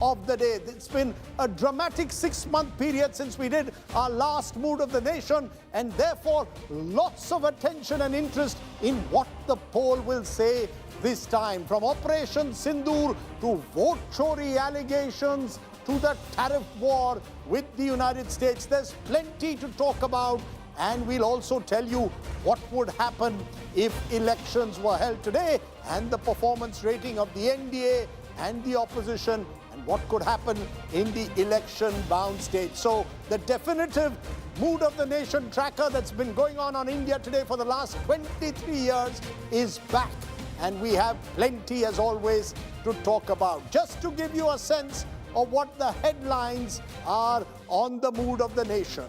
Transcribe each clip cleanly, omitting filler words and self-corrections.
of the day. It's been a dramatic 6-month period since we did our last Mood of the Nation, and therefore lots of attention and interest in what the poll will say this time. From Operation Sindoor to vote chori allegations to the tariff war with the United States, there's plenty to talk about, and we'll also tell you what would happen if elections were held today and the performance rating of the NDA and the opposition, and what could happen in the election-bound state. So the definitive Mood of the Nation tracker that's been going on India Today for the last 23 years is back. And we have plenty, as always, to talk about. Just to give you a sense of what the headlines are on the Mood of the Nation.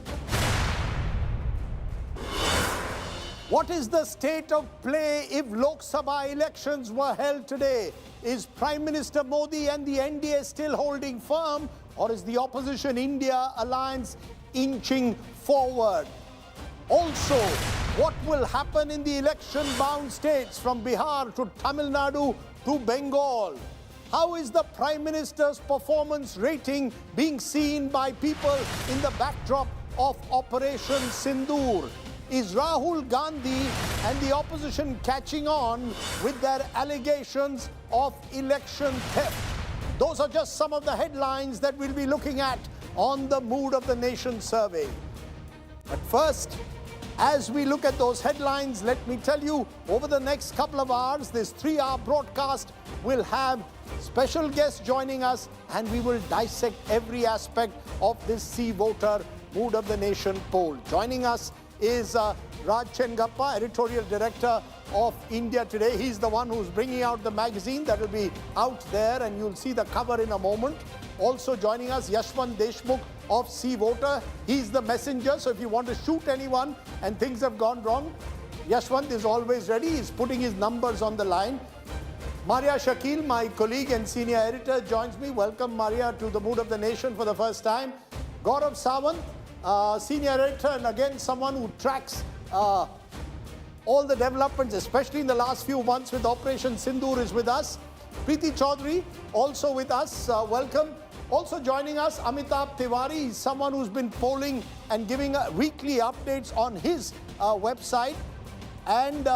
What is the state of play if Lok Sabha elections were held today? Is Prime Minister Modi and the NDA still holding firm, or is the opposition India alliance inching forward? Also, what will happen in the election-bound states from Bihar to Tamil Nadu to Bengal? How is the Prime Minister's performance rating being seen by people in the backdrop of Operation Sindoor? Is Rahul Gandhi and the opposition catching on with their allegations of election theft? Those are just some of the headlines that we'll be looking at on the Mood of the Nation survey. But first, as we look at those headlines, let me tell you, over the next couple of hours, this 3-hour broadcast will have special guests joining us, and we will dissect every aspect of this See Voter Mood of the Nation poll. Joining us is Raj Chengappa, editorial director of India Today. He's the one who's bringing out the magazine that will be out there, and you'll see the cover in a moment. Also joining us, Yashwant Deshmukh of See Voter. He's the messenger, so if you want to shoot anyone and things have gone wrong, Yashwant is always ready. He's putting his numbers on the line. Maria Shakil, my colleague and senior editor, joins me. Welcome, Maria, to the Mood of the Nation for the first time. Gaurav Sawant, senior editor, and again someone who tracks all the developments, especially in the last few months with Operation Sindoor, is with us. Preeti Chaudhary, also with us. Welcome. Also joining us, Amitabh Tiwari. He's someone who's been polling and giving weekly updates on his website. And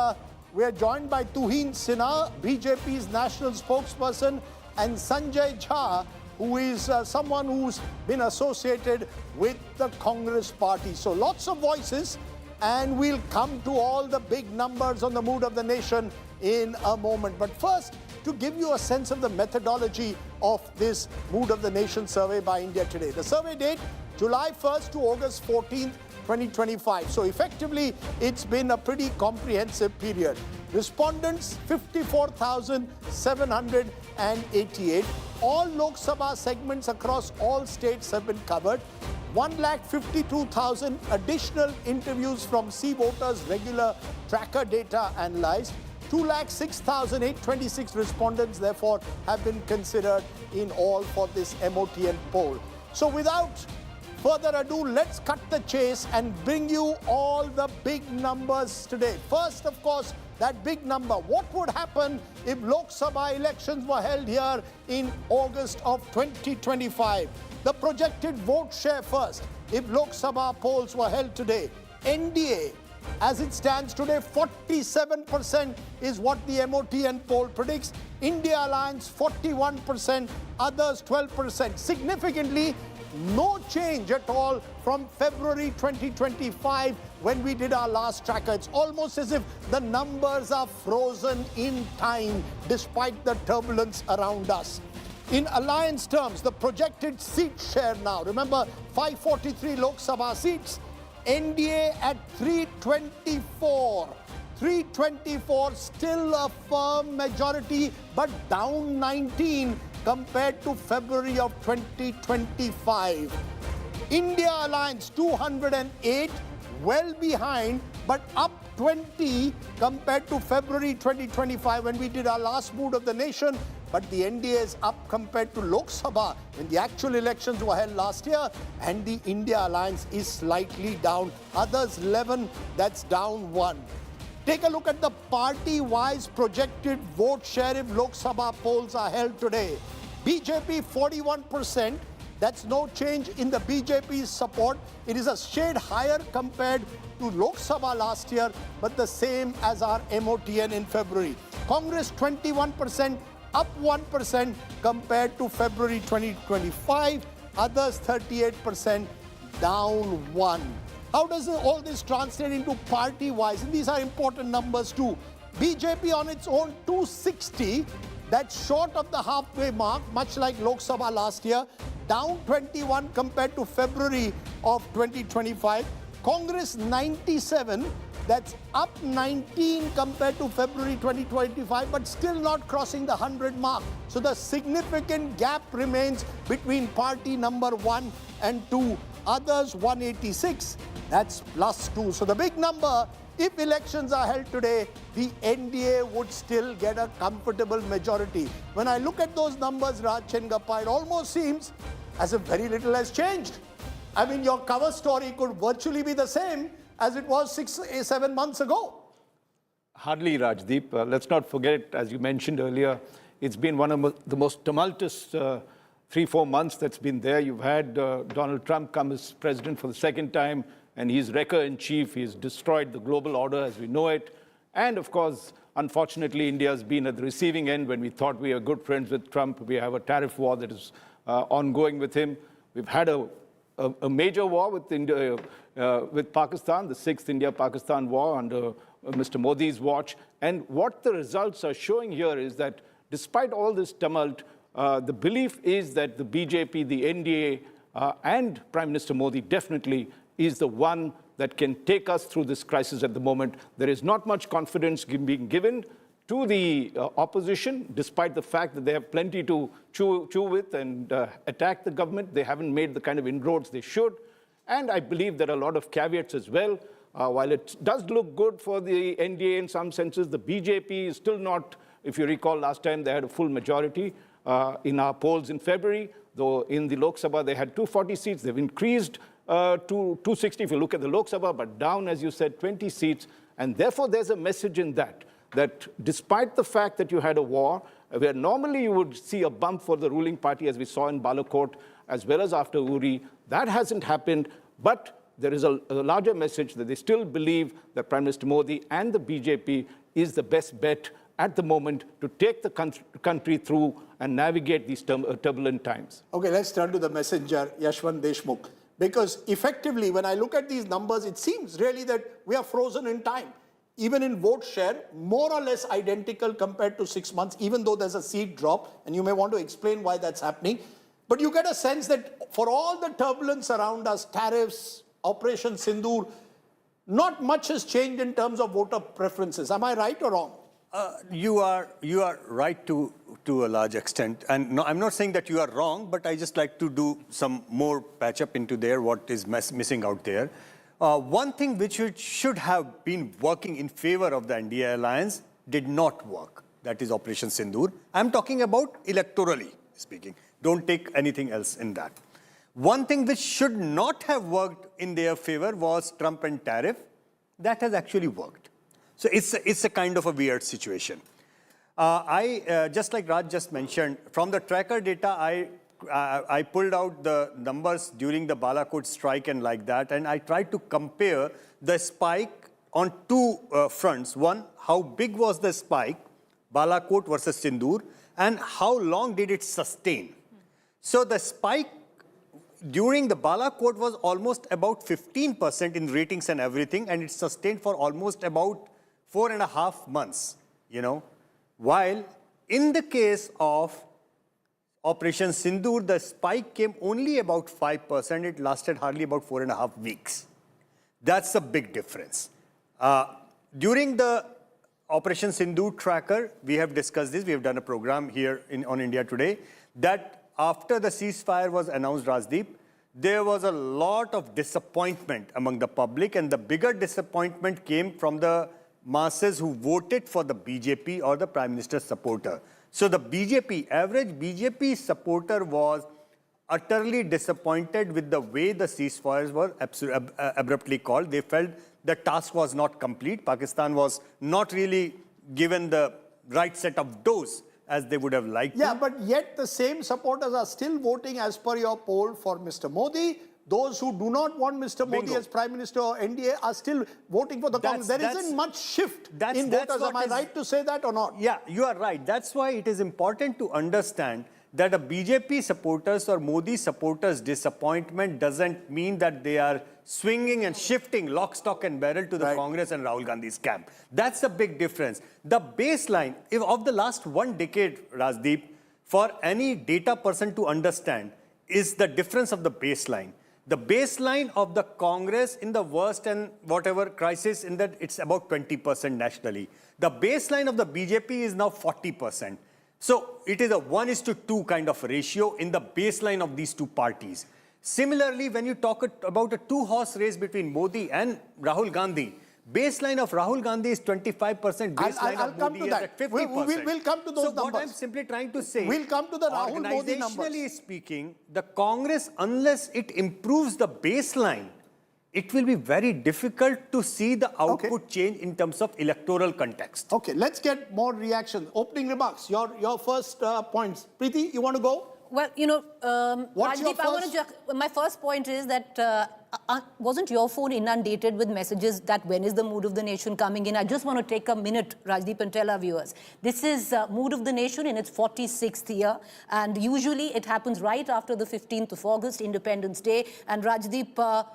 we are joined by Tuhin Sinha, BJP's national spokesperson, and Sanjay Jha, who is someone who's been associated with the Congress party. So lots of voices, and we'll come to all the big numbers on the Mood of the Nation in a moment. But first, to give you a sense of the methodology of this Mood of the Nation survey by India Today. The survey date, July 1st to August 14th, 2025. So effectively, it's been a pretty comprehensive period. Respondents, 54,788. All Lok Sabha segments across all states have been covered. 1,52,000 additional interviews from See Voters' regular tracker data analyzed. 2,06,826 respondents, therefore, have been considered in all for this MOTN poll. So without further ado, let's cut the chase and bring you all the big numbers today. First, of course, that big number. What would happen if Lok Sabha elections were held here in August of 2025? The projected vote share first. If Lok Sabha polls were held today, NDA, as it stands today, 47% is what the MOTN poll predicts. India Alliance, 41%, others 12%. Significantly, no change at all from February 2025 when we did our last tracker. It's almost as if the numbers are frozen in time despite the turbulence around us. In alliance terms, the projected seat share now, remember 543 Lok Sabha seats, NDA at 324. 324, still a firm majority, but down 19 compared to February of 2025. India Alliance, 208, well behind, but up 20 compared to February 2025 when we did our last Mood of the Nation. But the NDA is up compared to Lok Sabha when the actual elections were held last year, and the India Alliance is slightly down. Others 11, that's down 1. Take a look at the party-wise projected vote share if Lok Sabha polls are held today. BJP 41%. That's no change in the BJP's support. It is a shade higher compared to Lok Sabha last year, but the same as our MOTN in February. Congress 21%, up 1% compared to February 2025. Others 38%, down 1%. How does all this translate into party-wise? And these are important numbers too. BJP on its own 260, that's short of the halfway mark, much like Lok Sabha last year, down 21 compared to February of 2025. Congress 97, that's up 19 compared to February 2025, but still not crossing the 100 mark. So the significant gap remains between party number 1 and 2. Others 186, that's +2. So the big number, if elections are held today, the NDA would still get a comfortable majority. When I look at those numbers, Raj Chengappa, it almost seems as if very little has changed. I mean, your cover story could virtually be the same as it was 6-7 months ago. Hardly, Rajdeep. Let's not forget, as you mentioned earlier, it's been one of the most tumultuous 3-4 months that's been there. You've had Donald Trump come as president for the second time, and he's wrecker-in-chief. He's destroyed the global order as we know it. And of course, unfortunately, India's been at the receiving end. When we thought we were good friends with Trump, we have a tariff war that is ongoing with him. We've had a major war with India, with Pakistan, the 6th India-Pakistan war under Mr. Modi's watch. And what the results are showing here is that despite all this tumult, the belief is that the BJP, the NDA, and Prime Minister Modi definitely is the one that can take us through this crisis at the moment. There is not much confidence being given to the opposition, despite the fact that they have plenty to chew with and attack the government. They haven't made the kind of inroads they should. And I believe there are a lot of caveats as well. While it does look good for the NDA in some senses, the BJP is still not, if you recall last time, they had a full majority in our polls in February, though in the Lok Sabha they had 240 seats. They've increased to 260 if you look at the Lok Sabha, but down, as you said, 20 seats. And therefore, there's a message in that despite the fact that you had a war, where normally you would see a bump for the ruling party, as we saw in Balakot, as well as after Uri, that hasn't happened. But there is a larger message that they still believe that Prime Minister Modi and the BJP is the best bet at the moment to take the country through and navigate these turbulent times. Okay, let's turn to the messenger, Yashwant Deshmukh. Because effectively, when I look at these numbers, it seems really that we are frozen in time. Even in vote share, more or less identical compared to 6 months, even though there's a seat drop, and you may want to explain why that's happening. But you get a sense that for all the turbulence around us, tariffs, Operation Sindoor, not much has changed in terms of voter preferences. Am I right or wrong? You are right to a large extent. And no, I'm not saying that you are wrong, but I just like to do some more patch up into there, what is missing out there. One thing which should have been working in favor of the NDA alliance did not work. That is Operation Sindoor. I'm talking about electorally speaking. Don't take anything else in that. One thing which should not have worked in their favor was Trump and tariff. That has actually worked. So it's a kind of a weird situation. Just like Raj just mentioned, from the tracker data, I pulled out the numbers during the Balakot strike and like that, and I tried to compare the spike on two fronts. One, how big was the spike, Balakot versus Sindoor, and how long did it sustain? So the spike during the Balakot was almost about 15% in ratings and everything, and it sustained for almost about 4.5 months, you know. While in the case of Operation Sindoor, the spike came only about 5%. It lasted hardly about 4.5 weeks. That's a big difference. During the Operation Sindoor tracker, we have discussed this. We have done a program here on India Today that after the ceasefire was announced, Rajdeep, there was a lot of disappointment among the public, and the bigger disappointment came from the masses who voted for the BJP or the Prime Minister's supporter. So the BJP, average BJP supporter was utterly disappointed with the way the ceasefires were abruptly called. They felt the task was not complete. Pakistan was not really given the right set of dose as they would have liked Yeah, to. but yet the same supporters are still voting as per your poll for Mr. Modi. Those who do not want Mr. Modi Bingo. as Prime Minister or NDA are still voting for the Congress. There isn't much shift in voters. Am I right to say that or not? Yeah, you are right. That's why it is important to understand that a BJP supporters or Modi supporters' disappointment doesn't mean that they are swinging and shifting lock, stock and barrel to the Congress and Rahul Gandhi's camp. That's a big difference. The baseline of the last 1 decade, Rajdeep, for any data person to understand is the difference of the baseline. The baseline of the Congress in the worst and whatever crisis in that it's about 20% nationally. The baseline of the BJP is now 40%. So it is a 1:2 kind of ratio in the baseline of these two parties. Similarly, when you talk about a 2-horse race between Modi and Rahul Gandhi, baseline of Rahul Gandhi is 25%, baseline I'll of come Modi to is that. at 50%. We'll come to those numbers. So what I'm simply trying to say, we'll come to the Rahul Modi numbers. organizationally speaking, the Congress, unless it improves the baseline, it will be very difficult to see the output change in terms of electoral context. Okay, let's get more reactions. Opening remarks, your first points. Preeti, you want to go? Well, you know, What's your Rajdeep, my first point is that wasn't your phone inundated with messages that when is the mood of the nation coming in? I just want to take a minute, Rajdeep, and tell our viewers. This is Mood of the Nation in its 46th year, and usually it happens right after the 15th of August, Independence Day. And Rajdeep,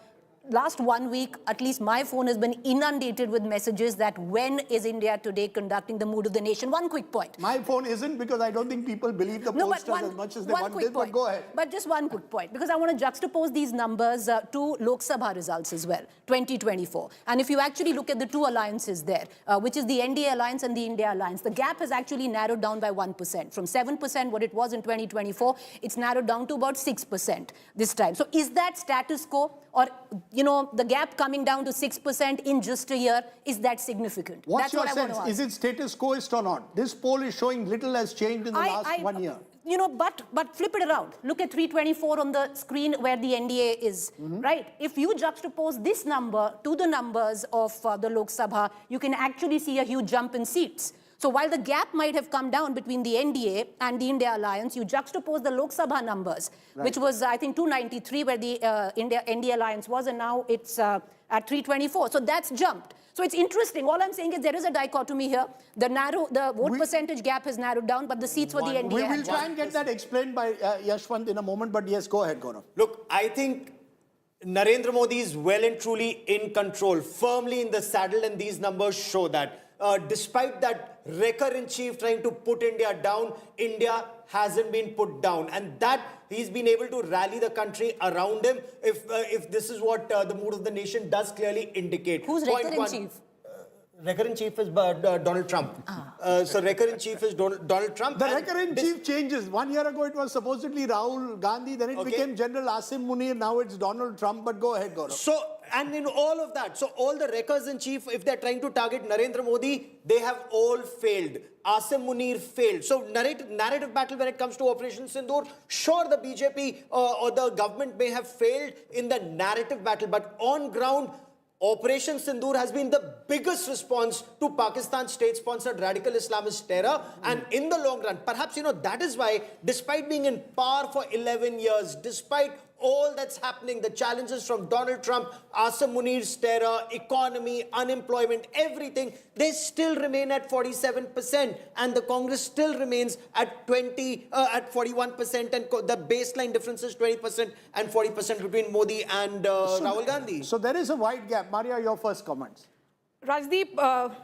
last 1 week, at least my phone has been inundated with messages that when is India Today conducting the Mood of the Nation? One quick point. My phone isn't, because I don't think people believe the pollsters as much as they want this, but go ahead. But just one quick point, because I want to juxtapose these numbers to Lok Sabha results as well, 2024. And if you actually look at the two alliances there, which is the NDA alliance and the India alliance, the gap has actually narrowed down by 1%. From 7%, what it was in 2024, it's narrowed down to about 6% this time. So is that status quo? Or, you know, the gap coming down to 6% in just a year, is that significant? What's That's your what I want sense? to ask. Is it status quoist or not? This poll is showing little has changed in the last 1 year. You know, but flip it around. Look at 324 on the screen where the NDA is, right? If you juxtapose this number to the numbers of the Lok Sabha, you can actually see a huge jump in seats. So while the gap might have come down between the NDA and the India alliance, you juxtapose the Lok Sabha numbers, which was, I think, 293 where the NDA alliance was, and now it's at 324. So that's jumped. So it's interesting. All I'm saying is there is a dichotomy here. The vote percentage gap has narrowed down, but the seats for the NDA We will have try and get that explained by Yashwant in a moment, but yes, go ahead, Gaurav. Look, I think Narendra Modi is well and truly in control, firmly in the saddle, and these numbers show that. Despite that wrecker-in-chief trying to put India down, India hasn't been put down. And that he's been able to rally the country around him, if this is what the mood of the nation does clearly indicate. Who's wrecker-in-chief? Wrecker-in-chief is Donald Trump. So wrecker-in-chief is Donald Trump. The wrecker-in-chief changes. 1 year ago, it was supposedly Rahul Gandhi. Then it became General Asim Munir. Now it's Donald Trump. But go ahead, Gaurav. So, and in all of that, so all the wreckers-in-chief, if they're trying to target Narendra Modi, they have all failed. Asim Munir failed. So narrative battle when it comes to Operation Sindoor, sure, the BJP or the government may have failed in the narrative battle, but on ground, Operation Sindoor has been the biggest response to Pakistan's state-sponsored radical Islamist terror. And in the long run, perhaps, you know, that is why, despite being in power for 11 years, despite all that's happening, the challenges from Donald Trump, Asim Munir's terror, economy, unemployment, everything, they still remain at 47%. And the Congress still remains at 41%. And the baseline difference is 20% and 40% between Modi and Rahul Gandhi. So there is a wide gap. Maria, your first comments. Rajdeep,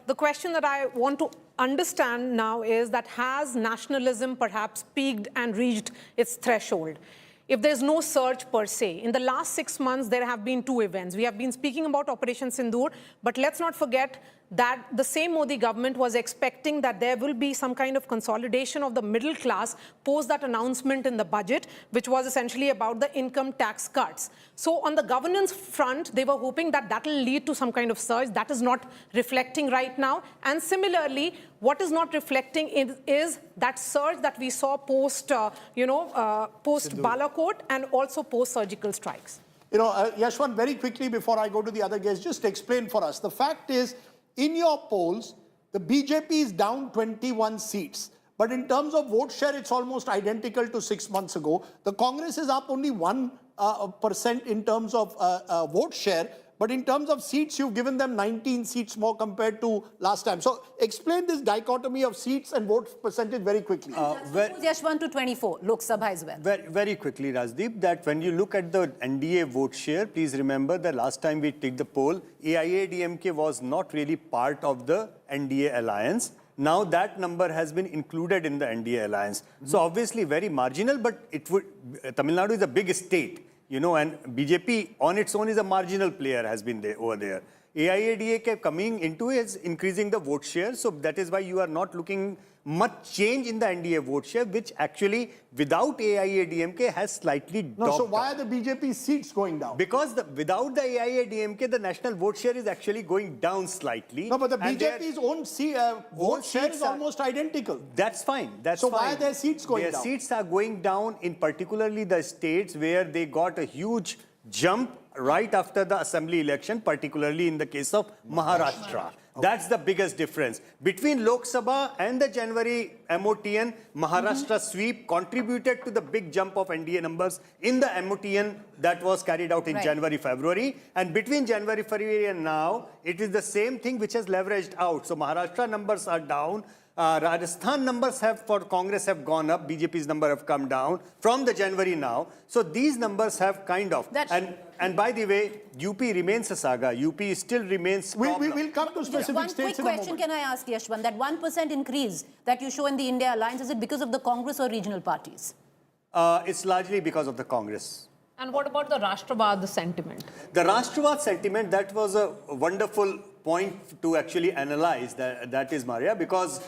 the question that I want to understand now is that has nationalism perhaps peaked and reached its threshold? If there's no surge per se, in the last 6 months, there have been two events. We have been speaking about Operation Sindoor, but let's not forget that the same Modi government was expecting that there will be some kind of consolidation of the middle class post that announcement in the budget, which was essentially about the income tax cuts. So on the governance front, they were hoping that that will lead to some kind of surge. That is not reflecting right now. And similarly, what is not reflecting is that surge that we saw post, post Balakot and also post surgical strikes. You know, Yashwant, very quickly before I go to the other guests, just explain for us. The fact is, in your polls, the BJP is down 21 seats. But in terms of vote share, it's almost identical to 6 months ago. The Congress is up only 1% in terms of vote share. But in terms of seats, you've given them 19 seats more compared to last time. So explain this dichotomy of seats and vote percentage very quickly. Yashwant to 24, Lok Sabha as well. Very, very quickly, Rajdeep, that when you look at the NDA vote share, please remember that last time we took the poll, AIADMK was not really part of the NDA alliance. Now that number has been included in the NDA alliance. So obviously very marginal, but it would, Tamil Nadu is a big state. You know, and BJP on its own is a marginal player, has been there over there. AIADMK coming into is increasing the vote share. So that is why you are not looking much change in the NDA vote share, which actually without AIADMK has slightly dropped. So why are the BJP seats going down? Because without the AIADMK, the national vote share is actually going down slightly. No, but the BJP's own vote share is almost identical. That's fine. That's so fine. Why are their seats going down? Their seats are going down in particularly the states where they got a huge jump right after the assembly election, particularly in the case of Maharashtra. That's the biggest difference. Between Lok Sabha and the January MOTN, Maharashtra sweep contributed to the big jump of NDA numbers in the MOTN that was carried out in January, February. And between January, February and now, it is the same thing which has leveraged out. So Maharashtra numbers are down. Rajasthan numbers for Congress have gone up. BJP's number have come down from the January now. So these numbers have kind of. And by the way, UP remains a saga. UP still remains. We'll come to specific one states quick question can I ask, Yashwant? That 1% increase that you show in the India alliance, is it because of the Congress or regional parties? It's largely because of the Congress. And what about the Rashtravad sentiment? The Rashtravad sentiment, that was a wonderful point to actually analyze. That is, Maria, because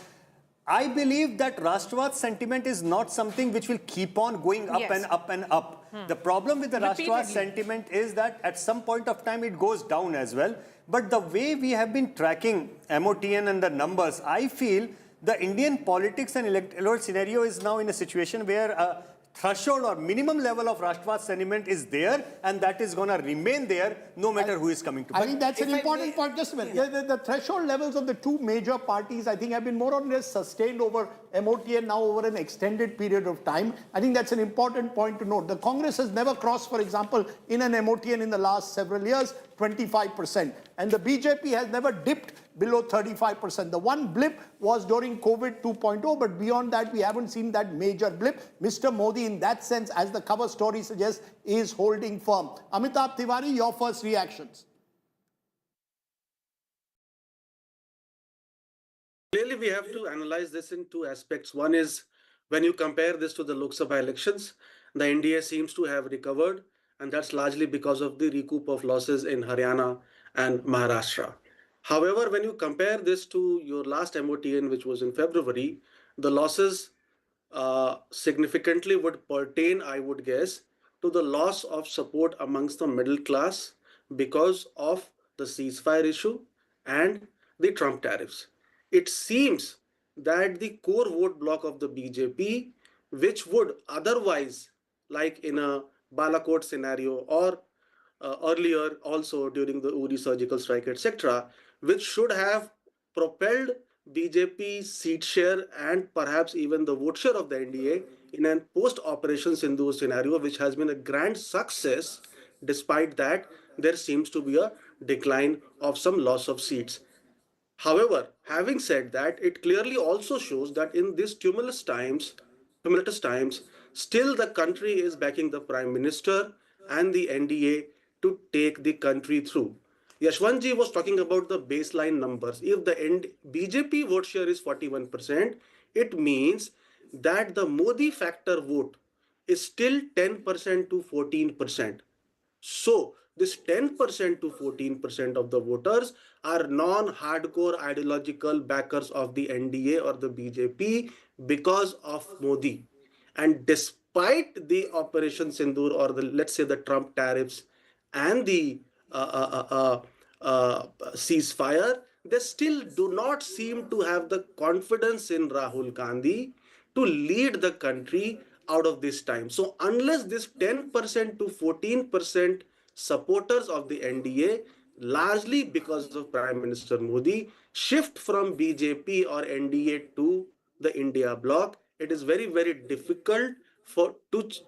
I believe that Rashtravad sentiment is not something which will keep on going up and up and up. The problem with the Rashtravad sentiment is that at some point of time it goes down as well. But the way we have been tracking MOTN and the numbers, I feel the Indian politics and electoral scenario is now in a situation where a threshold or minimum level of Rashtravad sentiment is there, and that is going to remain there no matter who is coming to power. I think that's an important point. Just a minute. The threshold levels of the two major parties, I think, have been more or less sustained over MOTN now over an extended period of time. I think that's an important point to note. The Congress has never crossed, for example, in an MOTN in the last several years, 25%. And the BJP has never dipped below 35%. The one blip was during COVID 2.0, but beyond that, we haven't seen that major blip. Mr. Modi, in that sense, as the cover story suggests, is holding firm. Amitabh Tiwari, your first reactions. Clearly, we have to analyze this in two aspects. One is when you compare this to the Lok Sabha elections, the NDA seems to have recovered, and that's largely because of the recoup of losses in Haryana and Maharashtra. However, when you compare this to your last MOTN, which was in February, the losses significantly would pertain, I would guess, to the loss of support amongst the middle class because of the ceasefire issue and the Trump tariffs. It seems that the core vote bloc of the BJP, which would otherwise, like in a Balakot scenario or earlier also during the Uri surgical strike, etc., which should have propelled BJP's seat share and perhaps even the vote share of the NDA in a post-Operation Sindoor scenario, which has been a grand success. Despite that, there seems to be a decline of some loss of seats. However, having said that, it clearly also shows that in these tumultuous times, still the country is backing the Prime Minister and the NDA to take the country through. Yashwantji was talking about the baseline numbers. If the BJP vote share is 41%, it means that the Modi factor vote is still 10% to 14%. So this 10% to 14% of the voters are non-hardcore ideological backers of the NDA or the BJP because of Modi. And despite the Operation Sindoor or the, let's say, the Trump tariffs and the ceasefire, they still do not seem to have the confidence in Rahul Gandhi to lead the country out of this time. So unless this 10% to 14% supporters of the NDA, largely because of Prime Minister Modi, shift from BJP or NDA to the India bloc, it is very, very difficult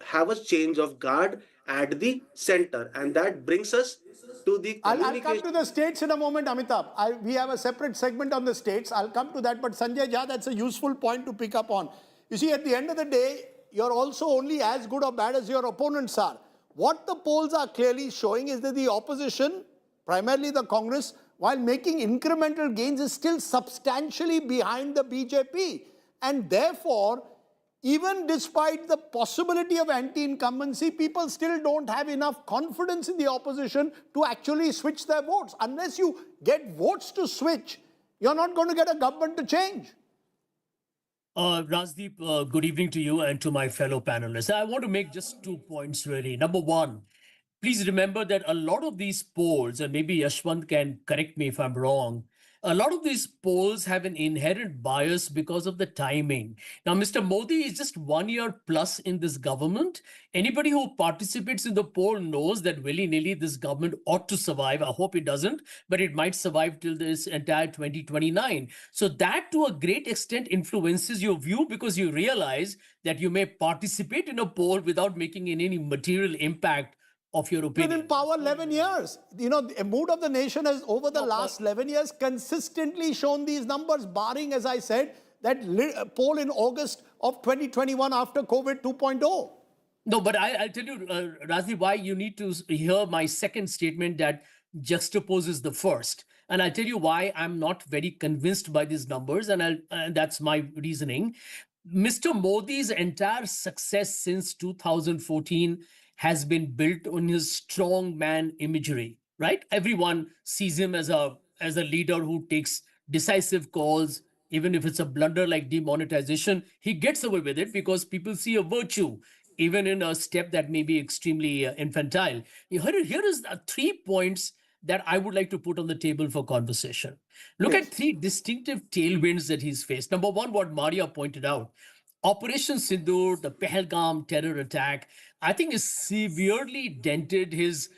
have a change of guard at the center. And that brings us to the I'll come communication. to the states in a moment, Amitabh. We have a separate segment on the states. I'll come to that. But Sanjay Jha, that's a useful point to pick up on. You see, at the end of the day, you're also only as good or bad as your opponents are. What the polls are clearly showing is that the opposition, primarily the Congress, while making incremental gains, is still substantially behind the BJP. And therefore, even despite the possibility of anti-incumbency, people still don't have enough confidence in the opposition to actually switch their votes. Unless you get votes to switch, you're not going to get a government to change. Rajdeep, good evening to you and to my fellow panelists. I want to make just 2 points really. Number one, please remember that a lot of these polls, and maybe Yashwant can correct me if I'm wrong, a lot of these polls have an inherent bias because of the timing. Now, Mr. Modi is just 1 year plus in this government. Anybody who participates in the poll knows that willy-nilly this government ought to survive. I hope it doesn't, but it might survive till this entire 2029. So that to a great extent influences your view because you realize that you may participate in a poll without making any material impact of your opinion. Been in power 11 years. You know, the mood of the nation has, over the last 11 years, consistently shown these numbers, barring, as I said, that poll in August of 2021 after COVID 2.0. No, but I'll tell you, Razi, why you need to hear my second statement that juxtaposes the first. And I'll tell you why I'm not very convinced by these numbers, and that's my reasoning. Mr. Modi's entire success since 2014 has been built on his strong man imagery, right? Everyone sees him as a leader who takes decisive calls, even if it's a blunder like demonetization. He gets away with it because people see a virtue, even in a step that may be extremely infantile. Here is 3 points that I would like to put on the table for conversation. Look at 3 distinctive tailwinds that he's faced. Number one, what Maria pointed out. Operation Sindoor, the Pahalgam terror attack, I think has severely dented his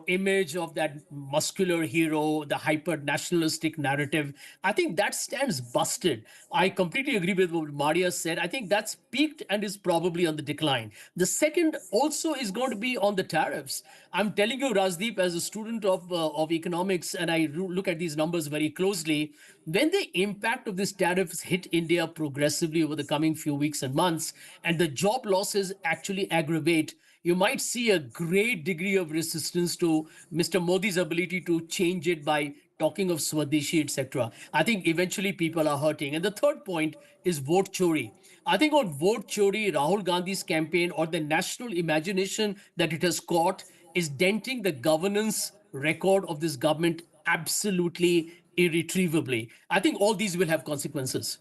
image of that muscular hero, the hyper-nationalistic narrative. I think that stands busted. I completely agree with what Maria said. I think that's peaked and is probably on the decline. The second also is going to be on the tariffs. I'm telling you, Rajdeep, as a student of economics, and I look at these numbers very closely, when the impact of these tariffs hit India progressively over the coming few weeks and months, and the job losses actually aggravate, you might see a great degree of resistance to Mr. Modi's ability to change it by talking of Swadeshi, etc. I think eventually people are hurting. And the third point is vote chori. I think on vote chori, Rahul Gandhi's campaign or the national imagination that it has caught is denting the governance record of this government absolutely irretrievably. I think all these will have consequences.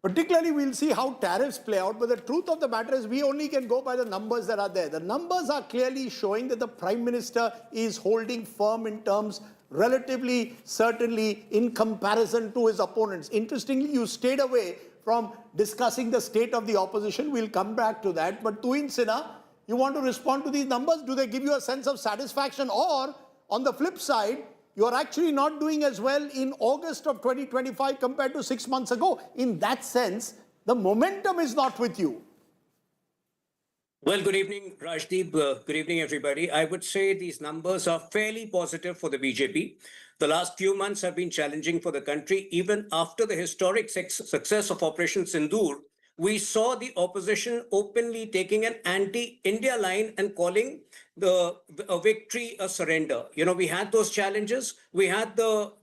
Particularly, we'll see how tariffs play out. But the truth of the matter is we only can go by the numbers that are there. The numbers are clearly showing that the Prime Minister is holding firm in terms relatively, certainly, in comparison to his opponents. Interestingly, you stayed away from discussing the state of the opposition. We'll come back to that. But Tuhin Sinha, you want to respond to these numbers? Do they give you a sense of satisfaction? Or, on the flip side, you're actually not doing as well in August of 2025 compared to 6 months ago. In that sense, the momentum is not with you. Well, good evening, Rajdeep. Good evening, everybody. I would say these numbers are fairly positive for the BJP. The last few months have been challenging for the country. Even after the historic success of Operation Sindoor, we saw the opposition openly taking an anti-India line and calling a victory a surrender. We had those challenges. We had the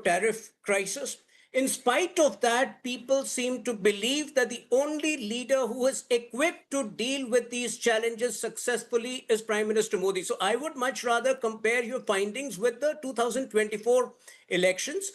tariff crisis. In spite of that, people seem to believe that the only leader who is equipped to deal with these challenges successfully is Prime Minister Modi. So I would much rather compare your findings with the 2024 elections.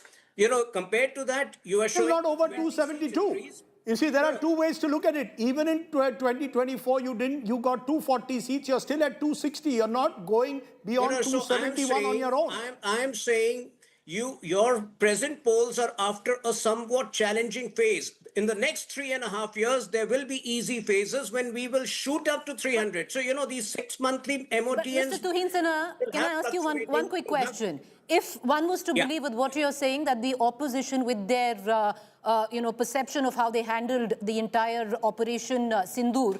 Compared to that, you are showing not over 272. You see, there are 2 ways to look at it. Even in 2024, you got 240 seats. You're still at 260. You're not going beyond 271 on your own. I'm saying your present polls are after a somewhat challenging phase. in the next 3.5 years, there will be easy phases when we will shoot up to 300. So, these 6 monthly But MOTNs. Mr. Tuhinsana, can I ask you one quick question? If one was to believe with what you're saying, that the opposition with their perception of how they handled the entire Operation Sindoor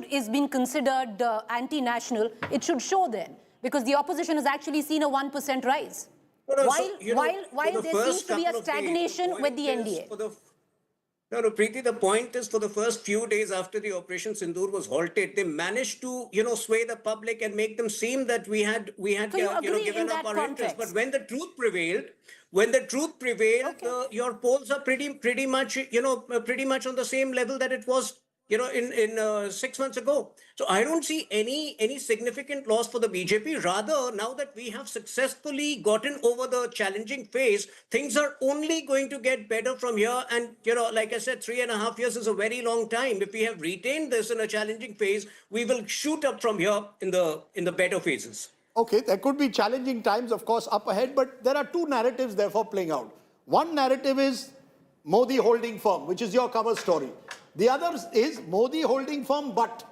is being considered anti-national, it should show then, because the opposition has actually seen a 1% rise. While there seems to be a stagnation with the NDA. No, Preeti, the point is, for the first few days after the Operation Sindoor was halted, they managed to, sway the public and make them seem that we had given up our interest. But when the truth prevailed, your polls are pretty much on the same level that it was, in 6 months ago. So I don't see any significant loss for the BJP. Rather, now that we have successfully gotten over the challenging phase, things are only going to get better from here. And, like I said, 3.5 years is a very long time. If we have retained this in a challenging phase, we will shoot up from here in the better phases. Okay, there could be challenging times, of course, up ahead, but there are two narratives therefore playing out. One narrative is Modi holding firm, which is your cover story. The other is Modi holding firm, but,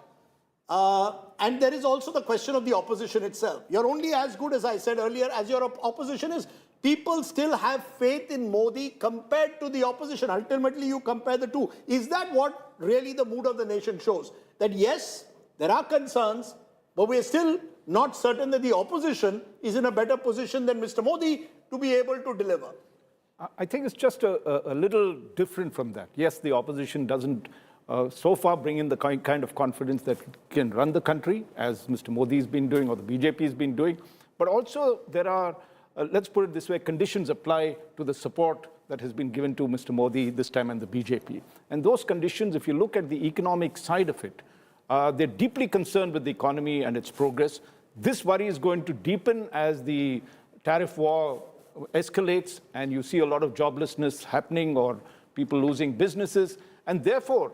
and there is also the question of the opposition itself. You're only as good, as I said earlier, as your opposition is. People still have faith in Modi compared to the opposition. Ultimately, you compare the two. Is that what really the mood of the nation shows? That yes, there are concerns, but we're still not certain that the opposition is in a better position than Mr. Modi to be able to deliver. I think it's just a little different from that. Yes, the opposition doesn't so far bring in the kind of confidence that can run the country, as Mr. Modi has been doing or the BJP has been doing. But also there are, let's put it this way, conditions apply to the support that has been given to Mr. Modi this time and the BJP. And those conditions, if you look at the economic side of it, they're deeply concerned with the economy and its progress. This worry is going to deepen as the tariff war escalates and you see a lot of joblessness happening or people losing businesses. And therefore,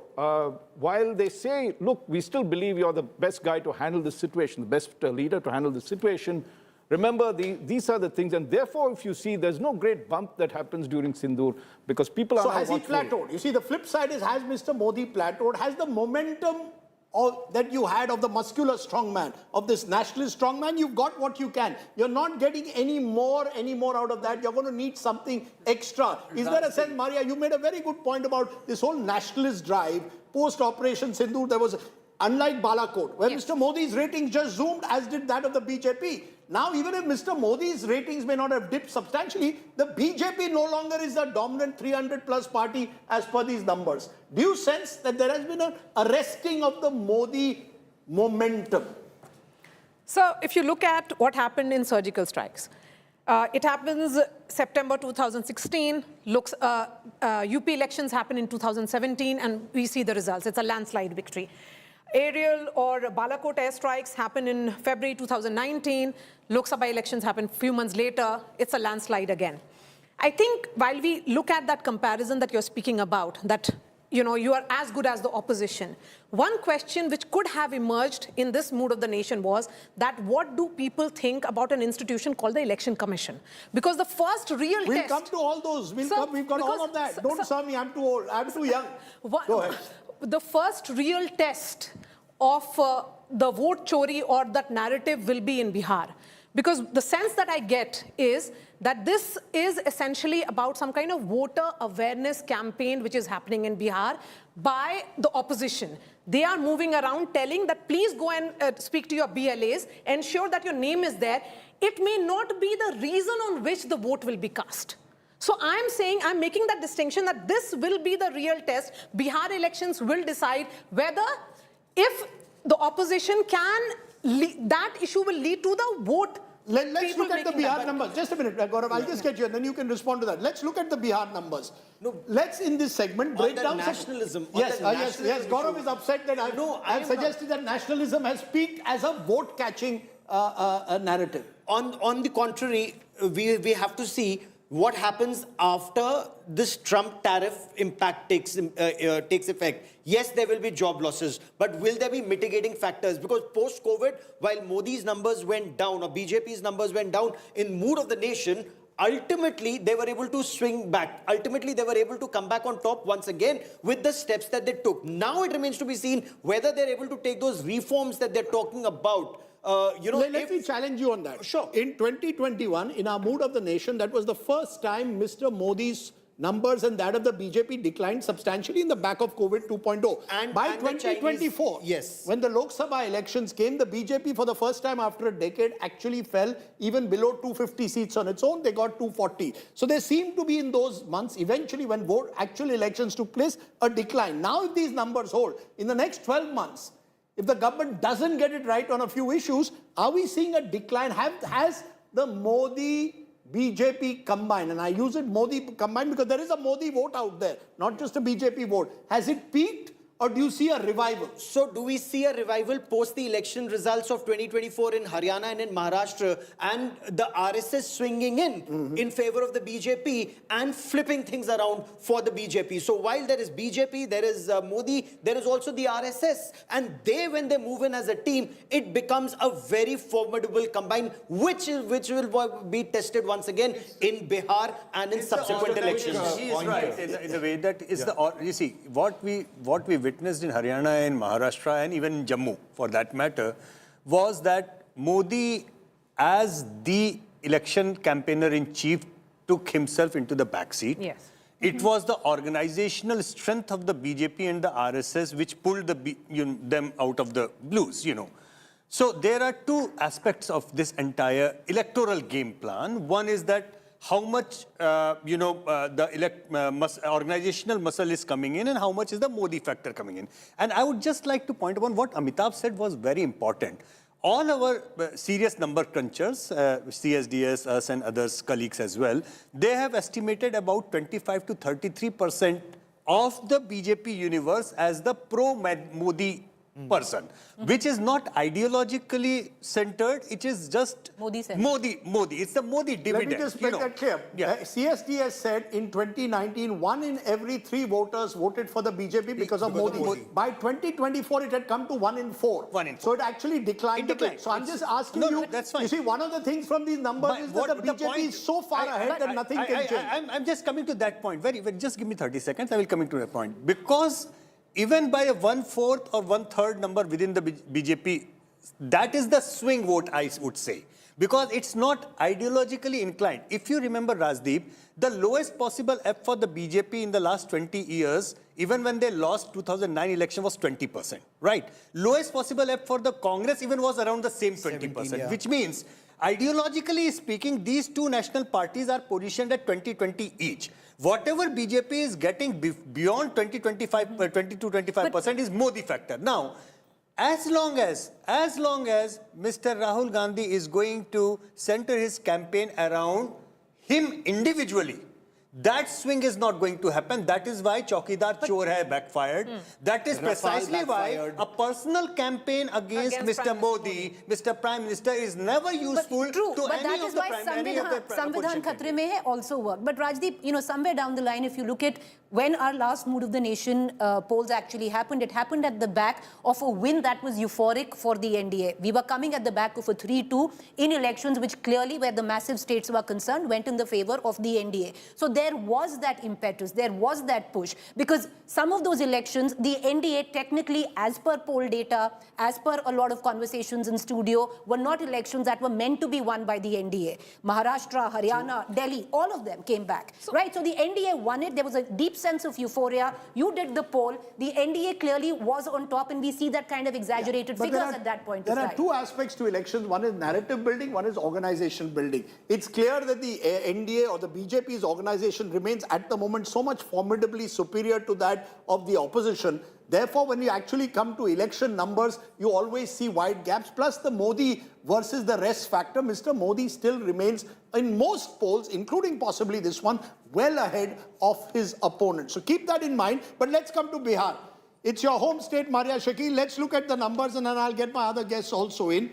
while they say, look, we still believe you're the best guy to handle this situation, the best leader to handle the situation, remember, these are the things. And therefore, if you see, there's no great bump that happens during Sindoor because people are. So has he plateaued? You see, the flip side is, has Mr. Modi plateaued? Has the momentum that you had of the muscular strongman, of this nationalist strongman, you've got what you can. You're not getting any more out of that. You're going to need something extra. Is there a sense, Maria, you made a very good point about this whole nationalist drive. Post-Operation Sindoor, there was, unlike Balakot, where Mr. Modi's ratings just zoomed, as did that of the BJP. Now, even if Mr. Modi's ratings may not have dipped substantially, the BJP no longer is the dominant 300-plus party as per these numbers. Do you sense that there has been an arresting of the Modi momentum? So, if you look at what happened in surgical strikes, it happens September 2016, UP elections happen in 2017, and we see the results. It's a landslide victory. Aerial or Balakot airstrikes happen in February 2019. Lok Sabha elections happen a few months later. It's a landslide again. I think while we look at that comparison that you're speaking about, that you are as good as the opposition, one question which could have emerged in this mood of the nation was that what do people think about an institution called the Election Commission? Because the first real test... We'll come to all those. We've got all of that. Don't serve me. I'm too old. I'm too young. Go ahead. The first real test of the vote chori or that narrative will be in Bihar. Because the sense that I get is that this is essentially about some kind of voter awareness campaign which is happening in Bihar by the opposition. They are moving around telling that please go and speak to your BLAs, ensure that your name is there. It may not be the reason on which the vote will be cast. So I'm making that distinction that this will be the real test. Bihar elections will decide whether, if the opposition can, that issue will lead to the vote. Let's look at the Bihar numbers. Just a minute, Gaurav, I'll just get you and then you can respond to that. Let's look at the Bihar numbers. No, let's, in this segment, break down nationalism. Yes, Gaurav is upset that I've suggested that nationalism has peaked as a vote-catching narrative. On the contrary, we have to see what happens after this Trump tariff impact takes effect. Yes, there will be job losses, but will there be mitigating factors? Because post-COVID, while Modi's numbers went down or BJP's numbers went down, in mood of the nation, ultimately they were able to swing back. Ultimately, they were able to come back on top once again with the steps that they took. Now it remains to be seen whether they're able to take those reforms that they're talking about. Let me challenge you on that. Sure. In 2021, in our Mood of the Nation, that was the first time Mr. Modi's numbers and that of the BJP declined substantially in the back of COVID 2.0. And by the 2024, Chinese, yes. when the Lok Sabha elections came, the BJP for the first time after a decade actually fell even below 250 seats on its own. They got 240. So there seemed to be in those months, eventually when actual elections took place, a decline. Now if these numbers hold, in the next 12 months, if the government doesn't get it right on a few issues, are we seeing a decline? Has the Modi BJP combined, and I use it Modi combined because there is a Modi vote out there, not just a BJP vote. Has it peaked or do you see a revival? So do we see a revival post the election results of 2024 in Haryana and in Maharashtra and the RSS swinging in favor of the BJP and flipping things around for the BJP? So while there is BJP, there is Modi, there is also the RSS, and they, when they move in as a team, it becomes a very formidable combine, which will be tested once again in Bihar and in subsequent elections. He is right in the way that is you see what we witnessed in Haryana and Maharashtra and even in Jammu for that matter was that Modi as the election campaigner in chief took himself into the backseat. Yes. It was the organizational strength of the BJP and the RSS which pulled them out of the blues, So there are two aspects of this entire electoral game plan. One is that how much, organizational muscle is coming in and how much is the Modi factor coming in. And I would just like to point out what Amitabh said was very important. All our serious number crunchers, CSDS, us and others, colleagues as well, they have estimated about 25 to 33% of the BJP universe as the pro-Modi person, which is not ideologically centered. It is just Modi. It's the Modi dividend. Let me just make that clear. Yeah. CSDS said in 2019, 1 in every 3 voters voted for the BJP because of Modi. By 2024, it had come to 1 in 4. 1 in 4. So it actually declined a bit. So I'm just asking you, that's fine. You see, one of the things from these numbers is that the BJP is so far ahead that nothing can change. I'm just coming to that point. Just give me 30 seconds. I will come to that point. Because even by a 1/4 or 1/3 number within the BJP, that is the swing vote, I would say. Because it's not ideologically inclined. If you remember, Rajdeep, the lowest possible F for the BJP in the last 20 years, even when they lost 2009 election, was 20%, right? Lowest possible F for the Congress even was around the same 20%, which means, ideologically speaking, these two national parties are positioned at 20-20 each. Whatever BJP is getting beyond 20 to 25% is Modi factor. Now, as long as Mr. Rahul Gandhi is going to center his campaign around him individually, that swing is not going to happen. That is why Chaukidar Chor hai backfired. That is precisely why a personal campaign against Mr. Modi, Mr. Prime Minister, is never useful to any of the Samvidhan Khatre mein hai also worked. But Rajdeep, somewhere down the line, if you look at when our last Mood of the Nation polls actually happened, it happened at the back of a win that was euphoric for the NDA. We were coming at the back of a 3-2 in elections, which clearly, where the massive states were concerned, went in the favor of the NDA. So there was that impetus, there was that push, because some of those elections, the NDA technically, as per poll data, as per a lot of conversations in studio, were not elections that were meant to be won by the NDA. Maharashtra, Haryana, Delhi, all of them came back, right? So the NDA won it. There was a deep sense of euphoria. You did the poll. The NDA clearly was on top, and we see that kind of exaggerated figures at that point. There are two aspects to elections. One is narrative building, one is organization building. It's clear that the NDA or the BJP's organization remains at the moment so much formidably superior to that of the opposition. Therefore, when you actually come to election numbers, you always see wide gaps. Plus the Modi versus the rest factor. Mr. Modi still remains in most polls, including possibly this one, well ahead of his opponent. So keep that in mind. But let's come to Bihar. It's your home state, Maria Shakil. Let's look at the numbers and then I'll get my other guests also in.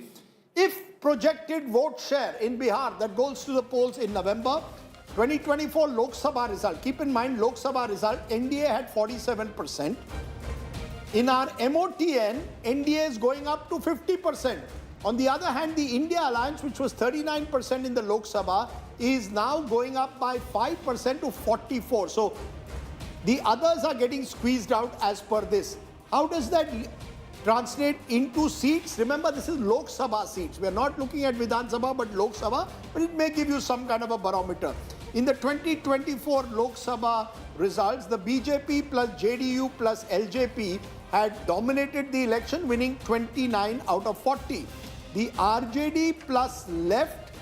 If projected vote share in Bihar that goes to the polls in November, 2024 Lok Sabha result. Keep in mind, Lok Sabha result, NDA had 47%. In our MOTN, NDA is going up to 50%. On the other hand, the India Alliance, which was 39% in the Lok Sabha, is now going up by 5% to 44. So the others are getting squeezed out as per this. How does that translate into seats? Remember, this is Lok Sabha seats. We are not looking at Vidhan Sabha, but Lok Sabha, but it may give you some kind of a barometer. In the 2024 Lok Sabha results, the BJP plus JDU plus LJP had dominated the election, winning 29 out of 40. The RJD plus left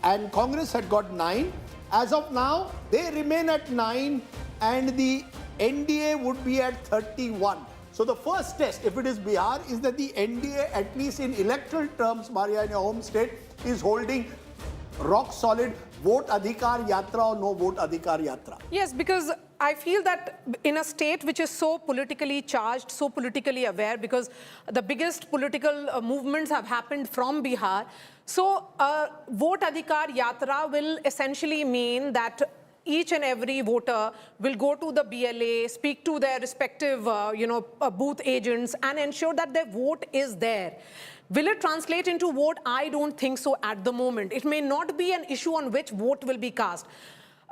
and Congress had got 9. As of now, they remain at 9 and the NDA would be at 31. So the first test, if it is Bihar, is that the NDA, at least in electoral terms, Maria, in your home state, is holding rock solid vote adhikar yatra or no vote adhikar yatra. Yes, because I feel that in a state which is so politically charged, so politically aware, because the biggest political movements have happened from Bihar, so vote adhikar yatra will essentially mean that each and every voter will go to the BLA, speak to their respective booth agents and ensure that their vote is there. Will it translate into vote? I don't think so at the moment. It may not be an issue on which vote will be cast.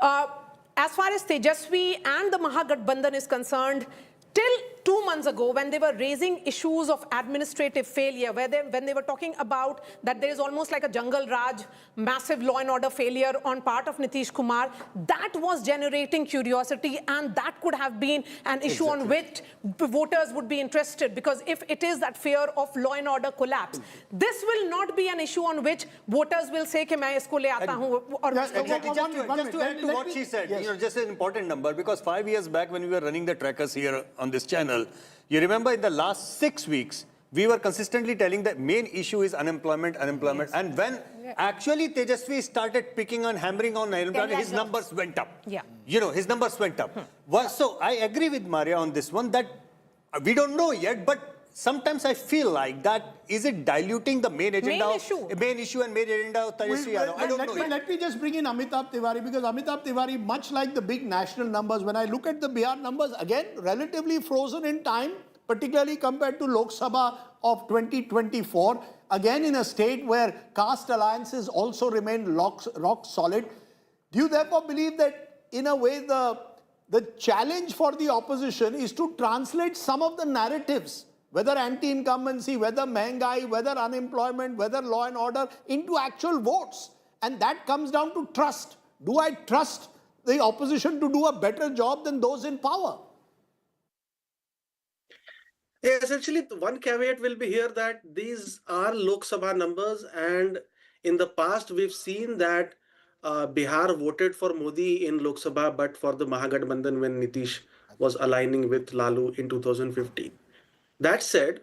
As far as Tejasvi and the Mahagathbandhan is concerned, till 2 months ago, when they were raising issues of administrative failure, when they were talking about that there is almost like a jungle raj, massive law and order failure on part of Nitish Kumar, that was generating curiosity and that could have been an issue on which voters would be interested, because if it is that fear of law and order collapse, this will not be an issue on which voters will say, कि मैं इसको ले आता हूँ. Exactly. Just to add to what she said, just an important number, because 5 years back when we were running the trackers here on this channel, you remember in the last 6 weeks, we were consistently telling that main issue is unemployment. Yes. And when actually Tejasvi started picking on, hammering on unemployment, his numbers went up. Yeah. His numbers went up. So I agree with Maria on this one that we don't know yet, but sometimes I feel like that, is it diluting the main agenda main issue and main agenda of Tejasvi Yadav? I don't know. Let me just bring in Amitabh Tiwari, because Amitabh Tiwari, much like the big national numbers, when I look at the Bihar numbers, again, relatively frozen in time, particularly compared to Lok Sabha of 2024, again in a state where caste alliances also remain rock solid. Do you therefore believe that, in a way, the challenge for the opposition is to translate some of the narratives, whether anti-incumbency, whether mehengai, whether unemployment, whether law and order, into actual votes? And that comes down to trust. Do I trust the opposition to do a better job than those in power? Yeah, essentially, one caveat will be here that these are Lok Sabha numbers, and in the past we've seen that Bihar voted for Modi in Lok Sabha, but for the Mahagathbandhan when Nitish was aligning with Lalu in 2015. That said,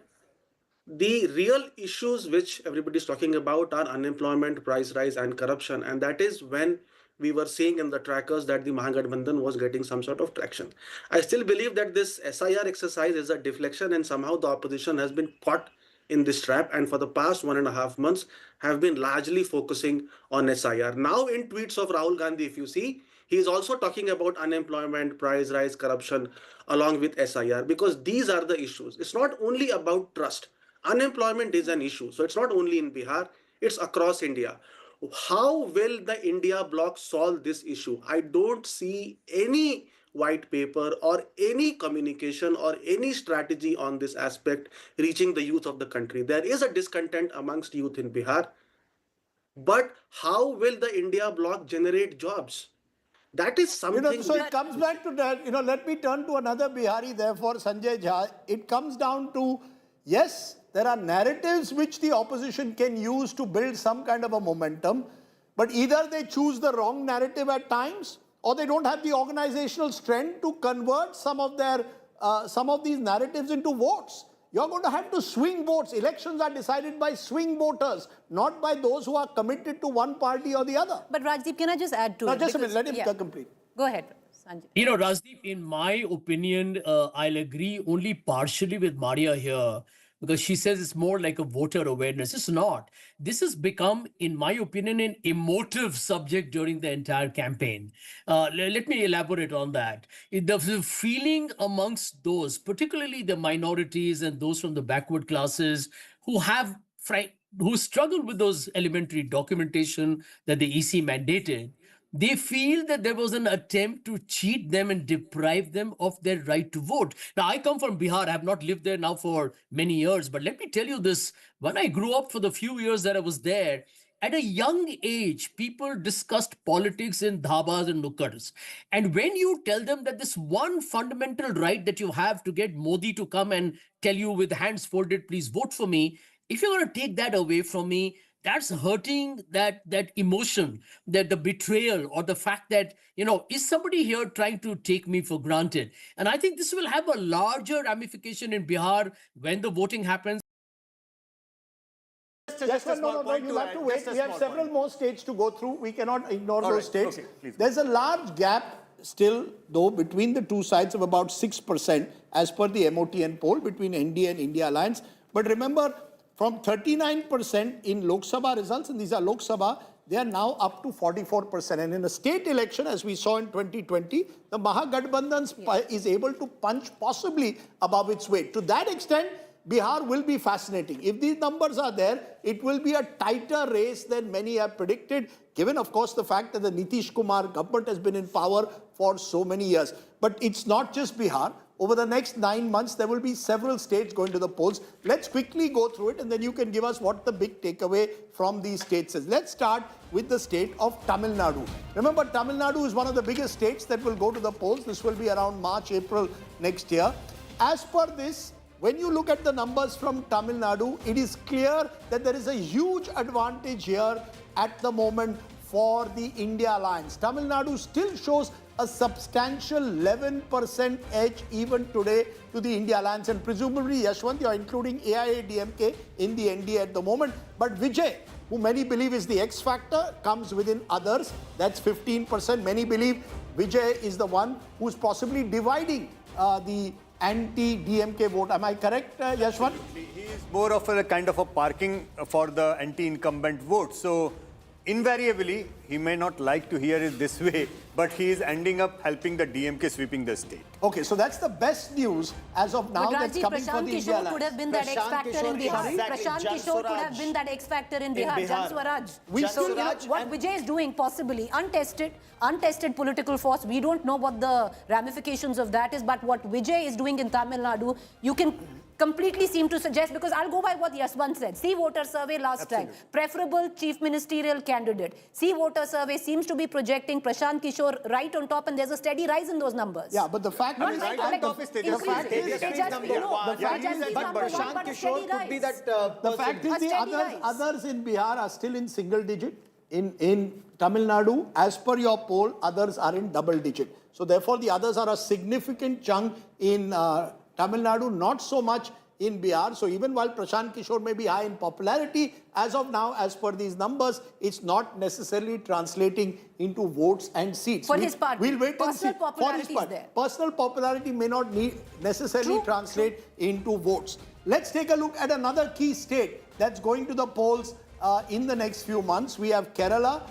the real issues which everybody is talking about are unemployment, price rise, and corruption. And that is when we were seeing in the trackers that the Mahagathbandhan was getting some sort of traction. I still believe that this SIR exercise is a deflection, and somehow the opposition has been caught in this trap, and for the past 1.5 months have been largely focusing on SIR. Now in tweets of Rahul Gandhi, if you see, he is also talking about unemployment, price rise, corruption, along with SIR, because these are the issues. It's not only about trust. Unemployment is an issue. So it's not only in Bihar, it's across India. How will the India bloc solve this issue? I don't see any white paper or any communication or any strategy on this aspect reaching the youth of the country. There is a discontent amongst youth in Bihar. But how will the India bloc generate jobs? That is something. So it comes back to that. Let me turn to another Bihari, therefore, Sanjay Jha. It comes down to, yes, there are narratives which the opposition can use to build some kind of a momentum, but either they choose the wrong narrative at times, or they don't have the organizational strength to convert some of these narratives into votes. You're going to have to swing votes. Elections are decided by swing voters, not by those who are committed to one party or the other. But Rajdeep, can I just add to it? Just a minute, let him complete. Go ahead, Sanjay. Rajdeep, in my opinion, I'll agree only partially with Maria here, because she says it's more like a voter awareness. It's not. This has become, in my opinion, an emotive subject during the entire campaign. Let me elaborate on that. The feeling amongst those, particularly the minorities and those from the backward classes who have who struggle with those elementary documentation that the EC mandated, they feel that there was an attempt to cheat them and deprive them of their right to vote. Now, I come from Bihar. I have not lived there now for many years. But let me tell you this. When I grew up, for the few years that I was there, at a young age, people discussed politics in dhabas and nukkars. And when you tell them that this one fundamental right that you have to get Modi to come and tell you with hands folded, please vote for me, if you're going to take that away from me, that's hurting that emotion, that the betrayal, or the fact that, is somebody here trying to take me for granted? And I think this will have a larger ramification in Bihar when the voting happens. Yes, no, you have to wait. We have several more states to go through. We cannot ignore those states. Okay, there's a large gap still, though, between the two sides of about 6% as per the MOTN poll between NDA and India Alliance. But remember, from 39% in Lok Sabha results, and these are Lok Sabha, they are now up to 44%. And in a state election, as we saw in 2020, the Mahagathbandhan is able to punch possibly above its weight. To that extent, Bihar will be fascinating. If these numbers are there, it will be a tighter race than many have predicted, given, of course, the fact that the Nitish Kumar government has been in power for so many years. But it's not just Bihar. Over the next 9 months, there will be several states going to the polls. Let's quickly go through it, and then you can give us what the big takeaway from these states is. Let's start with the state of Tamil Nadu. Remember, Tamil Nadu is one of the biggest states that will go to the polls. This will be around March, April next year. As per this, when you look at the numbers from Tamil Nadu, it is clear that there is a huge advantage here at the moment for the India Alliance. Tamil Nadu still shows a substantial 11% edge even today to the India Alliance. And presumably, Yashwant, you're including AIADMK in the NDA at the moment. But Vijay, who many believe is the X factor, comes within others. That's 15%. Many believe Vijay is the one who's possibly dividing the anti-DMK vote. Am I correct, Yashwant? He is more of a kind of a parking for the anti-incumbent vote. So invariably, he may not like to hear it this way, but he is ending up helping the DMK sweeping the state. Okay, so that's the best news as of now that's coming for the India Alliance. Could have been that X factor in Bihar. Prashant Kishore could have been that X factor in Bihar. Jan Swaraj. What Vijay is doing, possibly untested political force. We don't know what the ramifications of that is, but what Vijay is doing in Tamil Nadu, you can completely seem to suggest, because I'll go by what Yashwant said. See voter survey last time. Preferable chief ministerial candidate. See voter survey seems to be projecting Prashant Kishore right on top, and there's a steady rise in those numbers. Yeah, but the fact is, right on top is Tejasvi number one. But Prashant Kishore could be that the fact is the others in Bihar are still in single digit. In Tamil Nadu, as per your poll, others are in double digit. So therefore, the others are a significant chunk in Tamil Nadu, not so much in Bihar. So even while Prashant Kishore may be high in popularity, as of now, as per these numbers, it's not necessarily translating into votes and seats. For his party. We'll wait and see. Personal popularity is there. Personal popularity may not necessarily translate into votes. Let's take a look at another key state that's going to the polls in the next few months. We have Kerala,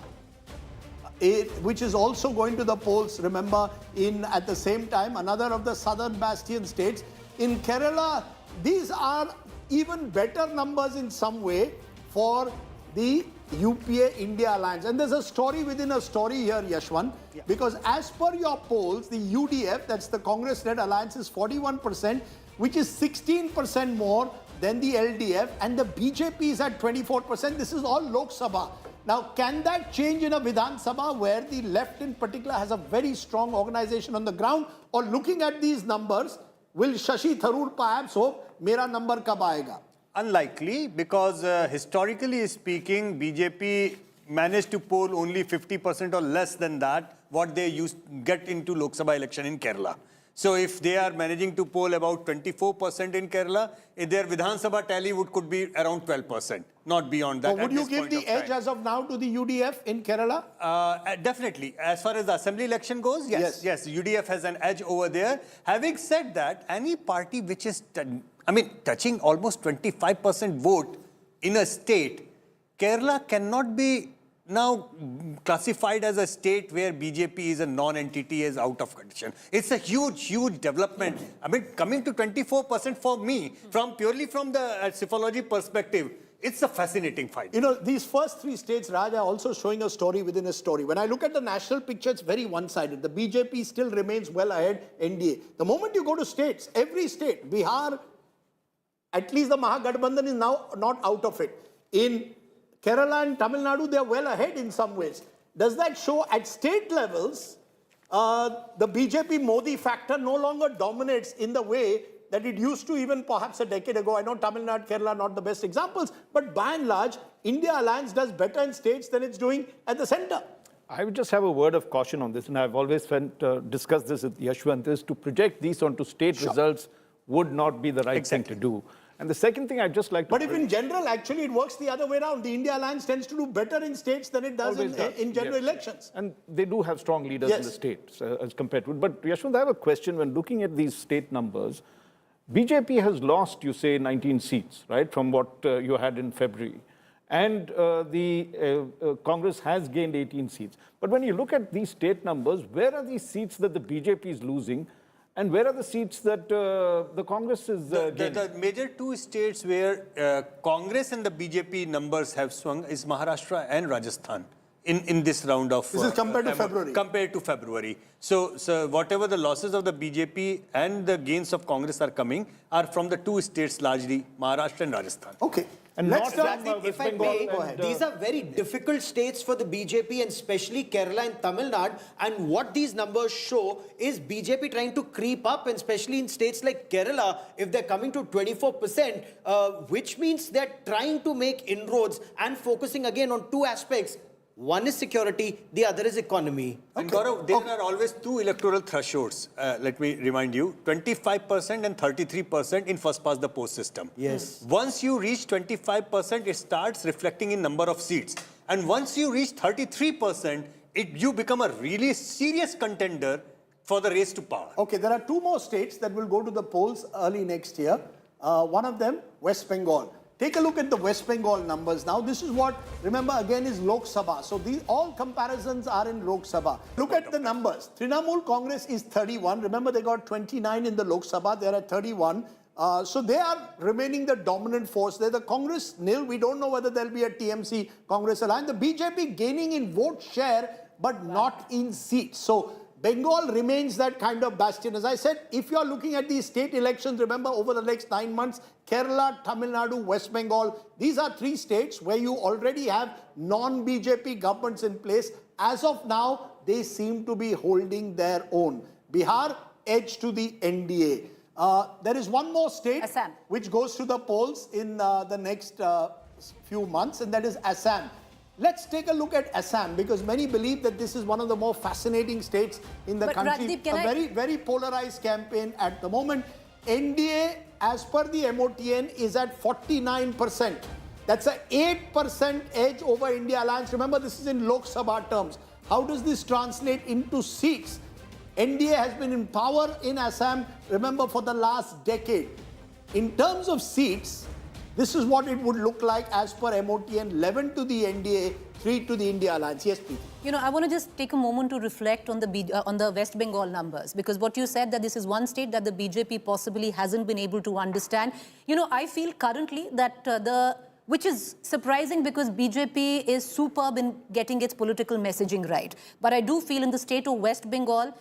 which is also going to the polls, remember, at the same time, another of the southern bastion states. In Kerala, these are even better numbers in some way for the UPA India Alliance. And there's a story within a story here, Yashwant, because as per your polls, the UDF, that's the Congress-led alliance, is 41%, which is 16% more than the LDF, and the BJP is at 24%. This is all Lok Sabha. Now, can that change in a Vidhan Sabha where the left in particular has a very strong organization on the ground? Or looking at these numbers, will Shashi Tharoor perhaps hope, mera number kab aayega? Unlikely, because historically speaking, BJP managed to poll only 50% or less than that, what they used to get into Lok Sabha election in Kerala. So if they are managing to poll about 24% in Kerala, their Vidhan Sabha tally could be around 12%, not beyond that. So would you give the edge as of now to the UDF in Kerala? Definitely. As far as the assembly election goes, yes. UDF has an edge over there. Having said that, any party which is I mean, touching almost 25% vote in a state, Kerala cannot be now classified as a state where BJP is a non-entity, is out of condition. It's a huge, huge development. I mean, coming to 24% for me, purely from the psephology perspective, it's a fascinating fight. You know, these first three states, Raj, are also showing a story within a story. When I look at the national picture, it's very one-sided. The BJP still remains well ahead, NDA. The moment you go to states, every state, Bihar, at least the Mahagathbandhan is now not out of it. In Kerala and Tamil Nadu, they are well ahead in some ways. Does that show at state levels, the BJP Modi factor no longer dominates in the way that it used to even perhaps a decade ago? I know Tamil Nadu, Kerala, not the best examples, but by and large, India Alliance does better in states than it's doing at the center. I would just have a word of caution on this, and I've always discussed this with Yashwant, is to project these onto state results would not be the right thing to do. And the second thing I'd just like to... But if in general, actually, it works the other way around. The India Alliance tends to do better in states than it does in general elections. And they do have strong leaders in the states as compared to it. But Yashwant, I have a question. When looking at these state numbers, BJP has lost, you say, 19 seats, right, from what you had in February. And the Congress has gained 18 seats. But when you look at these state numbers, where are these seats that the BJP is losing? And where are the seats that the Congress is gaining? The major two states where Congress and the BJP numbers have swung is Maharashtra and Rajasthan in this round of... This is compared to February. Compared to February. So whatever the losses of the BJP and the gains of Congress are coming are from the two states largely, Maharashtra and Rajasthan. Okay. And let's start if I may, these are very difficult states for the BJP, and especially Kerala and Tamil Nadu. And what these numbers show is BJP trying to creep up, and especially in states like Kerala, if they're coming to 24%, which means they're trying to make inroads and focusing again on two aspects. One is security, the other is economy. And Gaurav, there are always two electoral thresholds, let me remind you, 25% and 33% in first past the post system. Yes. Once you reach 25%, it starts reflecting in number of seats. And once you reach 33%, you become a really serious contender for the race to power. Okay, there are two more states that will go to the polls early next year. One of them, West Bengal. Take a look at the West Bengal numbers now. This is what, remember, again, is Lok Sabha. So all comparisons are in Lok Sabha. Look at the numbers. Trinamool Congress is 31. Remember, they got 29 in the Lok Sabha. They're at 31. So they are remaining the dominant force. They're the Congress nil. We don't know whether there'll be a TMC Congress alliance. The BJP gaining in vote share, but not in seats. So Bengal remains that kind of bastion. As I said, if you're looking at these state elections, remember, over the next 9 months, Kerala, Tamil Nadu, West Bengal, these are three states where you already have non-BJP governments in place. As of now, they seem to be holding their own. Bihar, edge to the NDA. There is one more state Assam, which goes to the polls in the next few months, and that is Assam. Let's take a look at Assam, because many believe that this is one of the more fascinating states in the country. Rajdeep, Very polarized campaign at the moment. NDA, as per the MOTN, is at 49%. That's an 8% edge over India Alliance. Remember, this is in Lok Sabha terms. How does this translate into seats? NDA has been in power in Assam, remember, for the last decade. In terms of seats, this is what it would look like as per MOTN: 11 to the NDA, 3 to the India Alliance. Yes, Preeti. You know, I want to just take a moment to reflect on the West Bengal numbers, because what you said, that this is one state that the BJP possibly hasn't been able to understand. You know, I feel currently that which is surprising, because BJP is superb in getting its political messaging right. But I do feel in the state of West Bengal,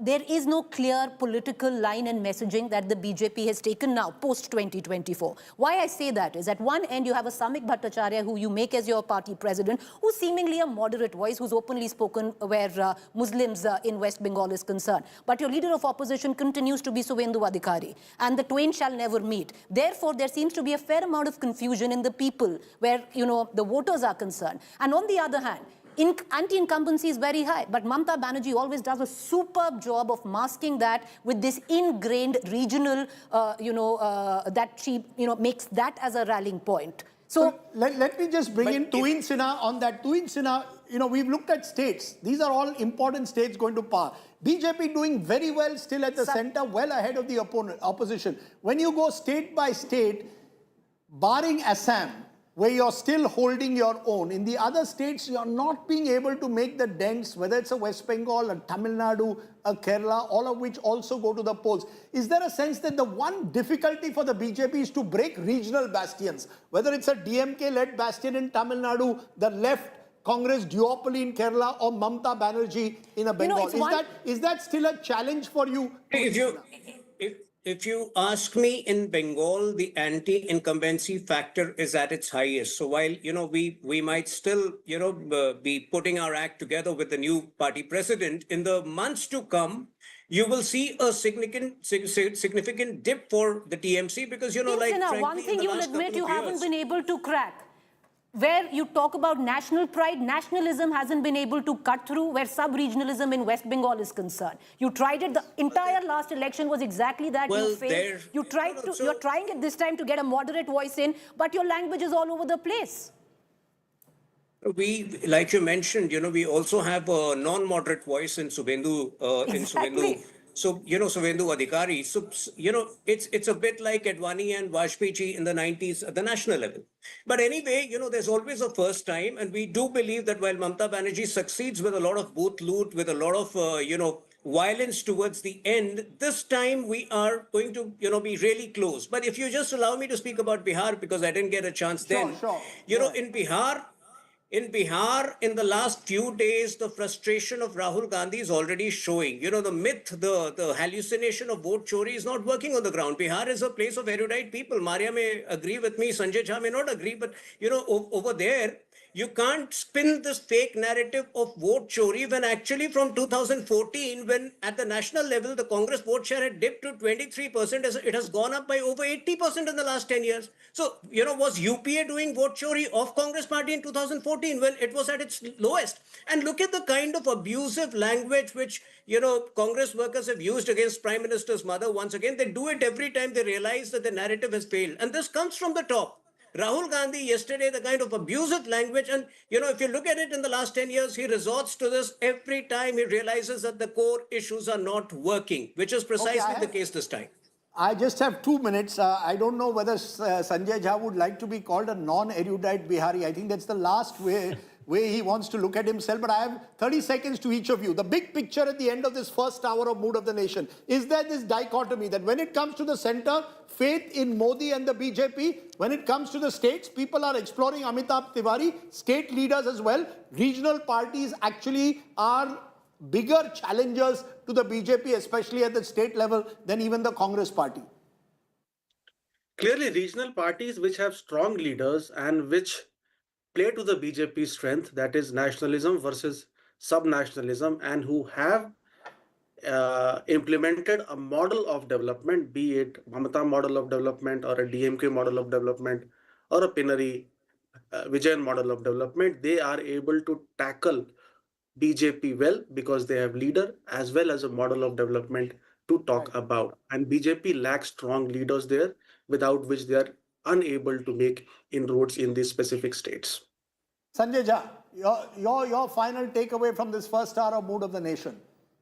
there is no clear political line and messaging that the BJP has taken now, post-2024. Why I say that is, at one end, you have a Samik Bhattacharya, who you make as your party president, who's seemingly a moderate voice, who's openly spoken where Muslims in West Bengal is concerned. But your leader of opposition continues to be Suvendu Adhikari, and the twain shall never meet. Therefore, there seems to be a fair amount of confusion in the people where, you know, the voters are concerned. And on the other hand, anti-incumbency is very high, but Mamata Banerjee always does a superb job of masking that with this ingrained regional, that she, makes that as a rallying point. So let me just bring in Tuin Sinha on that. Tuin Sinha, we've looked at states. These are all important states going to power. BJP doing very well still at the center, well ahead of the opposition. When you go state by state, barring Assam, where you're still holding your own, in the other states, you're not being able to make the dents, whether it's a West Bengal, a Tamil Nadu, a Kerala, all of which also go to the polls. Is there a sense that the one difficulty for the BJP is to break regional bastions, whether it's a DMK-led bastion in Tamil Nadu, the left Congress duopoly in Kerala, or Mamata Banerjee in a Bengal? Is that still a challenge for you? If you ask me, in Bengal, the anti-incumbency factor is at its highest. So while, we might still, be putting our act together with the new party president, in the months to come, you will see a significant dip for the TMC because, frankly, one thing you'll admit you haven't been able to crack. Where you talk about national pride, nationalism hasn't been able to cut through where sub-regionalism in West Bengal is concerned. You tried it. The entire last election was exactly that. Well, you failed. You're trying it this time to get a moderate voice in, but your language is all over the place. We, like you mentioned, we also have a non-moderate voice in Subhendu, So, Subhendu Adhikari. So, it's a bit like Advani and Vajpayee ji in the 90s at the national level. But anyway, there's always a first time. And we do believe that while Mamata Banerjee succeeds with a lot of booth loot, with a lot of, violence towards the end, this time we are going to, be really close. But if you just allow me to speak about Bihar, because I didn't get a chance then, in Bihar, in the last few days, the frustration of Rahul Gandhi is already showing. The myth, the hallucination of vote chori is not working on the ground. Bihar is a place of erudite people. Maria may agree with me, Sanjay Jha may not agree, but, over there, you can't spin this fake narrative of vote chori when actually from 2014, when at the national level, the Congress vote share had dipped to 23%, it has gone up by over 80% in the last 10 years. So, was UPA doing vote chori of Congress party in 2014 when it was at its lowest? And look at the kind of abusive language which, Congress workers have used against Prime Minister's mother. Once again, they do it every time they realize that the narrative has failed. And this comes from the top. Rahul Gandhi yesterday, the kind of abusive language, and if you look at it in the last 10 years, he resorts to this every time he realizes that the core issues are not working, which is precisely the case this time. I just have 2 minutes. I don't know whether Sanjay Jha would like to be called a non-erudite Bihari. I think that's the last way he wants to look at himself. But I have 30 seconds to each of you. The big picture at the end of this first hour of Mood of the Nation, is there this dichotomy that when it comes to the center, faith in Modi and the BJP, when it comes to the states, people are exploring Amitabh Tiwari, state leaders as well. Regional parties actually are bigger challengers to the BJP, especially at the state level, than even the Congress party. Clearly, regional parties which have strong leaders and which play to the BJP strength, that is nationalism versus sub-nationalism, and who have implemented a model of development, be it Mamata model of development or a DMK model of development or a Pinari Vijayan model of development, they are able to tackle BJP well because they have leader as well as a model of development to talk about. And BJP lacks strong leaders there, without which they are unable to make inroads in these specific states. Sanjay Jha, your final takeaway from this first hour of Mood of the Nation.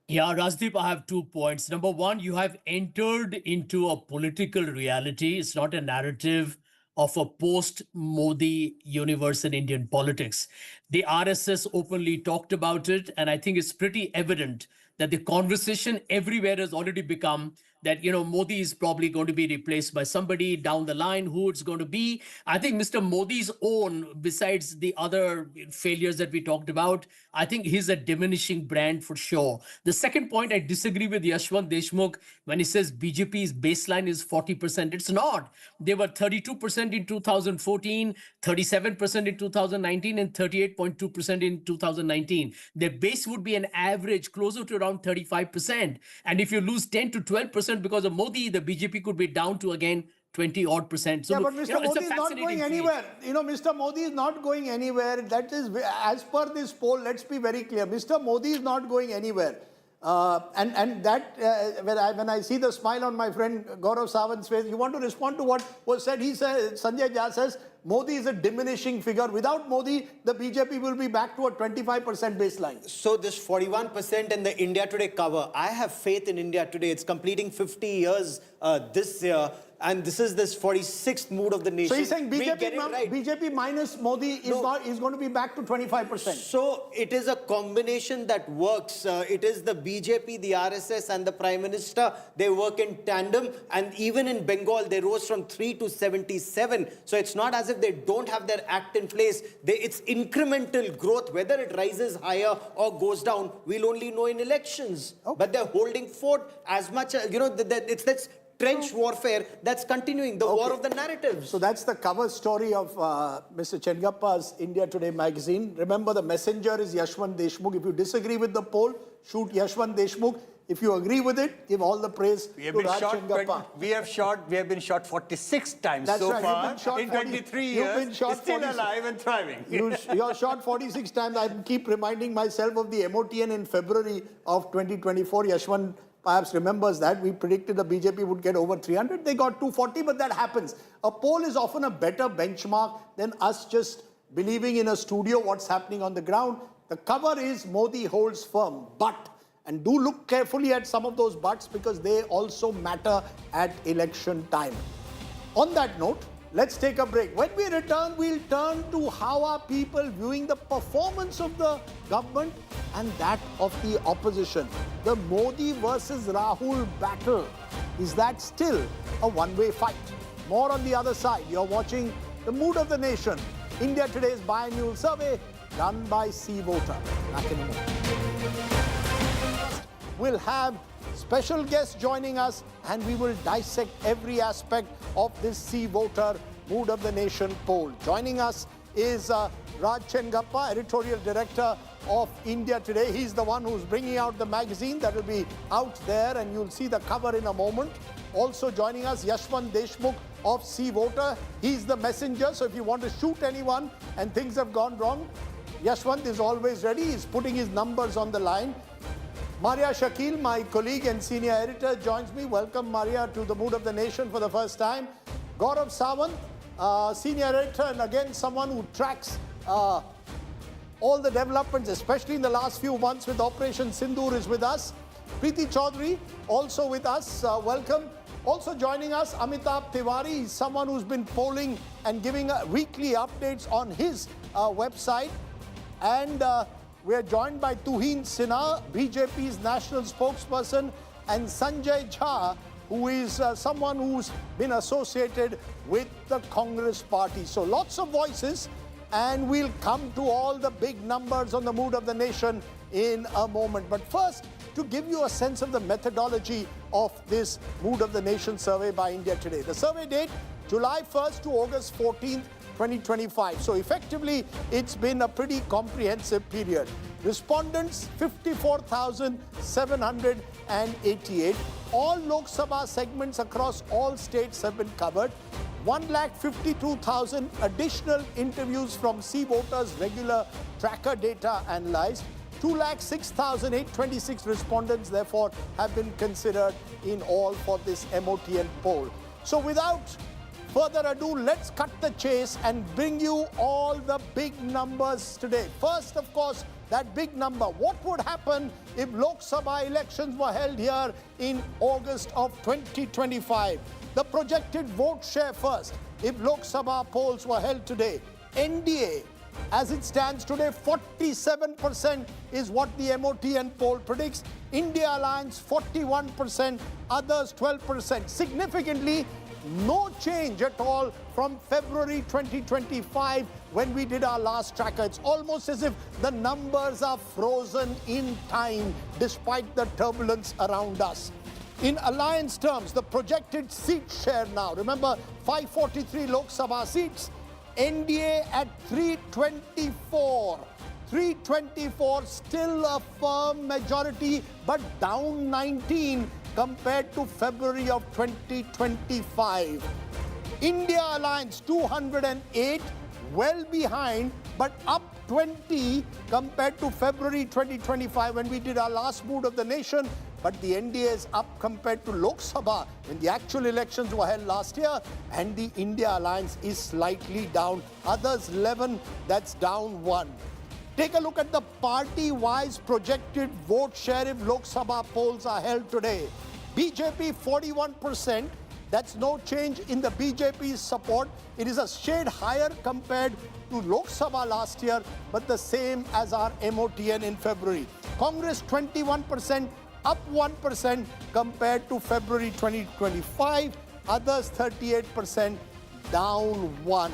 Yeah, Rajdeep, I have 2 points. Number one, you have entered into a political reality. It's not a narrative of a post-Modi universe in Indian politics. The RSS openly talked about it, and I think it's pretty evident that the conversation everywhere has already become that, Modi is probably going to be replaced by somebody down the line. Who it's going to be? I think Mr. Modi's own, besides the other failures that we talked about, I think he's a diminishing brand for sure. The second point, I disagree with Yashwant Deshmukh when he says BJP's baseline is 40%. It's not. They were 32% in 2014, 37% in 2019, and 38.2% in 2019. Their base would be an average closer to around 35%. And if you lose 10 to 12% because of Modi, the BJP could be down to again 20-odd%. So, yeah, but Mr. Modi is not going anywhere. Mr. Modi is not going anywhere. That is, as per this poll, let's be very clear. Mr. Modi is not going anywhere. And that, when I see the smile on my friend Gaurav Sawant's face, you want to respond to what was said. He says, Sanjay Jha says, Modi is a diminishing figure. Without Modi, the BJP will be back to a 25% baseline. So this 41% in the India Today cover, I have faith in India Today. It's completing 50 years this year. And this is this 46th mood of the nation. So you're saying We get it right. BJP minus Modi is going to be back to 25%. So it is a combination that works. It is the BJP, the RSS and the Prime Minister. They work in tandem. And even in Bengal, they rose from 3 to 77. So it's not as if they don't have their act in place. It's incremental growth. Whether it rises higher or goes down, we'll only know in elections. Okay. But they're holding fort as much, it's that's trench warfare that's continuing, the war of the narratives. So that's the cover story of Mr. Chengappa's India Today magazine. Remember, the messenger is Yashwant Deshmukh. If you disagree with the poll, shoot Yashwant Deshmukh. If you agree with it, give all the praise to Raj Chengappa. We have been shot 46 times so far in 23 years. Still alive and thriving. You're shot 46 times. I keep reminding myself of the MOTN in February of 2024. Yashwant perhaps remembers that. We predicted the BJP would get over 300. They got 240, but that happens. A poll is often a better benchmark than us just believing in a studio what's happening on the ground. The cover is Modi holds firm, but, and do look carefully at some of those buts because they also matter at election time. On that note, let's take a break. When we return, we'll turn to how are people viewing the performance of the government and that of the opposition. The Modi versus Rahul battle, is that still a one-way fight? More on the other side. You're watching The Mood of the Nation, India Today's biannual survey done by C Voter. Back in a moment. We'll have special guests joining us and we will dissect every aspect of this C Voter Mood of the Nation poll. Joining us is Raj Chengappa, editorial director of India Today. He's the one who's bringing out the magazine that will be out there and you'll see the cover in a moment. Also joining us, Yashwant Deshmukh of C Voter. He's the messenger, so if you want to shoot anyone and things have gone wrong, Yashwant is always ready. He's putting his numbers on the line. Maria Shakil, my colleague and senior editor, joins me. Welcome, Maria, to the Mood of the Nation for the first time. Gaurav Sawant, senior editor, and again, someone who tracks all the developments, especially in the last few months with Operation Sindoor, is with us. Preeti Chaudhary, also with us. Welcome. Also joining us, Amitabh Tiwari, someone who's been polling and giving weekly updates on his website. And we are joined by Tuhin Sinha, BJP's national spokesperson, and Sanjay Jha, who is someone who's been associated with the Congress party. So lots of voices, and we'll come to all the big numbers on the Mood of the Nation in a moment. But first, to give you a sense of the methodology of this Mood of the Nation survey by India Today. The survey date, July 1st to August 14th, 2025. So effectively, it's been a pretty comprehensive period. Respondents, 54,788. All Lok Sabha segments across all states have been covered. 1,52,000 additional interviews from C Voters' regular tracker data analyzed. 2,06,826 respondents, therefore, have been considered in all for this MOTN poll. So without further ado, let's cut the chase and bring you all the big numbers today. First, of course, that big number. What would happen if Lok Sabha elections were held here in August of 2025? The projected vote share first. If Lok Sabha polls were held today, NDA, as it stands today, 47% is what the MOTN poll predicts. India Alliance, 41%, others 12%. Significantly, no change at all from February 2025 when we did our last tracker. It's almost as if the numbers are frozen in time despite the turbulence around us. In alliance terms, the projected seat share now, remember 543 Lok Sabha seats, NDA at 324. 324, still a firm majority, but down 19 compared to February of 2025. India Alliance, 208, well behind, but up 20 compared to February 2025 when we did our last Mood of the Nation. but the NDA is up compared to Lok Sabha when the actual elections were held last year, and the India alliance is slightly down. Others 11, that's down 1. Take a look at the party-wise projected vote share if Lok Sabha polls are held today. BJP 41%. That's no change in the BJP's support. It is a shade higher compared to Lok Sabha last year, but the same as our MOTN in February. Congress 21%, up 1% compared to February 2025. Others 38%, down 1.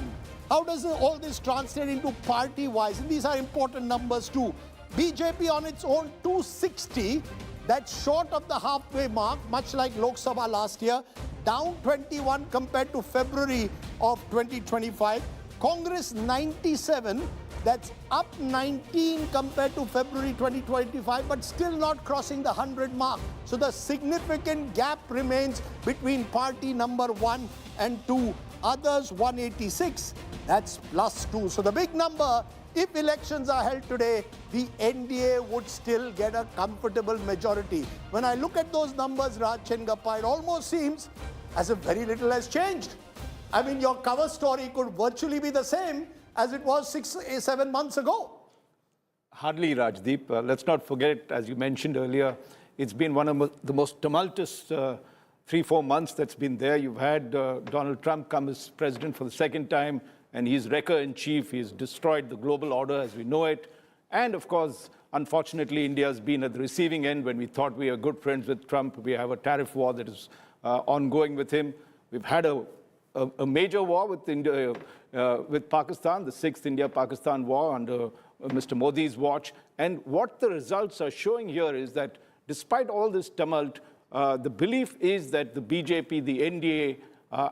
How does all this translate into party-wise? And these are important numbers too. BJP on its own 260, that's short of the halfway mark, much like Lok Sabha last year, down 21 compared to February of 2025. Congress 97, that's up 19 compared to February 2025, but still not crossing the 100 mark. So the significant gap remains between party number 1 and 2. Others 186, that's plus 2. So the big number, if elections are held today, the NDA would still get a comfortable majority. When I look at those numbers, Raj Chengappa, it almost seems as if very little has changed. I mean, your cover story could virtually be the same as it was 7 months ago. Hardly, Rajdeep. Let's not forget, as you mentioned earlier, it's been one of the most tumultuous 3-4 months that's been there. You've had Donald Trump come as president for the second time, and he's wrecker-in-chief. He's destroyed the global order as we know it. And of course, unfortunately, India's been at the receiving end. When we thought we were good friends with Trump, we have a tariff war that is ongoing with him. We've had a major war with India, with Pakistan, the 6th India-Pakistan war under Mr. Modi's watch. And what the results are showing here is that despite all this tumult, the belief is that the BJP, the NDA,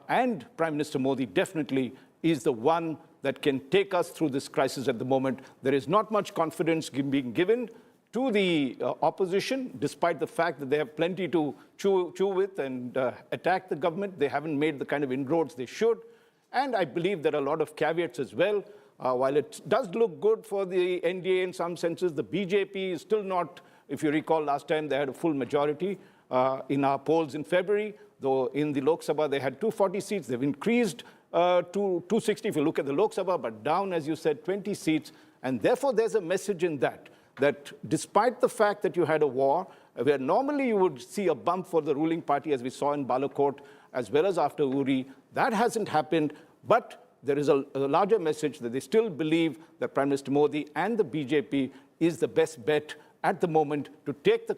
and Prime Minister Modi definitely is the one that can take us through this crisis at the moment. There is not much confidence being given to the opposition, despite the fact that they have plenty to chew with and attack the government. They haven't made the kind of inroads they should. And I believe there are a lot of caveats as well. While it does look good for the NDA in some senses, the BJP is still not, if you recall last time, they had a full majority in our polls in February, though in the Lok Sabha they had 240 seats. They've increased to 260 if you look at the Lok Sabha, but down, as you said, 20 seats. And therefore, there's a message in that despite the fact that you had a war, where normally you would see a bump for the ruling party, as we saw in Balakot, as well as after Uri, that hasn't happened. But there is a larger message that they still believe that Prime Minister Modi and the BJP is the best bet at the moment to take the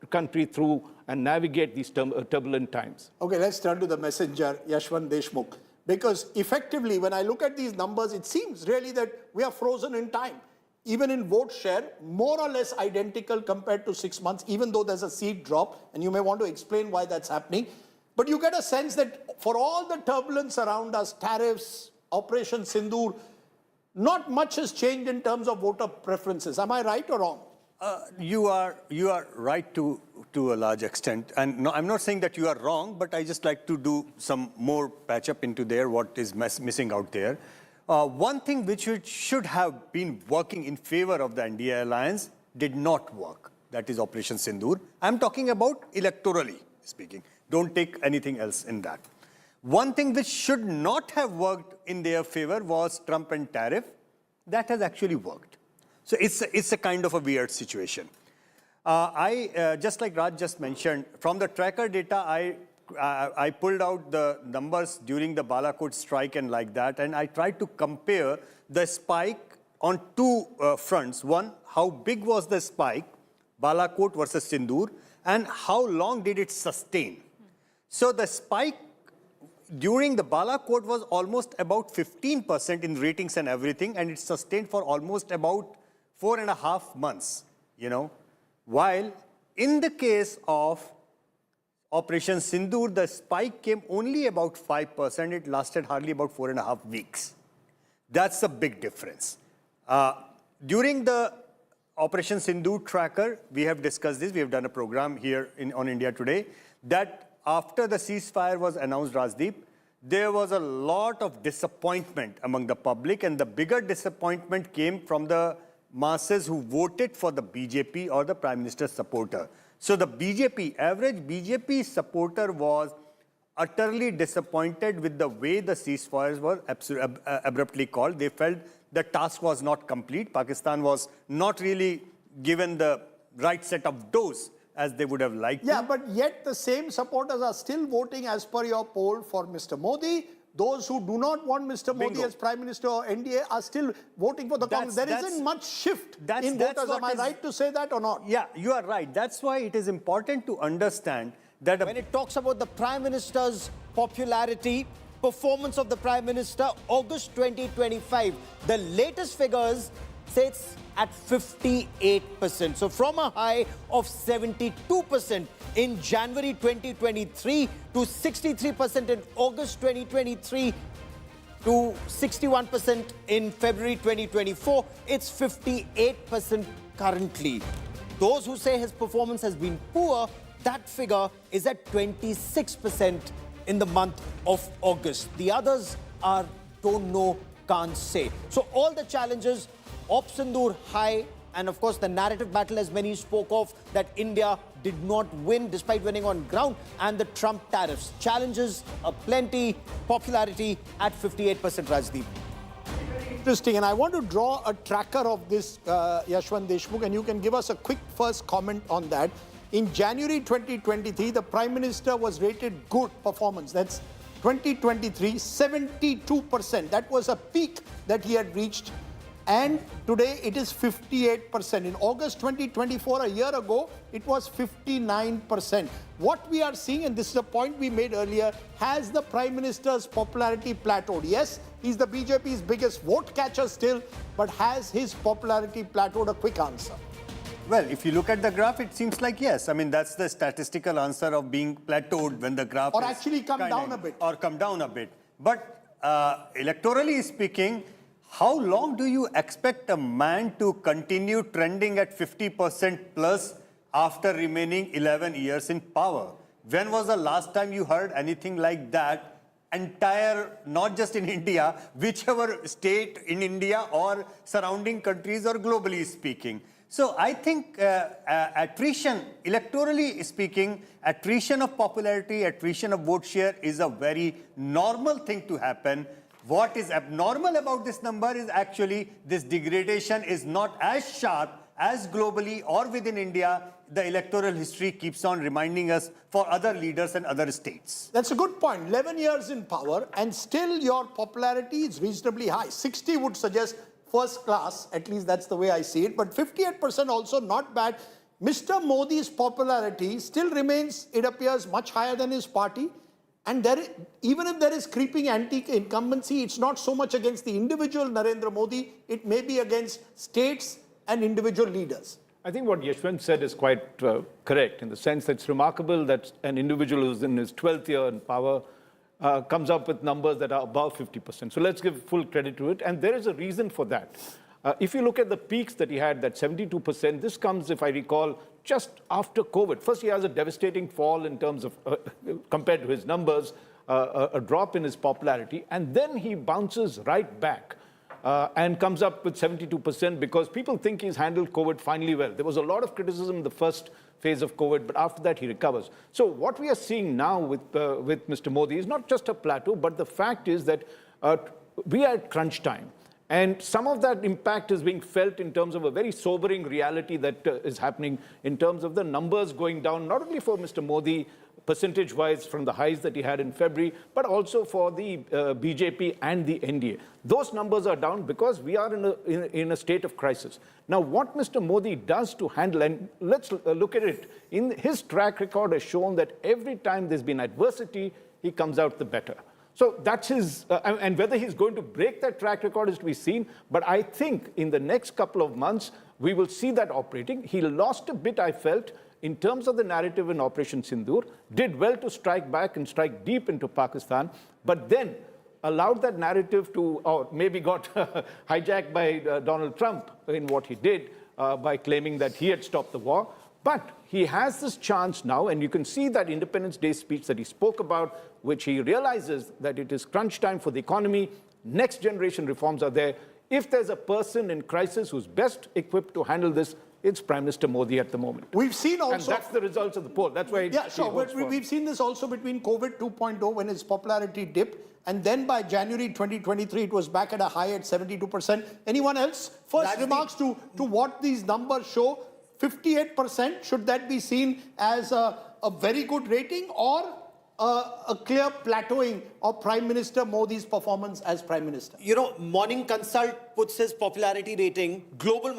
country through and navigate these turbulent times. Okay, let's turn to the messenger, Yashwant Deshmukh. Because effectively, when I look at these numbers, it seems really that we are frozen in time. Even in vote share, more or less identical compared to 6 months, even though there's a seat drop, and you may want to explain why that's happening. But you get a sense that for all the turbulence around us, tariffs, Operation Sindoor, not much has changed in terms of voter preferences. Am I right or wrong? You are right to a large extent. And no, I'm not saying that you are wrong, but I just like to do some more patch up into there, what is missing out there. One thing which should have been working in favor of the NDA alliance did not work. That is Operation Sindoor. I'm talking about electorally speaking. Don't take anything else in that. One thing which should not have worked in their favor was Trump and tariff. That has actually worked. So it's a kind of a weird situation. Just like Raj just mentioned, from the tracker data, I pulled out the numbers during the Balakot strike and like that, and I tried to compare the spike on two fronts. One, how big was the spike, Balakot versus Sindoor, and how long did it sustain? So the spike during the Balakot was almost about 15% in ratings and everything, and it sustained for almost about 4.5 months, While in the case of Operation Sindoor, the spike came only about 5%. It lasted hardly about 4.5 weeks. That's a big difference. During the Operation Sindoor tracker, we have discussed this. We have done a program here on India Today that after the ceasefire was announced, Rajdeep, there was a lot of disappointment among the public, and the bigger disappointment came from the masses who voted for the BJP or the Prime Minister's supporter. So the BJP, average BJP supporter was utterly disappointed with the way the ceasefires were abruptly called. They felt the task was not complete. Pakistan was not really given the right set of dose as they would have liked. Yeah, but yet the same supporters are still voting as per your poll for Mr. Modi. Those who do not want Mr. Modi Bingo. as Prime Minister or NDA are still voting for the Congress. There isn't much shift in voters. Am I right to say that or not? Yeah, you are right. That's why it is important to understand that When it talks about the Prime Minister's popularity, performance of the Prime Minister, August 2025, the latest figures say it's at 58%. So from a high of 72% in January 2023 to 63% in August 2023 to 61% in February 2024, it's 58% currently. Those who say his performance has been poor, that figure is at 26% in the month of August. The others are don't know, can't say. So all the challenges, Op Sindoor high, and of course the narrative battle, as many spoke of, that India did not win despite winning on ground, and the Trump tariffs. Challenges plenty, popularity at 58%, Rajdeep. Interesting, and I want to draw a tracker of this, Yashwant Deshmukh, and you can give us a quick first comment on that. In January 2023, the Prime Minister was rated good performance. That's 2023, 72%. That was a peak that he had reached. And today it is 58%. In August 2024, a year ago, it was 59%. What we are seeing, and this is a point we made earlier, has the Prime Minister's popularity plateaued? Yes, he's the BJP's biggest vote catcher still, but has his popularity plateaued? A quick answer. Well, if you look at the graph, it seems like yes. I mean, that's the statistical answer of being plateaued when the graph or is actually come down a bit. Or come down a bit. But electorally speaking, how long do you expect a man to continue trending at 50% plus after remaining 11 years in power? When was the last time you heard anything like that? Entire, not just in India, whichever state in India or surrounding countries or globally speaking. So I think attrition, electorally speaking, attrition of popularity, attrition of vote share is a very normal thing to happen. What is abnormal about this number is actually this degradation is not as sharp as globally or within India. The electoral history keeps on reminding us for other leaders and other states. That's a good point. 11 years in power and still your popularity is reasonably high. 60 would suggest first class, at least that's the way I see it, but 58% also not bad. Mr. Modi's popularity still remains, it appears, much higher than his party. And even if there is creeping anti-incumbency, it's not so much against the individual Narendra Modi, it may be against states and individual leaders. I think what Yashwant said is quite correct, in the sense that it's remarkable that an individual who's in his 12th year in power comes up with numbers that are above 50%. So let's give full credit to it. And there is a reason for that. If you look at the peaks that he had, that 72%, this comes, if I recall, just after COVID. First, he has a devastating fall in terms of, compared to his numbers, a drop in his popularity. And then he bounces right back and comes up with 72% because people think he's handled COVID finally well. There was a lot of criticism in the first phase of COVID, but after that he recovers. So what we are seeing now with Mr. Modi is not just a plateau, but the fact is that we are at crunch time. And some of that impact is being felt in terms of a very sobering reality that is happening in terms of the numbers going down, not only for Mr. Modi, percentage-wise from the highs that he had in February, but also for the BJP and the NDA. Those numbers are down because we are in a state of crisis. Now, what Mr. Modi does to handle, and let's look at it, in his track record has shown that every time there's been adversity, he comes out the better. So that's his, and whether he's going to break that track record is to be seen. But I think in the next couple of months, we will see that operating. He lost a bit, I felt, in terms of the narrative in Operation Sindoor, did well to strike back and strike deep into Pakistan, but then allowed that narrative to, or maybe got hijacked by Donald Trump in what he did by claiming that he had stopped the war. But he has this chance now, and you can see that Independence Day speech that he spoke about, which he realizes that it is crunch time for the economy, next generation reforms are there. If there's a person in crisis who's best equipped to handle this, it's Prime Minister Modi at the moment. We've seen also... And that's the results of the poll. That's why Yeah, sure. But we've seen this also between COVID 2.0 when his popularity dipped. And then by January 2023, it was back at a high at 72%. Anyone else? First remarks to what these numbers show. 58%, should that be seen as a very good rating or a clear plateauing of Prime Minister Modi's performance as Prime Minister? You know, Morning Consult puts his popularity rating, global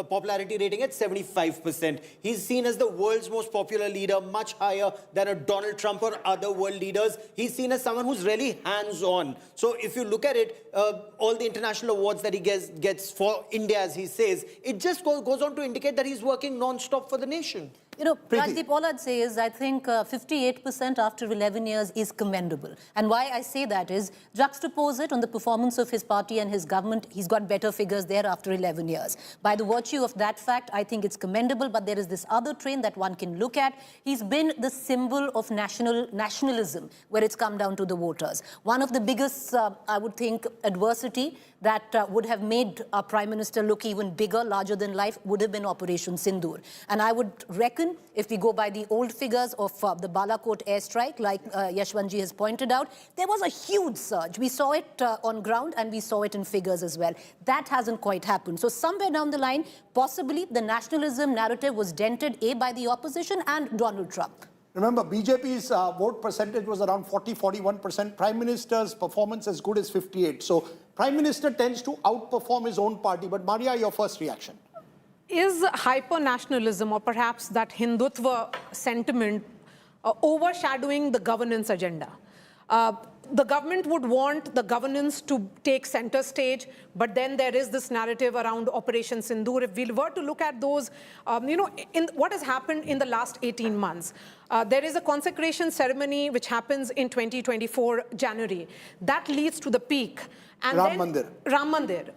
popularity rating at 75%. He's seen as the world's most popular leader, much higher than a Donald Trump or other world leaders. He's seen as someone who's really hands-on. So if you look at it, all the international awards that he gets for India, as he says, it just goes on to indicate that he's working non-stop for the nation. You know, Rajdeep, all I'd say is I think 58% after 11 years is commendable. And why I say that is juxtapose it on the performance of his party and his government. He's got better figures there after 11 years. By the virtue of that fact, I think it's commendable. But there is this other train that one can look at. He's been the symbol of nationalism where it's come down to the voters. One of the biggest, I would think, adversity that would have made our Prime Minister look even bigger, larger than life, would have been Operation Sindoor. And I would reckon, if we go by the old figures of the Balakot airstrike, like Yashwantji has pointed out, there was a huge surge. We saw it on ground and we saw it in figures as well. That hasn't quite happened. So somewhere down the line, possibly the nationalism narrative was dented, A, by the opposition and Donald Trump. Remember, BJP's vote percentage was around 40-41%. Prime Minister's performance as good as 58. So Prime Minister tends to outperform his own party. But Maria, your first reaction? Is hyper-nationalism or perhaps that Hindutva sentiment overshadowing the governance agenda? The government would want the governance to take center stage, but then there is this narrative around Operation Sindoor. If we were to look at those, you know, in what has happened in the last 18 months, there is a consecration ceremony which happens in 2024 January. That leads to the peak. And Ram Mandir. Ram Mandir.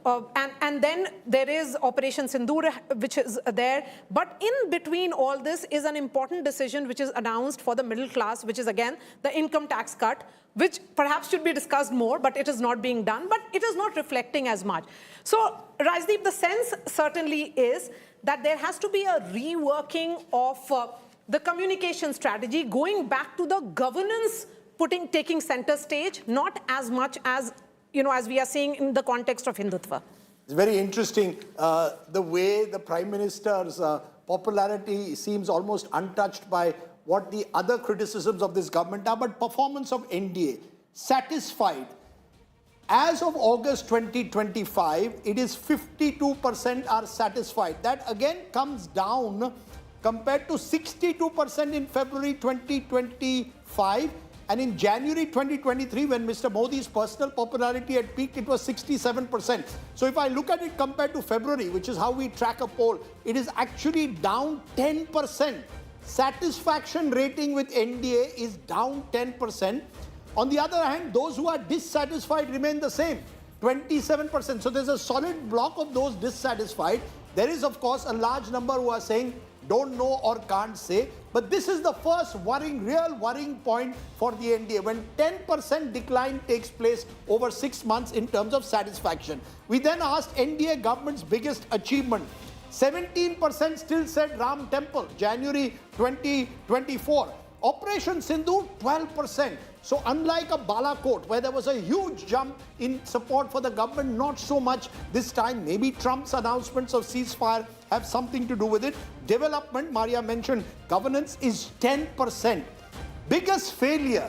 And then there is Operation Sindoor, which is there. But in between all this is an important decision which is announced for the middle class, which is, again, the income tax cut, which perhaps should be discussed more, but it is not being done. But it is not reflecting as much. So, Rajdeep, the sense certainly is that there has to be a reworking of the communication strategy, going back to the governance, taking center stage, not as much as, you know, as we are seeing in the context of Hindutva. It's very interesting the way the Prime Minister's popularity seems almost untouched by what the other criticisms of this government are, but performance of NDA, satisfied. As of August 2025, it is 52% are satisfied. That again comes down compared to 62% in February 2025. And in January 2023, when Mr. Modi's personal popularity had peaked, it was 67%. So if I look at it compared to February, which is how we track a poll, it is actually down 10%. Satisfaction rating with NDA is down 10%. On the other hand, those who are dissatisfied remain the same, 27%. So there's a solid block of those dissatisfied. There is, of course, a large number who are saying, don't know or can't say. But this is the first real worrying point for the NDA, when 10% decline takes place over 6 months in terms of satisfaction. We then asked NDA government's biggest achievement. 17% still said Ram Temple, January 2024. Operation Sindoor, 12%. So unlike a Balakot, where there was a huge jump in support for the government, not so much this time. Maybe Trump's announcements of ceasefire have something to do with it. Development, Maria mentioned, governance is 10%. Biggest failure,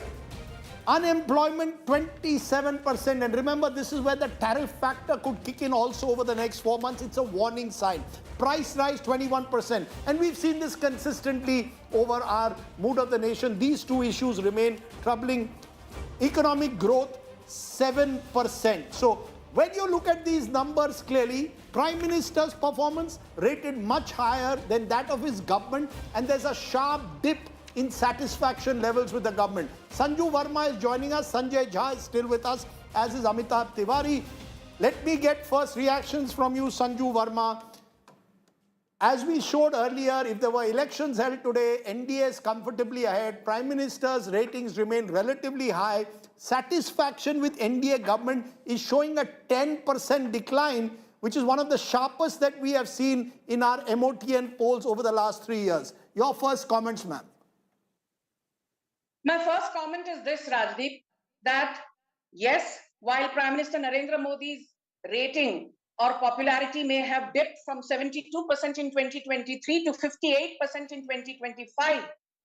unemployment 27%. And remember, this is where the tariff factor could kick in also over the next 4 months. It's a warning sign. Price rise 21%. And we've seen this consistently over our mood of the nation. These two issues remain troubling. Economic growth 7%. So when you look at these numbers clearly, Prime Minister's performance rated much higher than that of his government. And there's a sharp dip in satisfaction levels with the government. Sanju Verma is joining us. Sanjay Jha is still with us, as is Amitabh Tiwari. Let me get first reactions from you, Sanju Verma. As we showed earlier, if there were elections held today, NDA is comfortably ahead. Prime Minister's ratings remain relatively high. Satisfaction with NDA government is showing a 10% decline. which is one of the sharpest that we have seen in our MOTN polls over the last 3 years. Your first comments, ma'am. My first comment is this, Rajdeep, that yes, while Prime Minister Narendra Modi's rating or popularity may have dipped from 72% in 2023 to 58% in 2025,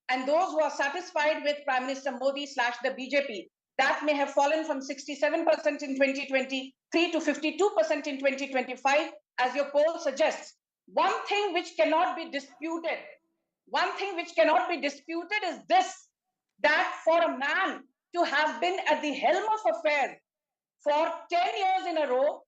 and those who are satisfied with Prime Minister Modi / the BJP, that may have fallen from 67% in 2023 to 52% in 2025, as your poll suggests. One thing which cannot be disputed is this, that for a man to have been at the helm of affairs for 10 years in a row,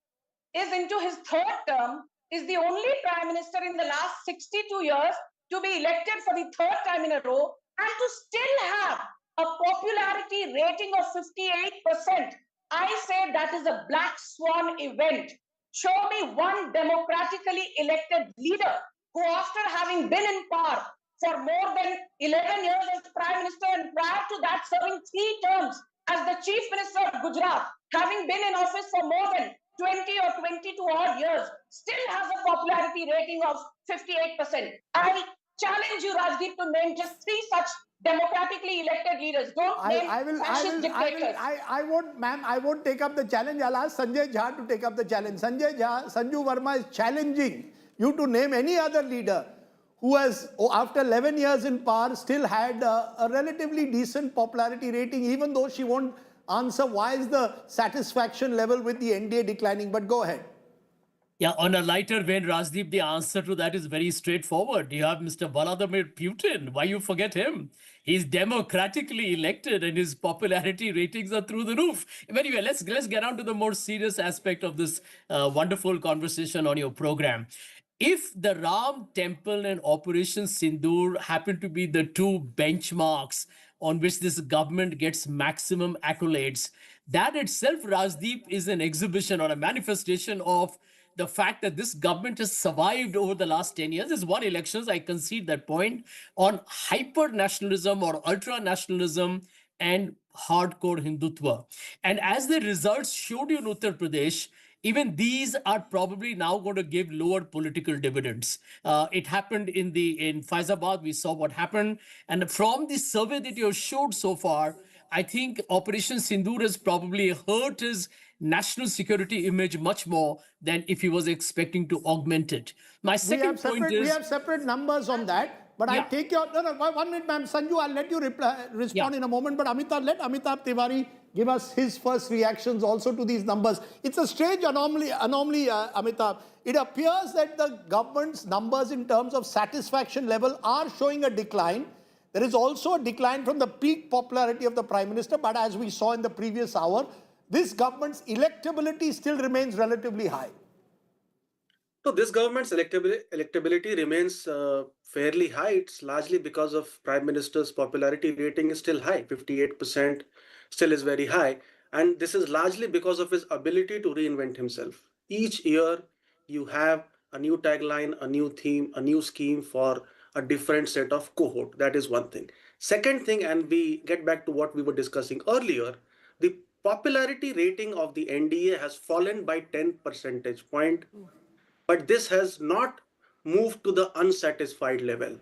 is into his third term, is the only prime minister in the last 62 years to be elected for the third time in a row, and to still have a popularity rating of 58%. I say that is a black swan event. Show me one democratically elected leader who, after having been in power for more than 11 years as Prime Minister, and prior to that serving 3 terms as the Chief Minister of Gujarat, having been in office for more than 20 or 22 odd years, still has a popularity rating of 58%. I challenge you, Rajdeep, to name just 3 such democratically elected leaders. Don't name fascist dictators. I won't take up the challenge. I'll ask Sanjay Jha to take up the challenge. Sanjay Jha, Sanju Verma is challenging you to name any other leader who has, after 11 years in power, still had a relatively decent popularity rating, even though she won't answer why is the satisfaction level with the NDA declining. But go ahead. Yeah, on a lighter vein, Rajdeep, the answer to that is very straightforward. You have Mr. Vladimir Putin. Why you forget him? He's democratically elected and his popularity ratings are through the roof. Anyway, let's get on to the more serious aspect of this wonderful conversation on your program. If the Ram Temple and Operation Sindoor happen to be the 2 benchmarks on which this government gets maximum accolades, that itself, Rajdeep, is an exhibition or a manifestation of the fact that this government has survived over the last 10 years. It's won elections, I concede that point, on hyper-nationalism or ultra-nationalism and hardcore Hindutva. And as the results showed you in Uttar Pradesh, even these are probably now going to give lower political dividends. It happened in Faizabad. We saw what happened. And from the survey that you have showed so far, I think Operation Sindoor has probably hurt his national security image much more than if he was expecting to augment it. My second point is... We have separate numbers on that. But I take your... No, 1 minute, ma'am. Sanju, I'll let you respond in a moment. But let Amitabh Tiwari give us his first reactions also to these numbers. It's a strange anomaly, Amitabh. It appears that the government's numbers in terms of satisfaction level are showing a decline. There is also a decline from the peak popularity of the Prime Minister. But as we saw in the previous hour, this government's electability still remains relatively high. So this government's electability remains fairly high. It's largely because of Prime Minister's popularity rating is still high. 58% still is very high. And this is largely because of his ability to reinvent himself. Each year, you have a new tagline, a new theme, a new scheme for a different set of cohort. That is one thing. Second thing, and we get back to what we were discussing earlier, the popularity rating of the NDA has fallen by 10 percentage points. But this has not moved to the unsatisfied level.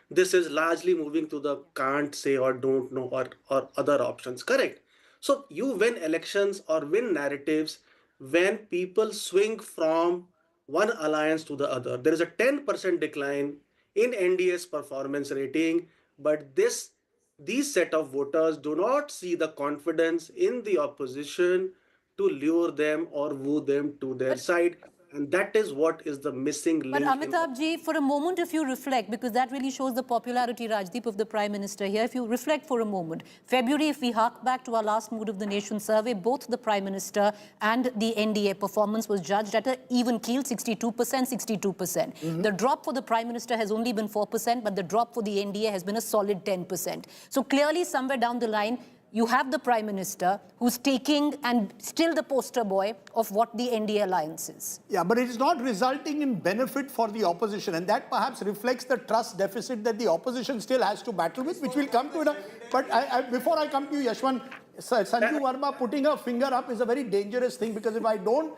This is largely moving to the can't say or don't know or other options, correct? So you win elections or win narratives when people swing from one alliance to the other. There is a 10% decline in NDA's performance rating, but these set of voters do not see the confidence in the opposition to lure them or woo them to their side. And that is what is the missing link. But Amitabh ji, for a moment, if you reflect, because that really shows the popularity, Rajdeep, of the Prime Minister here. If you reflect for a moment, February, if we hark back to our last Mood of the Nation survey, both the Prime Minister and the NDA performance was judged at an even keel, 62%, 62%. The drop for the Prime Minister has only been 4%, but the drop for the NDA has been a solid 10%. So clearly, somewhere down the line, you have the Prime Minister who's taking and still the poster boy of what the NDA alliance is. Yeah, but it is not resulting in benefit for the opposition. And that perhaps reflects the trust deficit that the opposition still has to battle with, which will come to it. But before I come to you, Yashwant, Sanju Verma putting her finger up is a very dangerous thing, because if I don't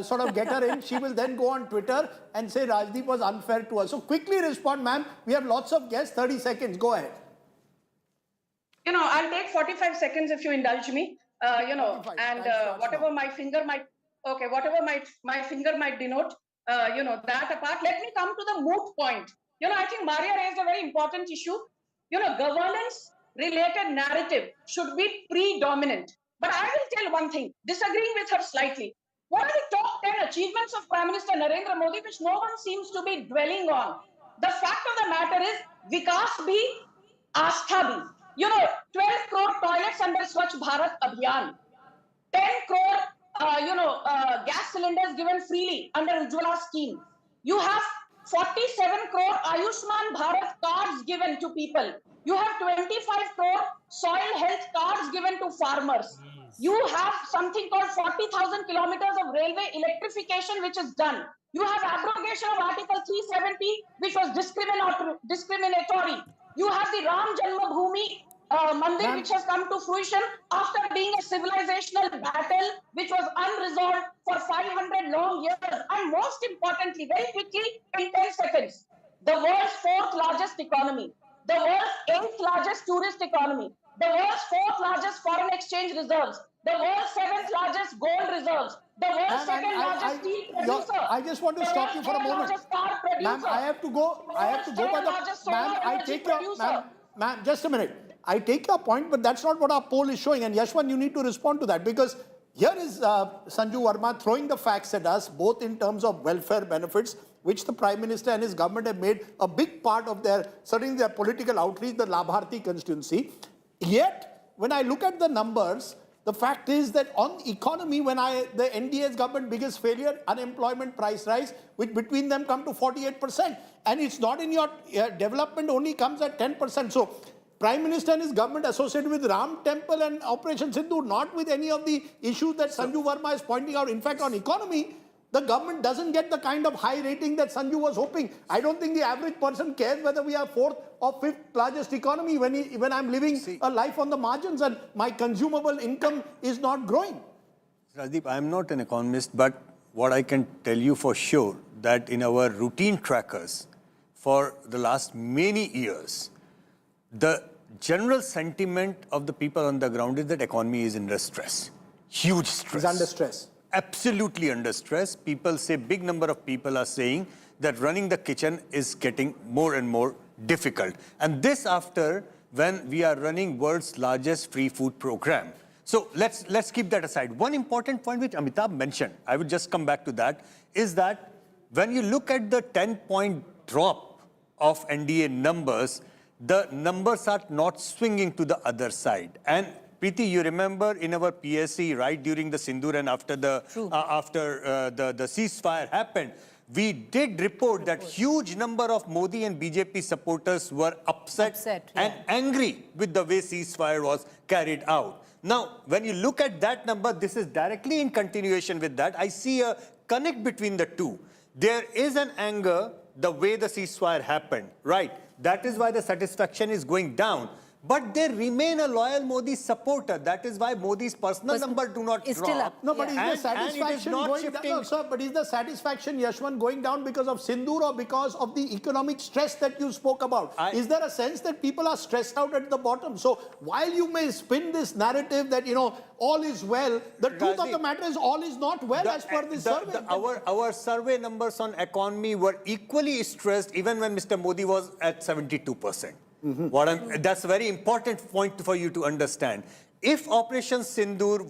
sort of get her in, she will then go on Twitter and say Rajdeep was unfair to us. So quickly respond, ma'am. We have lots of guests, 30 seconds. Go ahead. I'll take 45 seconds if you indulge me. And whatever my finger might, whatever my finger might denote, that apart, let me come to the moot point. I think Maria raised a very important issue. Governance-related narrative should be predominant. But I will tell one thing, disagreeing with her slightly. What are the top 10 achievements of Prime Minister Narendra Modi, which no one seems to be dwelling on? The fact of the matter is, Vikas bhi, Astha bhi. 12 crore toilets under Swachh Bharat Abhiyan. 10 crore, gas cylinders given freely under Ujjwala scheme. You have 47 crore Ayushman Bharat cards given to people. You have 25 crore soil health cards given to farmers. You have something called 40,000 kilometers of railway electrification, which is done. You have abrogation of Article 370, which was discriminatory. You have the Ram Janmabhoomi Mandir, which has come to fruition after being a civilizational battle, which was unresolved for 500 long years. And most importantly, very quickly, in 10 seconds, the world's 4th largest economy, the world's 8th largest tourist economy, the world's 4th largest foreign exchange reserves, the world's 7th largest gold reserves, the world's 2nd largest steel producer. I just want to stop you for a moment. Ma'am, I have to go. But ma'am, I take your, ma'am, just a minute. I take your point, but that's not what our poll is showing. And Yashwan, you need to respond to that, because here is Sanju Verma throwing the facts at us, both in terms of welfare benefits, which the Prime Minister and his government have made a big part of their, certainly their political outreach, the Labharti constituency. Yet, when I look at the numbers, the fact is that on economy, the NDA's government biggest failure, unemployment, price rise, which between them come to 48%. And it's not in your development, only comes at 10%. So Prime Minister and his government associated with Ram Temple and Operation Sindoor, not with any of the issues that Sanju Verma is pointing out. In fact, on economy, the government doesn't get the kind of high rating that Sanju was hoping. I don't think the average person cares whether we are 4th or 5th largest economy when I'm living a life on the margins and my consumable income is not growing. Rajdeep, I'm not an economist, but what I can tell you for sure that in our routine trackers for the last many years, the general sentiment of the people on the ground is that economy is under stress. Huge stress. It's under stress. Absolutely under stress. People say, big number of people are saying that running the kitchen is getting more and more difficult. And this after when we are running world's largest free food program. So let's keep that aside. One important point which Amitabh mentioned, I would just come back to that, is that when you look at the 10-point drop of NDA numbers, the numbers are not swinging to the other side. And Preeti, you remember in our PSC, right, during the Sindoor and after the ceasefire happened, we did report that huge number of Modi and BJP supporters were upset and angry with the way ceasefire was carried out. Now, when you look at that number, this is directly in continuation with that. I see a connect between the two. There is an anger the way the ceasefire happened, right? That is why the satisfaction is going down. But they remain a loyal Modi supporter. That is why Modi's personal number do not drop. Still up. No, but is the satisfaction going down? No, sir, but is the satisfaction, Yashwan, going down because of Sindoor or because of the economic stress that you spoke about? Is there a sense that people are stressed out at the bottom? So while you may spin this narrative that, all is well, the truth of the matter is all is not well as per this survey. Our survey numbers on economy were equally stressed even when Mr. Modi was at 72%. That's a very important point for you to understand. If Operation Sindoor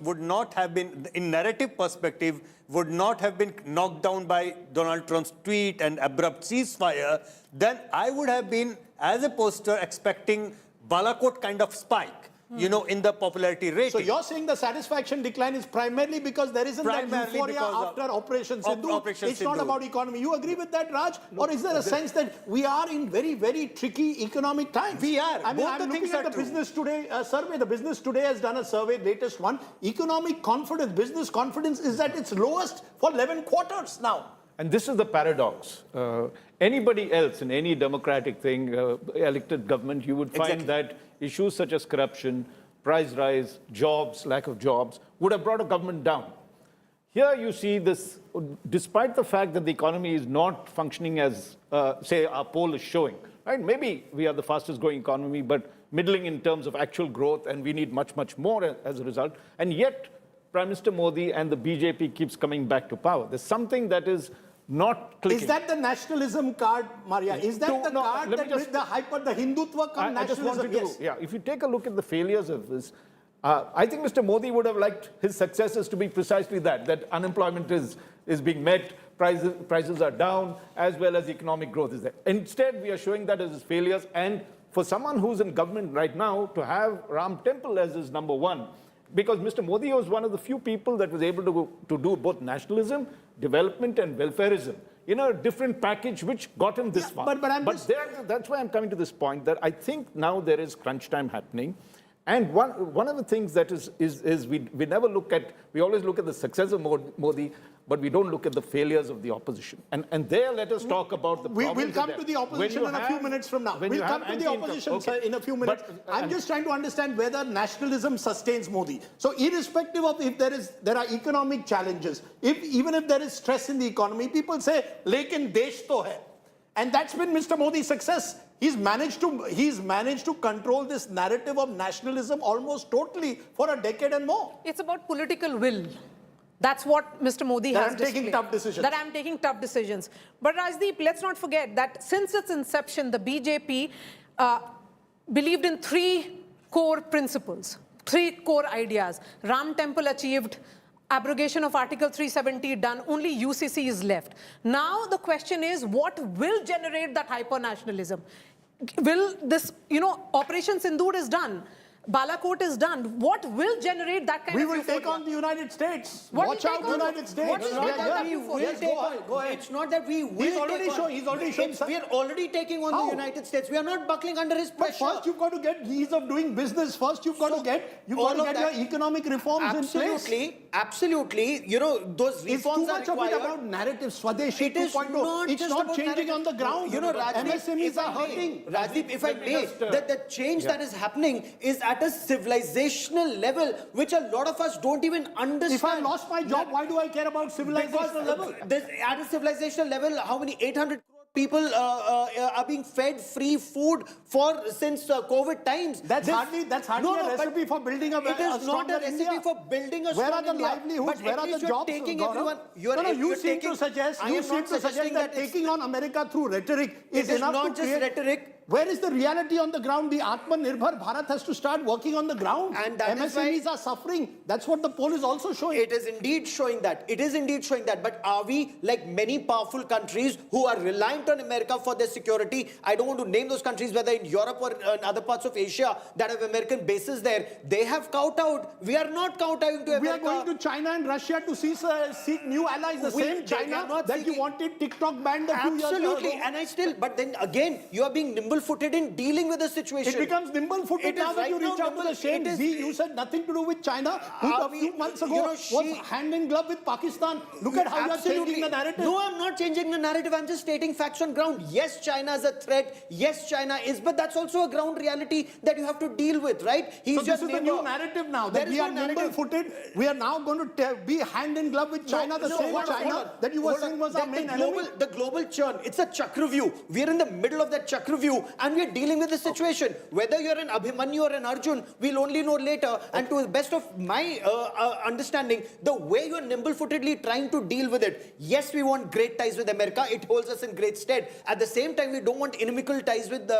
would not have been, in narrative perspective, would not have been knocked down by Donald Trump's tweet and abrupt ceasefire, then I would have been, as a pollster, expecting Balakot kind of spike. In the popularity rating. So you're saying the satisfaction decline is primarily because there isn't that euphoria after Operation Sindoor. It's not about economy. You agree with that, Raj? Or is there a sense that we are in very, very tricky economic times? We are. I mean, I'm looking at the Business Today survey. The Business Today has done a survey, latest one. Economic confidence, business confidence is at its lowest for 11 quarters now. And this is the paradox. Anybody else in any democratic thing, elected government, you would find that issues such as corruption, price rise, jobs, lack of jobs, would have brought a government down. Here you see this, despite the fact that the economy is not functioning as, say, our poll is showing, right? Maybe we are the fastest growing economy, but middling in terms of actual growth, and we need much, much more as a result. And yet, Prime Minister Modi and the BJP keeps coming back to power. There's something that is not clicking. Is that the nationalism card, Maria? Is that the card that with the Hindutva come I just want to nationalism? do, yeah, if you take a look at the failures of this, I think Mr. Modi would have liked his successes to be precisely that unemployment is being met, prices are down, as well as economic growth is there. Instead, we are showing that as his failures, and for someone who's in government right now, to have Ram Temple as his number one, because Mr. Modi was one of the few people that was able to do both nationalism, development, and welfareism in a different package, which got him this far. That's why I'm coming to this point, that I think now there is crunch time happening. And one of the things that is we never look at, we always look at the success of Modi, but we don't look at the failures of the opposition. And there, let us talk about the problems. We'll come to the opposition in a few minutes from now. We'll come to the opposition in a few minutes. I'm just trying to understand whether nationalism sustains Modi. So irrespective of if there are economic challenges, even if there is stress in the economy, people say, "Lekin desh to hai." And that's been Mr. Modi's success. He's managed to control this narrative of nationalism almost totally for a decade and more. It's about political will. That's what Mr. Modi has displayed. taking tough decisions. That I'm taking tough decisions. But Rajdeep, let's not forget that since its inception, the BJP believed in three core principles, three core ideas. Ram Temple achieved, abrogation of Article 370 done, only UCC is left. Now the question is, what will generate that hyper-nationalism? Will this, Operation Sindoor is done. Balakot is done. What will generate that kind of We will take on the United States. What Watch out, United States. What is Not that we will Yes, take on. Go ahead. It's not that we will He's already take on. he's already shown. We are already taking on the United States. We are not buckling under his But pressure. first you've got to get ease of doing business. First you've got to get your economic reforms in place. Absolutely. Those It's reforms too are much of required. it about narrative, Swadeshi It is 2.0. not It's just not about changing narrative. on the ground. Rajdeep, MSMEs are hurting. Rajdeep, if I may, the change that is happening is at a civilizational level, which a lot of us don't even understand. If I lost my job, why do I care about civilizational level? At a civilizational level, how many 800 crore people are being fed free food since COVID times? That's hardly a recipe for building a It is not a recipe India. for building a Where strong are the India. livelihoods? But Where at are the least you're jobs? taking Gaurav? everyone. You seem to suggest that taking on America through rhetoric is enough not to just create... rhetoric. Where is the reality on the ground? The Atmanirbhar Bharat has to start working on the ground. And that is why MSMEs are suffering. That's what the poll is also showing. It is indeed showing that. It is indeed showing that. But are we, like many powerful countries who are reliant on America for their security? I don't want to name those countries, whether in Europe or in other parts of Asia that have American bases there. They have kowtowed. We are not kowtowing to America. We are going to China and Russia to seek new allies. The same China that you wanted TikTok banned a few years ago. Absolutely. And but then again, you are being nimble-footed in dealing with the situation. It becomes nimble-footed now that you reach out to the same Z. You said nothing to do with China, who a few months ago was hand in glove with Pakistan. Look at how you are changing the narrative. No, I'm not changing the narrative. I'm just stating facts on ground. Yes, China is a threat. Yes, China is. But that's also a ground reality that you have to deal with, right? So this is the new narrative now, that we are nimble-footed. We are now going to be hand in glove with China, the same China that you were saying was our main enemy. The global churn, it's a Chakravyuh. We're in the middle of that Chakravyuh and we're dealing with the situation. Whether you're an Abhimanyu or an Arjun, we'll only know later. And to the best of my understanding, the way you're nimble-footedly trying to deal with it, yes, we want great ties with America. It holds us in great stead. At the same time, we don't want inimical ties with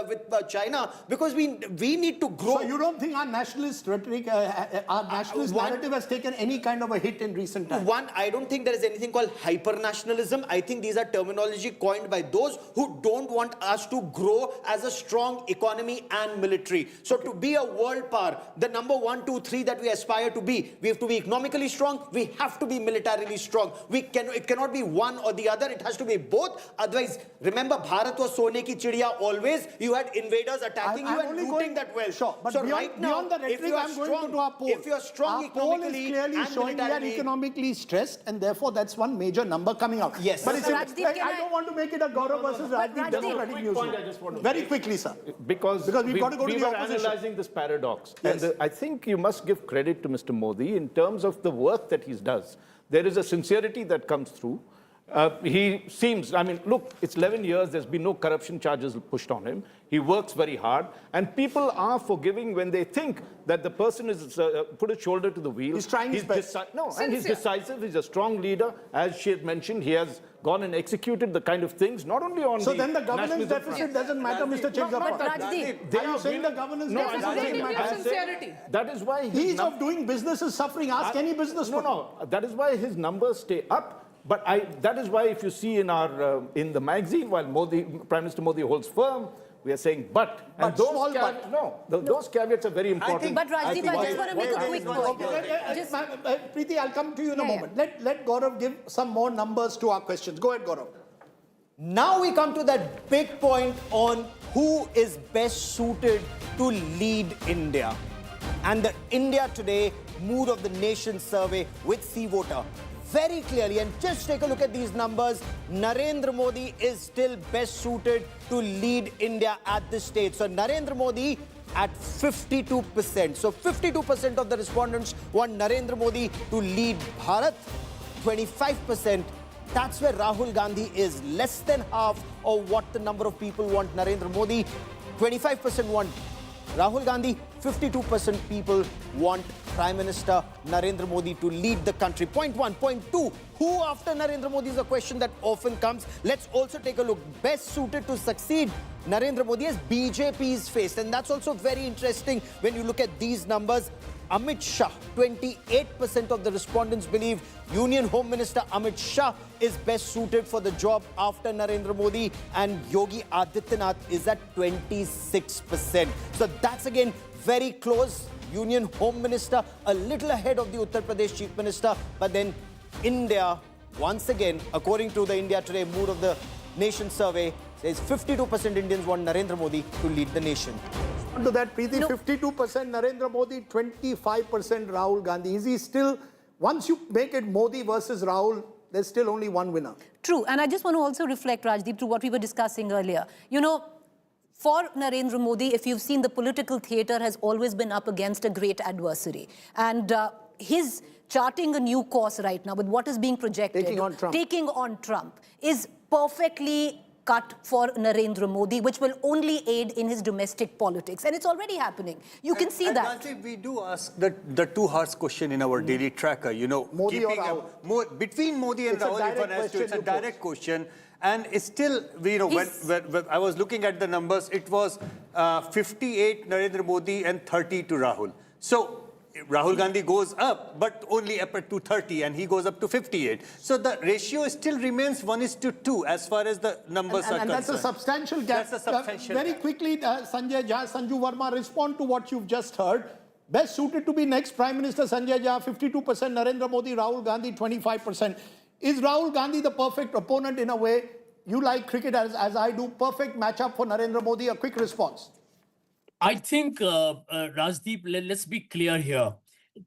China because we need to grow. So you don't think our nationalist rhetoric, our nationalist narrative has taken any kind of a hit in recent times? One, I don't think there is anything called hyper-nationalism. I think these are terminology coined by those who don't want us to grow as a strong economy and military. So to be a world power, the number 1, 2, 3 that we aspire to be, we have to be economically strong, we have to be militarily strong. It cannot be one or the other, it has to be both. Otherwise, remember, Bharat was Sone ki chidiya always. You had invaders attacking you and looting that wealth. Sure, but so beyond the rhetoric, I'm going to our poll. If you are strong our poll is economically clearly and showing we are militarily, economically stressed, and therefore that's one major number coming out. Yes. But So Rajdeep, I don't want to make it a Gaurav versus Rajdeep democratic news. Quick point I just want to Very Very quickly, sir. Because we've got to go to we the were opposition. analyzing this paradox. Yes. And I think you must give credit to Mr. Modi in terms of the work that he does. There is a sincerity that comes through. He seems, I mean, look, it's 11 years, there's been no corruption charges pushed on him. He works very hard, and people are forgiving when they think that the person is put his shoulder to the wheel. He's trying his best. And he's decisive, he's a strong leader. As she had mentioned, he has gone and executed the kind of things, not only on So then the governance nationalism deficit front. doesn't matter, Mr. Chengappa. But Rajdeep, Are you saying the governance deficit doesn't matter? sincerity. That is why Ease of doing business is suffering. Ask any businessman. No, that is why his numbers stay up. But that is why if you see in our in the magazine, while Prime Minister Modi holds firm, we are saying but. And those small but. those caveats are very important. but Rajdeep, I just want to make a quick point. Just- Preeti, I'll come to you in a moment. Let Gaurav give some more numbers to our questions. Go ahead, Gaurav. Now we come to that big point on who is best suited to lead India. And the India Today Mood of the Nation survey with C-Voter. Very clearly, and just take a look at these numbers, Narendra Modi is still best suited to lead India at this stage. So Narendra Modi at 52%. So 52% of the respondents want Narendra Modi to lead Bharat. 25%. That's where Rahul Gandhi is less than half of what the number of people want Narendra Modi. 25% want Rahul Gandhi, 52% people want Prime Minister Narendra Modi to lead the country. Point one. Point two, who after Narendra Modi is a question that often comes. Let's also take a look. Best suited to succeed Narendra Modi as BJP is faced. And that's also very interesting when you look at these numbers. Amit Shah, 28% of the respondents believe Union Home Minister Amit Shah is best suited for the job after Narendra Modi, and Yogi Adityanath is at 26%. So that's again very close. Union Home Minister a little ahead of the Uttar Pradesh Chief Minister, but then India, once again, according to the India Today Mood of the Nation survey, says 52% Indians want Narendra Modi to lead the nation. To that, Preeti, 52% Narendra Modi, 25% Rahul Gandhi. Is he still, once you make it Modi versus Rahul, there's still only one winner? True, and I just want to also reflect, Rajdeep, to what we were discussing earlier. You know, for Narendra Modi, if you've seen, the political theatre has always been up against a great adversary. And his charting a new course right now with what is being projected, taking on Trump, is perfectly cut for Narendra Modi, which will only aid in his domestic politics. And it's already happening. You can see that. Rajdeep, we do ask the two hearts question in our daily tracker, you know, Modi or Rahul? Between Modi and It's a Rahul, direct if one has to, it's a question you direct question. And it's still, you know, when I was looking at the numbers, it was 58 Narendra Modi and 30 to Rahul. So Rahul Gandhi goes up, but only up to 30, and he goes up to 58. So the ratio still remains 1:2 as far as the numbers are concerned. And that's a substantial gap. That's a substantial Very gap. quickly, Sanjay Jha, Sanju Verma, respond to what you've just heard. Best suited to be next Prime Minister Sanjay Jha, 52%, Narendra Modi, Rahul Gandhi, 25%. Is Rahul Gandhi the perfect opponent in a way? You like cricket as I do. Perfect matchup for Narendra Modi. A quick response. I think, Rajdeep, let's be clear here.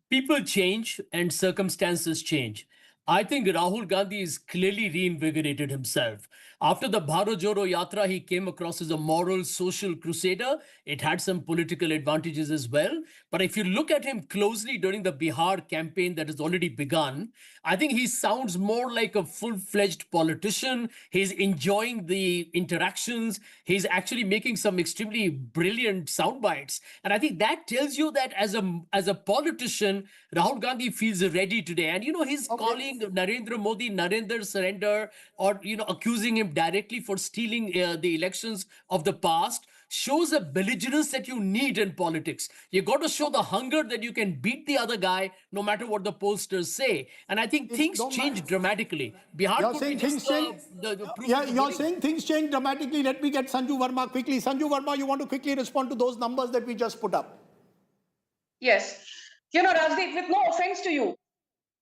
People change and circumstances change. I think Rahul Gandhi has clearly reinvigorated himself. After the Bharat Jodo Yatra, he came across as a moral, social crusader. It had some political advantages as well. But if you look at him closely during the Bihar campaign that has already begun, I think he sounds more like a full-fledged politician. He's enjoying the interactions. He's actually making some extremely brilliant sound bites. And I think that tells you that as a politician, Rahul Gandhi feels ready today. And, you know, he's calling Narendra Modi Narendra surrender, or, you know, accusing him directly for stealing the elections of the past, shows a belligerence that you need in politics. You got to show the hunger that you can beat the other guy no matter what the pollsters say. And I think things change dramatically. Bihar You're could saying be things just change? You're saying things change dramatically. Let me get Sanju Verma quickly. Sanju Verma, you want to quickly respond to those numbers that we just put up? Yes. You know, Rajdeep, with no offense to you,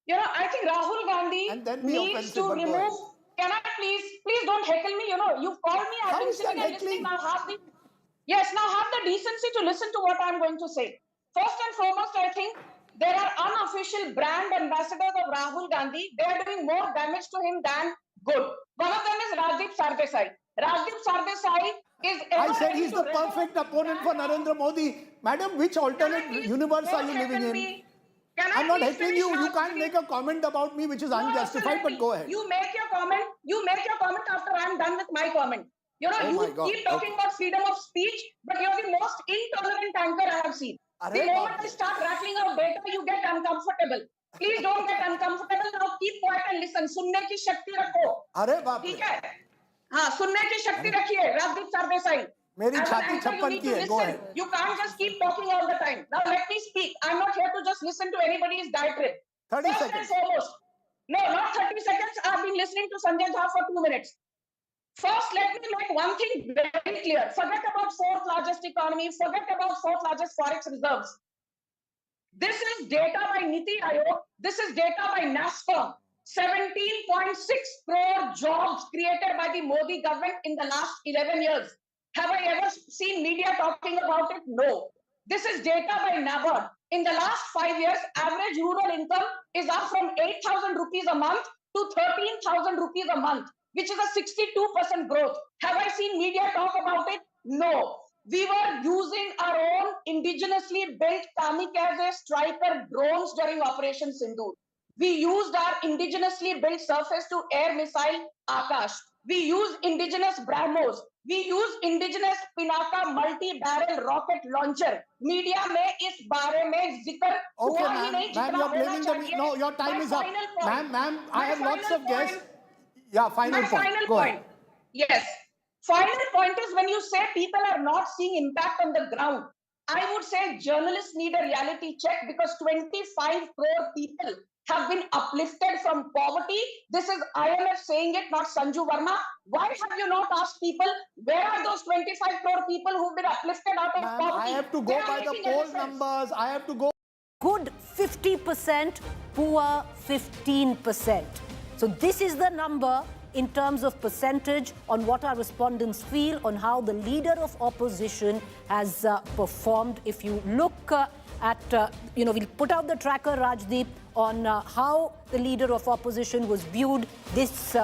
you know, I think Rahul Gandhi needs to remove. Can I please don't heckle me. You know, you've called me. I've been sitting and listening. Now have the decency to listen to what I'm going to say. First and foremost, I think there are unofficial brand ambassadors of Rahul Gandhi. They are doing more damage to him than good. One of them is Rajdeep Sardesai. Rajdeep Sardesai is I ever said ready he's to the resolve perfect opponent for that. Narendra Modi. Madam, which alternate universe are you living in? I'm not heckling you. You can't make a comment about me which is unjustified, but go ahead. You make your comment. You make your comment after I'm done with my comment. You know, Oh my you God. keep talking about freedom of speech, but you're the most intolerant anchor I have seen. The Arre moment baap I re. start rattling out data, you get uncomfortable. Please don't get uncomfortable. Now keep quiet and listen. सुनने की शक्ति रखो. अरे बाप ठीक रे. है? हाँ, सुनने की शक्ति रखिए. राजदीप सरदेसाई. मेरी As an छाती anchor, you छप्पन need की to है. Go listen. ahead. You can't just keep talking all the time. Now let me speak. I'm not here to just listen to anybody's diatribe. 30 First seconds. and foremost, no, not 30 seconds. I've been listening to Sanjay Jha for 2 minutes. First, let me make one thing very clear. Forget about fourth largest economy. Forget about fourth largest forex reserves. This is data by Niti Aayog. This is data by NASSCOM. 17.6 crore jobs created by the Modi government in the last 11 years. Have I ever seen media talking about it? No. This is data by NABARD. In the last 5 years, average rural income is up from 8,000 rupees a month to 13,000 rupees a month, which is a 62% growth. Have I seen media talk about it? No. We were using our own indigenously built kamikaze striker drones during Operation Sindoor. We used our indigenously built surface-to-air missile Akash. We used indigenous BrahMos. We used indigenous Pinaka multi-barrel rocket launcher. Media में इस बारे में जिक्र Okay, हुआ ही नहीं ma'am, जितना you're होना blaming चाहिए. the... No, your time My is up. final point. Ma'am, I have lots of guests. Point. Yeah, final My point. final Go point. ahead. Yes. Final point is when you say people are not seeing impact on the ground. I would say journalists need a reality check because 25 crore people have been uplifted from poverty. This is IMF saying it, not Sanju Verma. Why have you not asked people where are those 25 crore people who've been uplifted out of Ma'am, poverty? I have to They go are by the making a poll difference. numbers. I have to go... Good 50%, poor 15%. So this is the number in terms of percentage on what our respondents feel on how the leader of opposition has performed. If you look at, we'll put out the tracker, Rajdeep, on how the leader of opposition was viewed this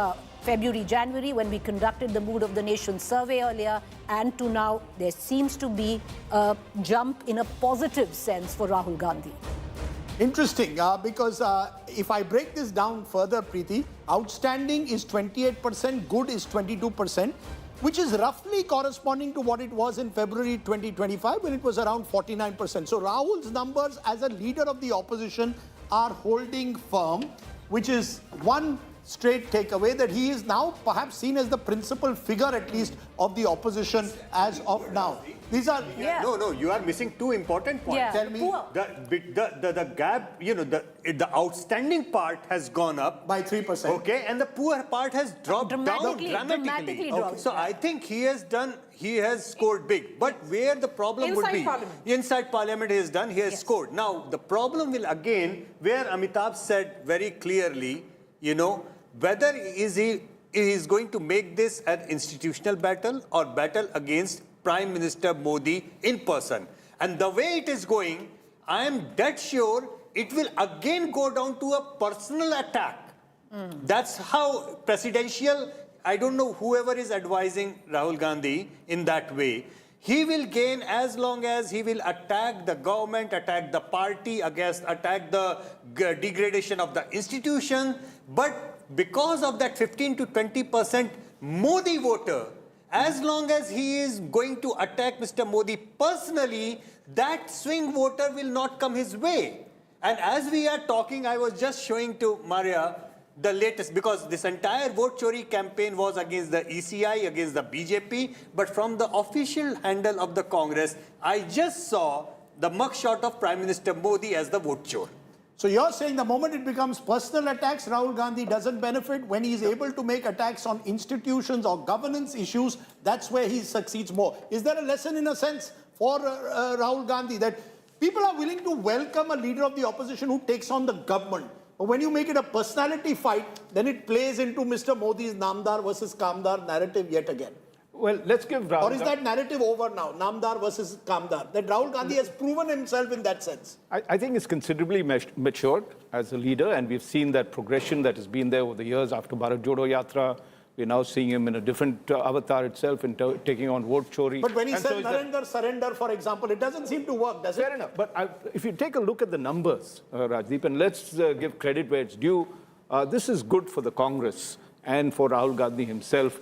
February, January, when we conducted the Mood of the Nation survey earlier, and to now, there seems to be a jump in a positive sense for Rahul Gandhi. Interesting, because if I break this down further, Preeti, outstanding is 28%, good is 22%, which is roughly corresponding to what it was in February 2025 when it was around 49%. So Rahul's numbers as a leader of the opposition are holding firm, which is one straight takeaway that he is now perhaps seen as the principal figure, at least, of the opposition as of now. These are... Yeah. No, you are missing two important points. Yeah. Tell me. Poor. The gap, the outstanding part has gone up By 3%. Okay, and the poor part has dropped Dramatically dramatically. dropped. So I think he has scored big. But where the problem would be, inside Parliament he has done, he has scored. Now the problem will again, where Amitabh said very clearly, whether he is going to make this an institutional battle or battle against Prime Minister Modi in person. And the way it is going, I am dead sure it will again go down to a personal attack. That's how presidential, I don't know whoever is advising Rahul Gandhi in that way. He will gain as long as he will attack the government, attack the party, attack the degradation of the institution. But because of that 15 to 20% Modi voter, as long as he is going to attack Mr. Modi personally, that swing voter will not come his way. And as we are talking, I was just showing to Maria the latest, because this entire vote chori campaign was against the ECI, against the BJP, but from the official handle of the Congress, I just saw the mugshot of Prime Minister Modi as the vote chore. So you're saying the moment it becomes personal attacks, Rahul Gandhi doesn't benefit. When he's able to make attacks on institutions or governance issues, that's where he succeeds more. Is there a lesson in a sense for Rahul Gandhi that people are willing to welcome a leader of the opposition who takes on the government? But when you make it a personality fight, then it plays into Mr. Modi's Namdar versus Kamdar narrative yet again. Well, let's give Rahul... Or is that narrative over now, Namdar versus Kamdar? That Rahul Gandhi has proven himself in that sense. I think it's considerably matured as a leader, and we've seen that progression that has been there over the years after Bharat Jodo Yatra, We're now seeing him in a different avatar itself and taking on vote chori. But when he And said so is that- Narendra surrender, for example, it doesn't seem to work, does it? Fair enough. But if you take a look at the numbers, Rajdeep, and let's give credit where it's due, this is good for the Congress and for Rahul Gandhi himself.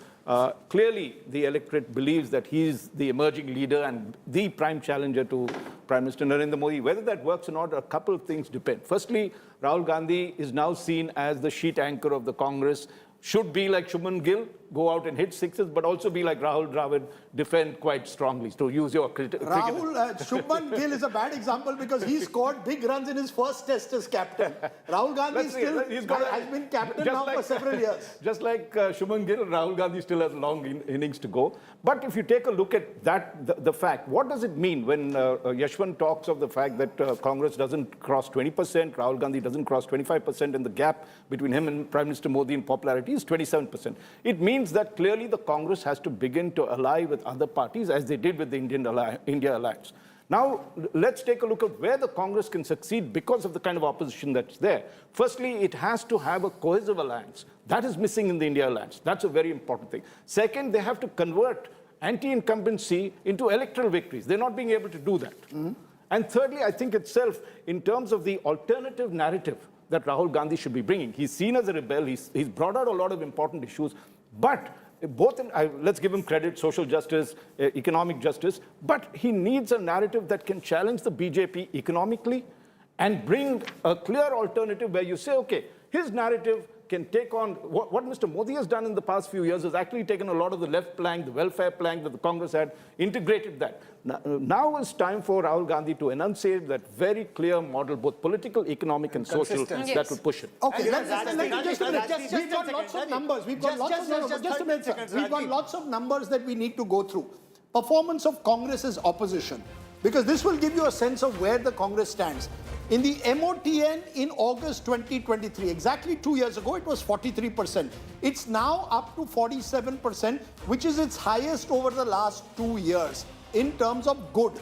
Clearly, the electorate believes that he is the emerging leader and the prime challenger to Prime Minister Narendra Modi. Whether that works or not, a couple of things depend. Firstly, Rahul Gandhi is now seen as the sheet anchor of the Congress. Should be like Shubman Gill, go out and hit sixes, but also be like Rahul Dravid, defend quite strongly. To use your cricket. Shubman Gill is a bad example because he scored big runs in his first test as captain. Rahul Gandhi has been captain now for several years. Just like Shubman Gill, Rahul Gandhi still has long innings to go. But if you take a look at that, the fact, what does it mean when Yashwant talks of the fact that Congress doesn't cross 20%, Rahul Gandhi doesn't cross 25%, and the gap between him and Prime Minister Modi in popularity is 27%. It means that clearly the Congress has to begin to ally with other parties as they did with the India Alliance. Now, let's take a look at where the Congress can succeed because of the kind of opposition that's there. Firstly, it has to have a cohesive alliance. That is missing in the India Alliance. That's a very important thing. Second, they have to convert anti-incumbency into electoral victories. They're not being able to do that. And thirdly, I think itself, in terms of the alternative narrative that Rahul Gandhi should be bringing, he's seen as a rebel, he's brought out a lot of important issues, but both let's give him credit, social justice, economic justice, but he needs a narrative that can challenge the BJP economically and bring a clear alternative where you say, okay, his narrative can take on what Mr. Modi has done in the past few years, has actually taken a lot of the left plank, the welfare plank that the Congress had, integrated that. Now is time for Rahul Gandhi to enunciate that very clear model, both political, economic, and social, that would push it. Okay, we've got lots of numbers. We've got lots of numbers. Just a minute, sir. We've got lots of numbers that we need to go through. Performance of Congress's opposition, because this will give you a sense of where the Congress stands. In the MOTN in August 2023, exactly 2 years ago, it was 43%. It's now up to 47%, which is its highest over the last 2 years in terms of good.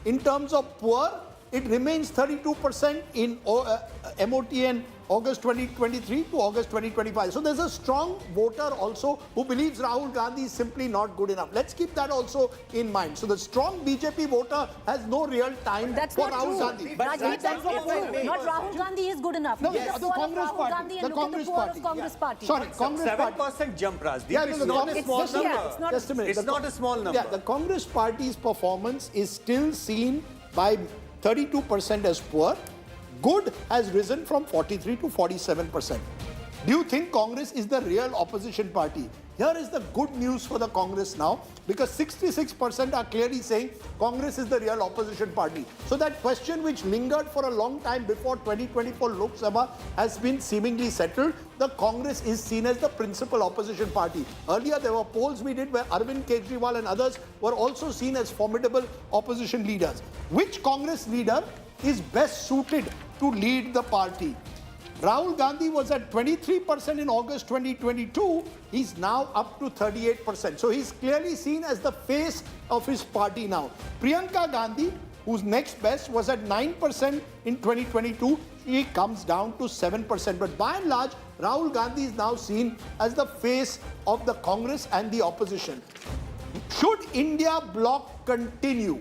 In terms of poor, it remains 32% in MOTN August 2023 to August 2025. So there's a strong voter also who believes Rahul Gandhi is simply not good enough. Let's keep that also in mind. So the strong BJP voter has no real time for Rahul Gandhi. But that's not true. Not Rahul Gandhi is good enough. No, Look at the Congress Rahul party. Gandhi The and look at Congress the poor party. of Congress party. Sorry, Congress party. 7% jump, Rajdeep. Yeah, It's the not a Congress- small just a minute. number. It's not- Just a minute. It's not a small number. Yeah, the Congress party's performance is still seen by 32% as poor. Good has risen from 43 to 47%. Do you think Congress is the real opposition party? Here is the good news for the Congress now, because 66% are clearly saying Congress is the real opposition party. So that question which lingered for a long time before 2024 Lok Sabha has been seemingly settled. The Congress is seen as the principal opposition party. Earlier there were polls we did where Arvind Kejriwal and others were also seen as formidable opposition leaders. Which Congress leader is best suited to lead the party? Rahul Gandhi was at 23% in August 2022. He's now up to 38%. So he's clearly seen as the face of his party now. Priyanka Gandhi, who's next best, was at 9% in 2022. She comes down to 7%. But by and large, Rahul Gandhi is now seen as the face of the Congress and the opposition. Should India bloc continue?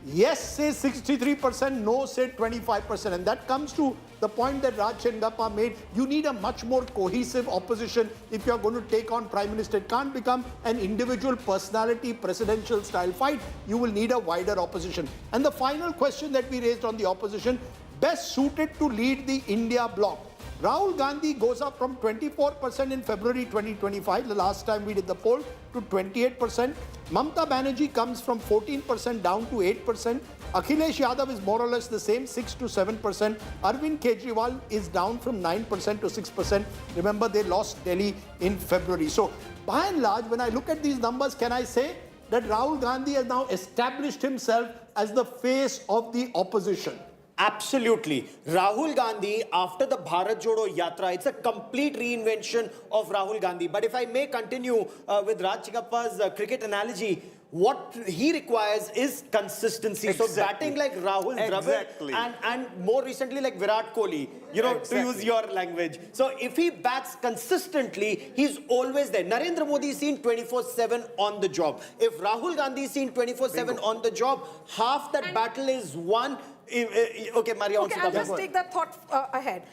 Yes, say 63%, no, say 25%. And that comes to the point that Raj Chengappa made. You need a much more cohesive opposition if you're going to take on Prime Minister. It can't become an individual personality, presidential style fight. You will need a wider opposition. And the final question that we raised on the opposition, best suited to lead the India bloc. Rahul Gandhi goes up from 24% in February 2025, the last time we did the poll, to 28%. Mamta Banerjee comes from 14% down to 8%. Akhilesh Yadav is more or less the same, 6 to 7%. Arvind Kejriwal is down from 9% to 6%. Remember, they lost Delhi in February. So, by and large, when I look at these numbers, can I say that Rahul Gandhi has now established himself as the face of the opposition? Absolutely. Rahul Gandhi, after the Bharat Jodo Yatra, it's a complete reinvention of Rahul Gandhi. But if I may continue with Raj Chengappa's cricket analogy, What he requires is consistency. So Exactly. batting like Rahul Exactly. Dravid and more recently like Virat Kohli, you know, to use your language. So if he bats consistently, he's always there. Narendra Modi is seen 24/7 on the job. If Rahul Gandhi is seen 24/7 on the job, half that battle is won. Okay, Maria wants Okay, to I'll come just back. take that thought ahead.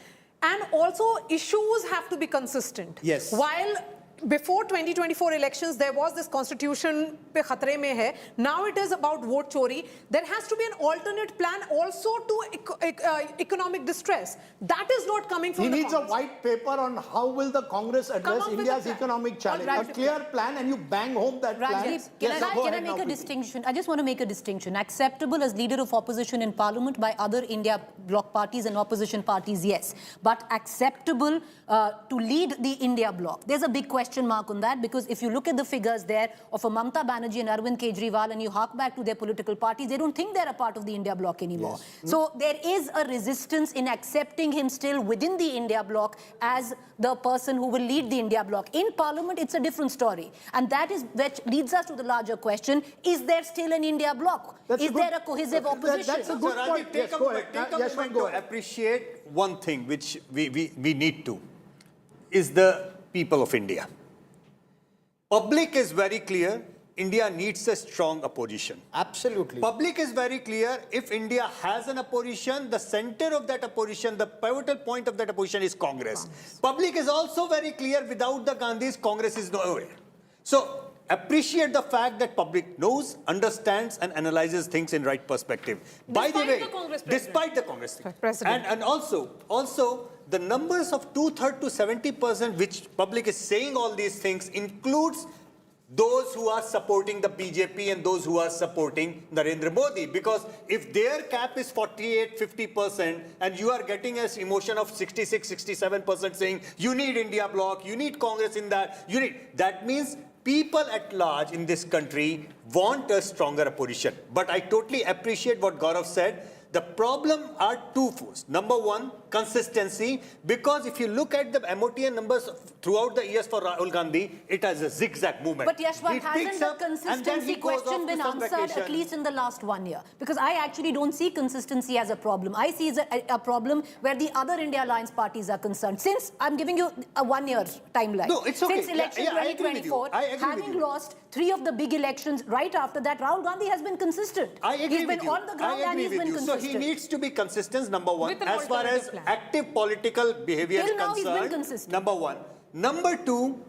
And also, issues have to be consistent. Yes. While before 2024 elections, there was this constitution pe khatre mein hai. Now it is about vote chori. There has to be an alternate plan also to economic distress. That is not coming from He the needs a Congress. white paper on how will the Congress address up with a India's plan. economic challenge. Right. A clear plan, and you bang home that plan. Rajdeep, can Yes, I go make ahead now, a quickly. distinction? I just want to make a distinction. Acceptable as leader of opposition in parliament by other India bloc parties and opposition parties, yes. But acceptable to lead the India bloc. There's a big question mark on that, because if you look at the figures there of a Mamata Banerjee and Arvind Kejriwal and you hark back to their political parties, they don't think they're a part of the India bloc anymore. Yes. So there is a resistance in accepting him still within the India bloc as the person who will lead the India bloc. In parliament, it's a different story. And that is which leads us to the larger question, is there still an India bloc? Is there a cohesive opposition? That's a good So, Rajiv, point. take Yes, a go moment, ahead. take a Yes, moment go to ahead. appreciate one thing which we need to, is the people of India. Public is very clear, India needs a strong opposition. Absolutely. Public is very clear, if India has an opposition, the center of that opposition, the pivotal point of that opposition is Congress. Public is also very clear, without the Gandhis, Congress is nowhere. So appreciate the fact that public knows, understands and analyzes things in right perspective. By the Despite way, the Congress president. despite the Congress President. and also the numbers of 2/3 to 70% which public is saying all these things includes those who are supporting the BJP and those who are supporting Narendra Modi. Because if their cap is 48, 50% and you are getting an emotion of 66, 67% saying you need India bloc, you need Congress in that, that means people at large in this country want a stronger opposition. But I totally appreciate what Gaurav said. The problem are twofold. Number one, consistency, because if you look at the MOTN numbers throughout the years for Rahul Gandhi, it has a zigzag movement. But Yashwant, It picks hasn't the up and then consistency he goes question off been to some answered vacation. at least in the last 1 year? Because I actually don't see consistency as a problem. I see it as a problem where the other India Alliance parties are concerned. Since I'm giving you a 1 year timeline. No, it's okay. Since election Yeah, I agree with you. 2024, I agree with having you. lost 3 of the big elections right after that, Rahul Gandhi has been consistent. I agree He's with been you. on the ground I and agree he's with been you. So consistent. he needs to be consistent, number one. With an As far as alternative plan. active political behavior Till is now, he's been concerned, consistent. number one. Number two,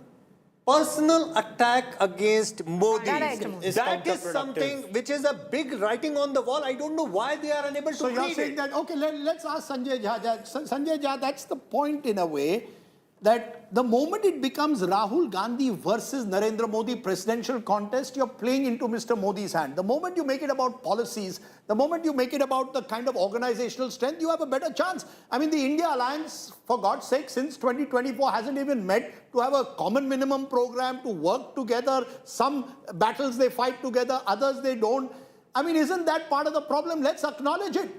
personal attack against Modi. That I agree. Is That is counterproductive. something which is a big writing on the wall. I don't know why they are unable So to you're read saying it. that, okay, let's ask Sanjay Jha. Sanjay Jha, that's the point in a way, that the moment it becomes Rahul Gandhi versus Narendra Modi presidential contest, you're playing into Mr. Modi's hand. The moment you make it about policies, the moment you make it about the kind of organizational strength, you have a better chance. I mean, the India Alliance, for God's sake, since 2024 hasn't even met to have a common minimum program, to work together. Some battles they fight together, others they don't. I mean, isn't that part of the problem? Let's acknowledge it.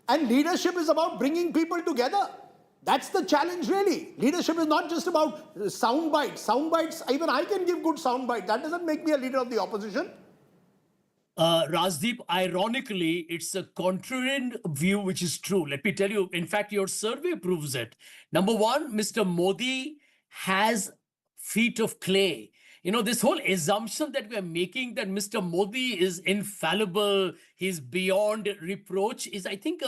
And leadership is about bringing people together. That's the challenge, really. Leadership is not just about sound bites. Sound bites, even I can give good sound bites. That doesn't make me a leader of the opposition. Rajdeep, ironically, it's a contrarian view, which is true. Let me tell you, in fact, your survey proves it. Number one, Mr. Modi has feet of clay. You know, this whole assumption that we are making that Mr. Modi is infallible, he's beyond reproach, is, I think,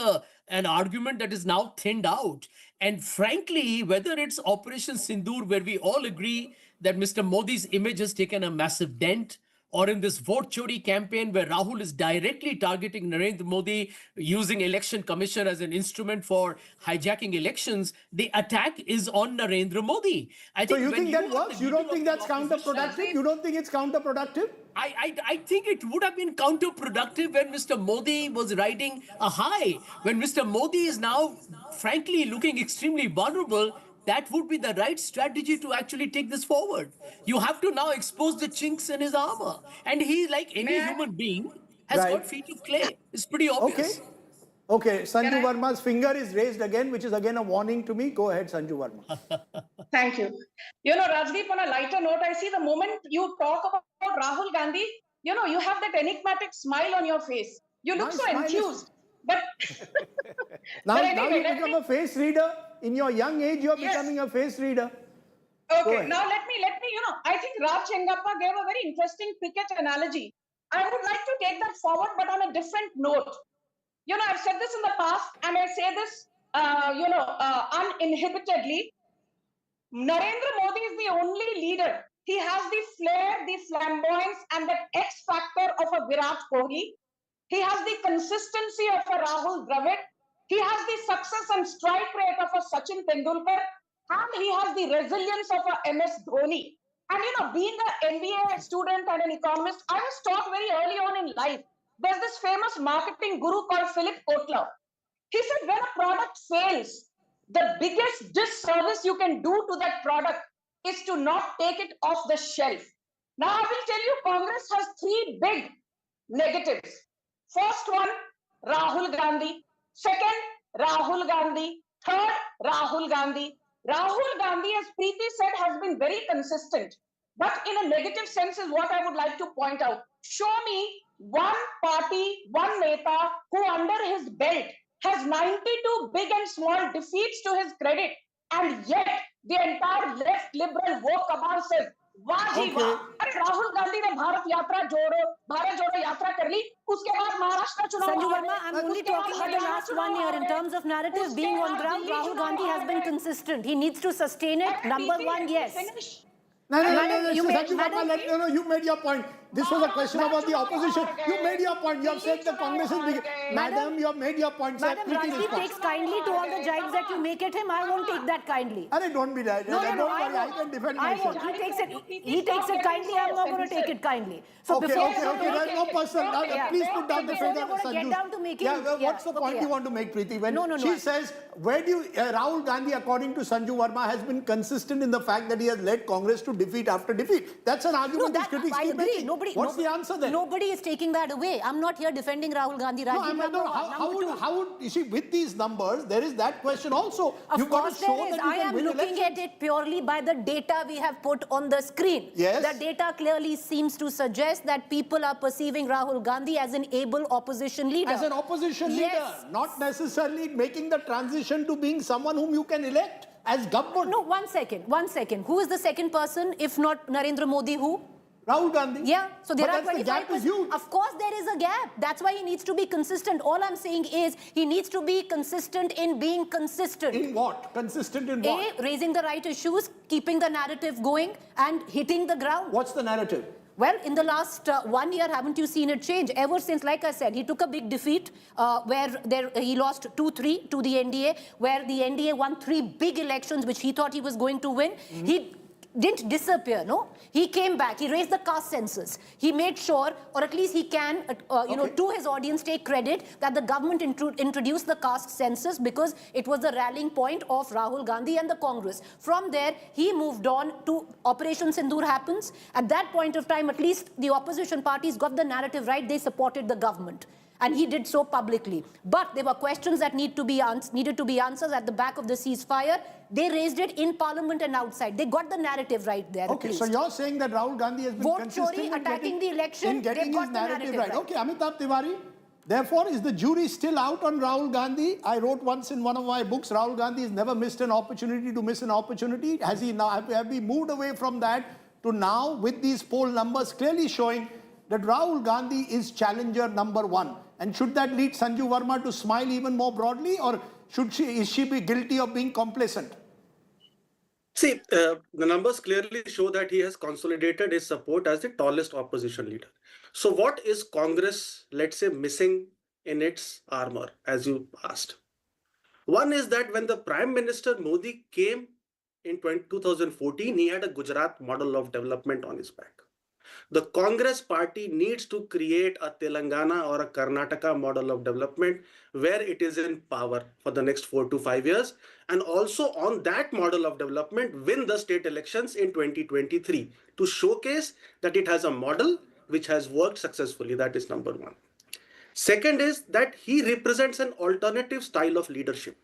an argument that is now thinned out. And frankly, whether it's Operation Sindoor, where we all agree that Mr. Modi's image has taken a massive dent, or in this vote chori campaign where Rahul is directly targeting Narendra Modi, using election commission as an instrument for hijacking elections, the attack is on Narendra Modi. I So think you when think that are the works? You leader don't of think the that's opposition- counterproductive? You don't think it's counterproductive? I think it would have been counterproductive when Mr. Modi was riding a high. When Mr. Modi is now, frankly, looking extremely vulnerable, that would be the right strategy to actually take this forward. You have to now expose the chinks in his armor. And he, like any human being, has Right. got feet of clay. It's pretty Okay. obvious. Okay, Sanju Verma's finger is raised again, which is again a warning to me. Go ahead, Sanju Verma. Thank you. You know, Rajdeep, on a lighter note, I see the moment you talk about Rahul Gandhi, you know, you have that enigmatic smile on your face. You look My so smile is- enthused. But, Now, but now anyway, you become a face reader. In your young age, you're Yes. becoming a face reader. Go okay, ahead. now let me, you know, I think Raj Chengappa gave a very interesting cricket analogy. I would like to take that forward, but on a different note. You know, I've said this in the past, and I say this, uninhibitedly. Narendra Modi is the only leader. He has the flair, the flamboyance, and that X factor of a Virat Kohli. He has the consistency of a Rahul Dravid. He has the success and strike rate of a Sachin Tendulkar. And he has the resilience of a MS Dhoni. And you know, being an MBA student and an economist, I was taught very early on in life. There's this famous marketing guru called Philip Kotler. He said, when a product fails, the biggest disservice you can do to that product is to not take it off the shelf. Now, I will tell you, Congress has three big negatives. First one, Rahul Gandhi. Second, Rahul Gandhi. Third, Rahul Gandhi. Rahul Gandhi, as Preeti said, has been very consistent. But in a negative sense is what I would like to point out. Show me one party, one neta who under his belt has 92 big and small defeats to his credit, and yet the entire left liberal woke cabal says, वाह जी वाह, अरे राहुल गांधी ने भारत जोड़ो यात्रा कर ली, उसके बाद महाराष्ट्र चुनाव Sanju हार Verma, गए, I'm only उसके बाद talking about the Haryana last चुनाव 1 year. हार In गए, terms of narrative उसके being on बाद ground, दिल्ली Rahul चुनाव Gandhi has हार been गए. consistent. He needs to sustain it. Number Preeti, one, let me yes. finish. No, Madam, you made- Sanju Verma, Madam- no, you made your point. This was a question about the opposition. You made your point. You have said the Congress is big. Madam, you have made your point. Sir, Madam, Preeti Rajdeep responds. takes kindly to all the jibes that you make at him. I won't take that kindly. Arey, don't be that. No, Don't I worry, I won't. can defend I myself. won't. He takes it kindly. I'm not going to take it kindly. So Okay, before there's no person. Now, Yeah. please put down the Before finger. we're going to get Sanju. down to making... Yeah, well, what's the okay, point yeah. you want to make, Preeti? When No. she says, where do you, Rahul Gandhi, according to Sanju Verma, has been consistent in the fact that he has led Congress to defeat after defeat. That's an argument these critics I keep agree. making. What's the answer then? Nobody is taking that away. I'm not here defending Rahul Gandhi. No, Rajdeep, I'm number not. one. Number two. How would, you see, with these numbers, there is that question also. Of You've got course to show there is. that you I can am win looking elections. at it purely by the data we have put on the screen. Yes. The data clearly seems to suggest that people are perceiving Rahul Gandhi as an able opposition leader. As an opposition Yes. leader, not necessarily making the transition to being someone whom you can elect as government. No, 1 second. 1 second. Who is the second person, if not Narendra Modi? Who? Rahul Gandhi. Yeah, so there But are that's the gap 25%. is huge. Of course, there is a gap. That's why he needs to be consistent. All I'm saying is he needs to be consistent in being consistent. In what? Consistent in what? A, raising the right issues, keeping the narrative going, and hitting the ground. What's the narrative? Well, in the last 1 year, haven't you seen it change? Ever since, like I said, he took a big defeat where he lost 2-3 to the NDA, where the NDA won 3 big elections, which he thought he was going to win. He didn't disappear, no? He came back. He raised the caste census. He made sure, or at least he can, to his audience, take credit that the government introduced the caste census because it was the rallying point of Rahul Gandhi and the Congress. From there, he moved on to Operation Sindoor happens. At that point of time, at least the opposition parties got the narrative right. They supported the government. And he did so publicly. But there were questions that needed to be answered at the back of the ceasefire. They raised it in parliament and outside. They got the narrative right there. Okay, so you're saying that Rahul Gandhi has been Vote consistent chori, in attacking the election, in getting they've got his the narrative narrative right. right. Okay, Amitabh Tiwari. Therefore, is the jury still out on Rahul Gandhi? I wrote once in one of my books, Rahul Gandhi has never missed an opportunity to miss an opportunity. Has he now? Have we moved away from that to now with these poll numbers clearly showing that Rahul Gandhi is challenger number 1? And should that lead Sanju Verma to smile even more broadly, or is she be guilty of being complacent? See, the numbers clearly show that he has consolidated his support as the tallest opposition leader. So what is Congress, let's say, missing in its armor, as you asked? One is that when the Prime Minister Modi came in 2014, he had a Gujarat model of development on his back. The Congress party needs to create a Telangana or a Karnataka model of development where it is in power for the next 4 to 5 years, and also on that model of development win the state elections in 2023 to showcase that it has a model which has worked successfully. That is number one. Second is that he represents an alternative style of leadership.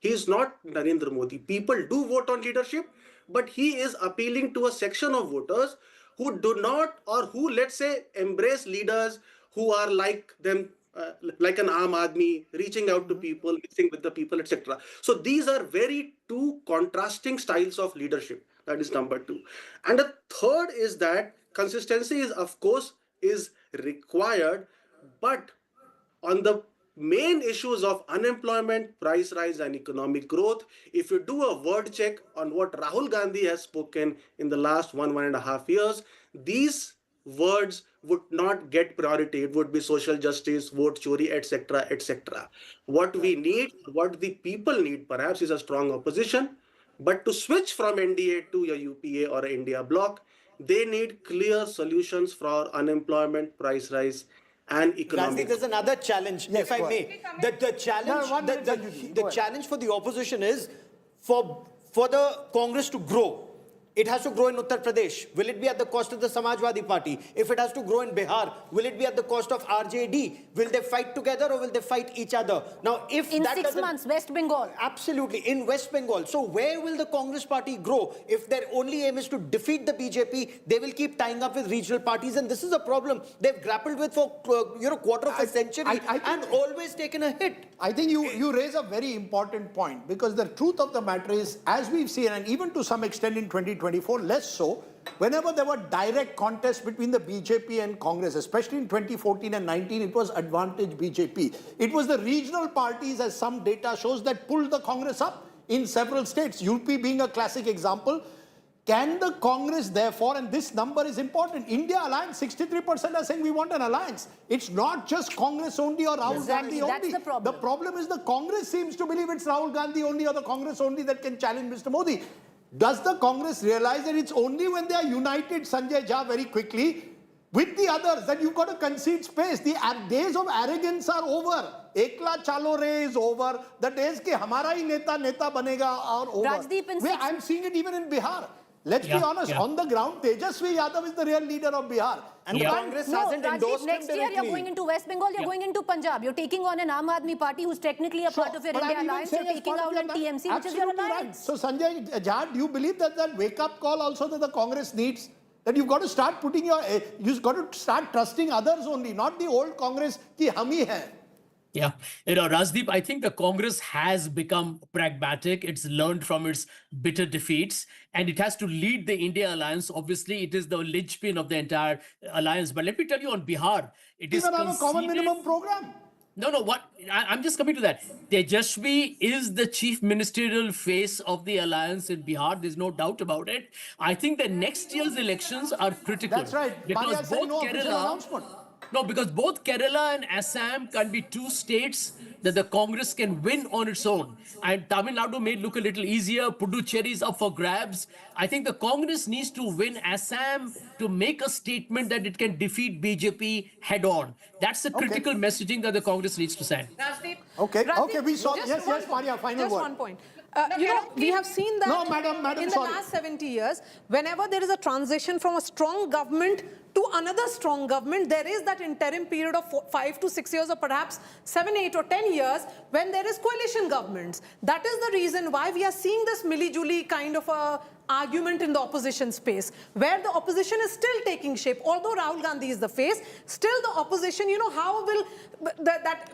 He is not Narendra Modi. People do vote on leadership, but he is appealing to a section of voters who do not, or who, let's say, embrace leaders who are like them, like an Aam Aadmi, reaching out to people, mixing with the people, etc. So these are very two contrasting styles of leadership. That is number two. And the third is that consistency is, of course, is required, but on the main issues of unemployment, price rise, and economic growth, if you do a word check on what Rahul Gandhi has spoken in the last 1.5 years, these words would not get priority. It would be social justice, vote chori, etc., etc. What we need, what the people need, perhaps, is a strong opposition. But to switch from NDA to a UPA or India bloc, they need clear solutions for unemployment, price rise, and economic. Rajdeep, there's another challenge, Yes, if I go may. The challenge, No, 1 minute, Sanjeev. Go the ahead. challenge for the opposition is for the Congress to grow. It has to grow in Uttar Pradesh. Will it be at the cost of the Samajwadi Party? If it has to grow in Bihar, will it be at the cost of RJD? Will they fight together or will they fight each other? Now, if In that 6 doesn't- months, West Bengal. Absolutely, in West Bengal. So where will the Congress party grow? If their only aim is to defeat the BJP, they will keep tying up with regional parties, and this is a problem they've grappled with for quarter of a century and always taken a hit. I think you raise a very important point, because the truth of the matter is, as we've seen, and even to some extent in 2024, less so, whenever there were direct contests between the BJP and Congress, especially in 2014 and 19, it was advantage BJP. It was the regional parties, as some data shows, that pulled the Congress up in several states, UP being a classic example. Can the Congress therefore, and this number is important, India alliance, 63% are saying we want an alliance. It's not just Congress only or Rahul Exactly, Gandhi only. that's the problem. The problem is the Congress seems to believe it's Rahul Gandhi only or the Congress only that can challenge Mr. Modi. Does the Congress realize that it's only when they are united, Sanjay Jha, very quickly, with the others, that you've got to concede space? The days of arrogance are over. Ekla chalo re is over. The days ke hamara hi neta banega are over. Rajdeep, in six- I'm seeing it even in Bihar. Let's be Yeah, honest, yeah. on the ground, Tejasvi Yadav is the real leader of Bihar. And Yeah. the Congress No, hasn't Rajdeep, endorsed him next year you're directly. going into West Bengal, you're going into Punjab. You're taking on an Aam Aadmi party who's technically a part of your But India I'm even alliance. You're saying as taking part of out the an alliance. TMC, which is your Absolutely right. alliance. So Sanjay Jha, do you believe that wake-up call also that the Congress needs? That you've got to start putting you've got to start trusting others only, not the old Congress ki hum hi hai. Yeah, Rajdeep, I think the Congress has become pragmatic. It's learned from its bitter defeats, and it has to lead the India alliance. Obviously, it is the linchpin of the entire alliance. But let me tell you, on Bihar, it is Even have a common conceded- minimum program. No, what? I'm just coming to that. Tejasvi is the chief ministerial face of the alliance in Bihar. There's no doubt about it. I think that next year's elections are critical. That's right. Maria said no official announcement. No, because both Kerala and Assam can be two states that the Congress can win on its own. And Tamil Nadu may look a little easier. Puducherry is up for grabs. I think the Congress needs to win Assam to make a statement that it can defeat BJP head on. That's the critical messaging that the Congress needs to send. Rajdeep, Okay, Rajdeep, okay, we saw. just Yes, one- Maria, final Just word. one point. We have seen that No, madam, in the sorry. last 70 years, whenever there is a transition from a strong government to another strong government, there is that interim period of 5 to 6 years or perhaps 7, 8 or 10 years when there is coalition governments. That is the reason why we are seeing this milli-julie kind of a argument in the opposition space, where the opposition is still taking shape. Although Rahul Gandhi is the face, still the opposition, how will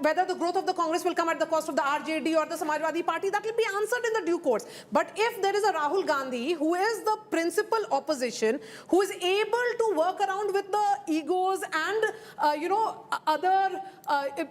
whether the growth of the Congress will come at the cost of the RJD or the Samajwadi Party, that will be answered in the due course. But if there is a Rahul Gandhi who is the principal opposition, who is able to work around with the egos and other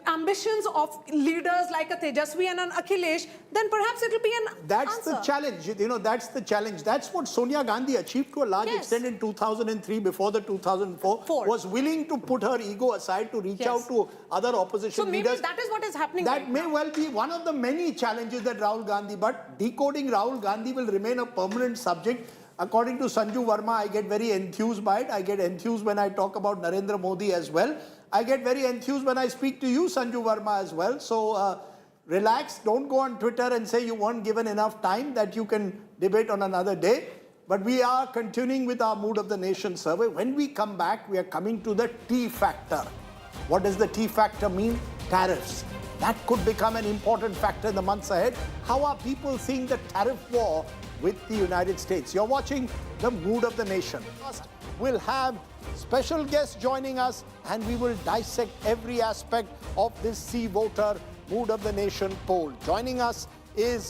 ambitions of leaders like a Tejasvi and an Akhilesh, then perhaps it will be an That's answer. the challenge. That's the challenge. That's what Sonia Gandhi achieved to a large Yes. extent in 2003, before the 2004, was willing to put her ego aside to reach Yes. out to other opposition So maybe leaders. that is what is happening That right may now. well be one of the many challenges that Rahul Gandhi, but decoding Rahul Gandhi will remain a permanent subject. According to Sanju Verma, I get very enthused by it. I get enthused when I talk about Narendra Modi as well. I get very enthused when I speak to you, Sanju Verma, as well. So relax, don't go on Twitter and say you weren't given enough time, that you can debate on another day. But we are continuing with our Mood of the Nation survey. When we come back, we are coming to the T factor. What does the T factor mean? Tariffs. That could become an important factor in the months ahead. How are people seeing the tariff war with the United States? You're watching The Mood of the Nation. First, we'll have special guests joining us, and we will dissect every aspect of this See Voter Mood of the Nation poll. Joining us is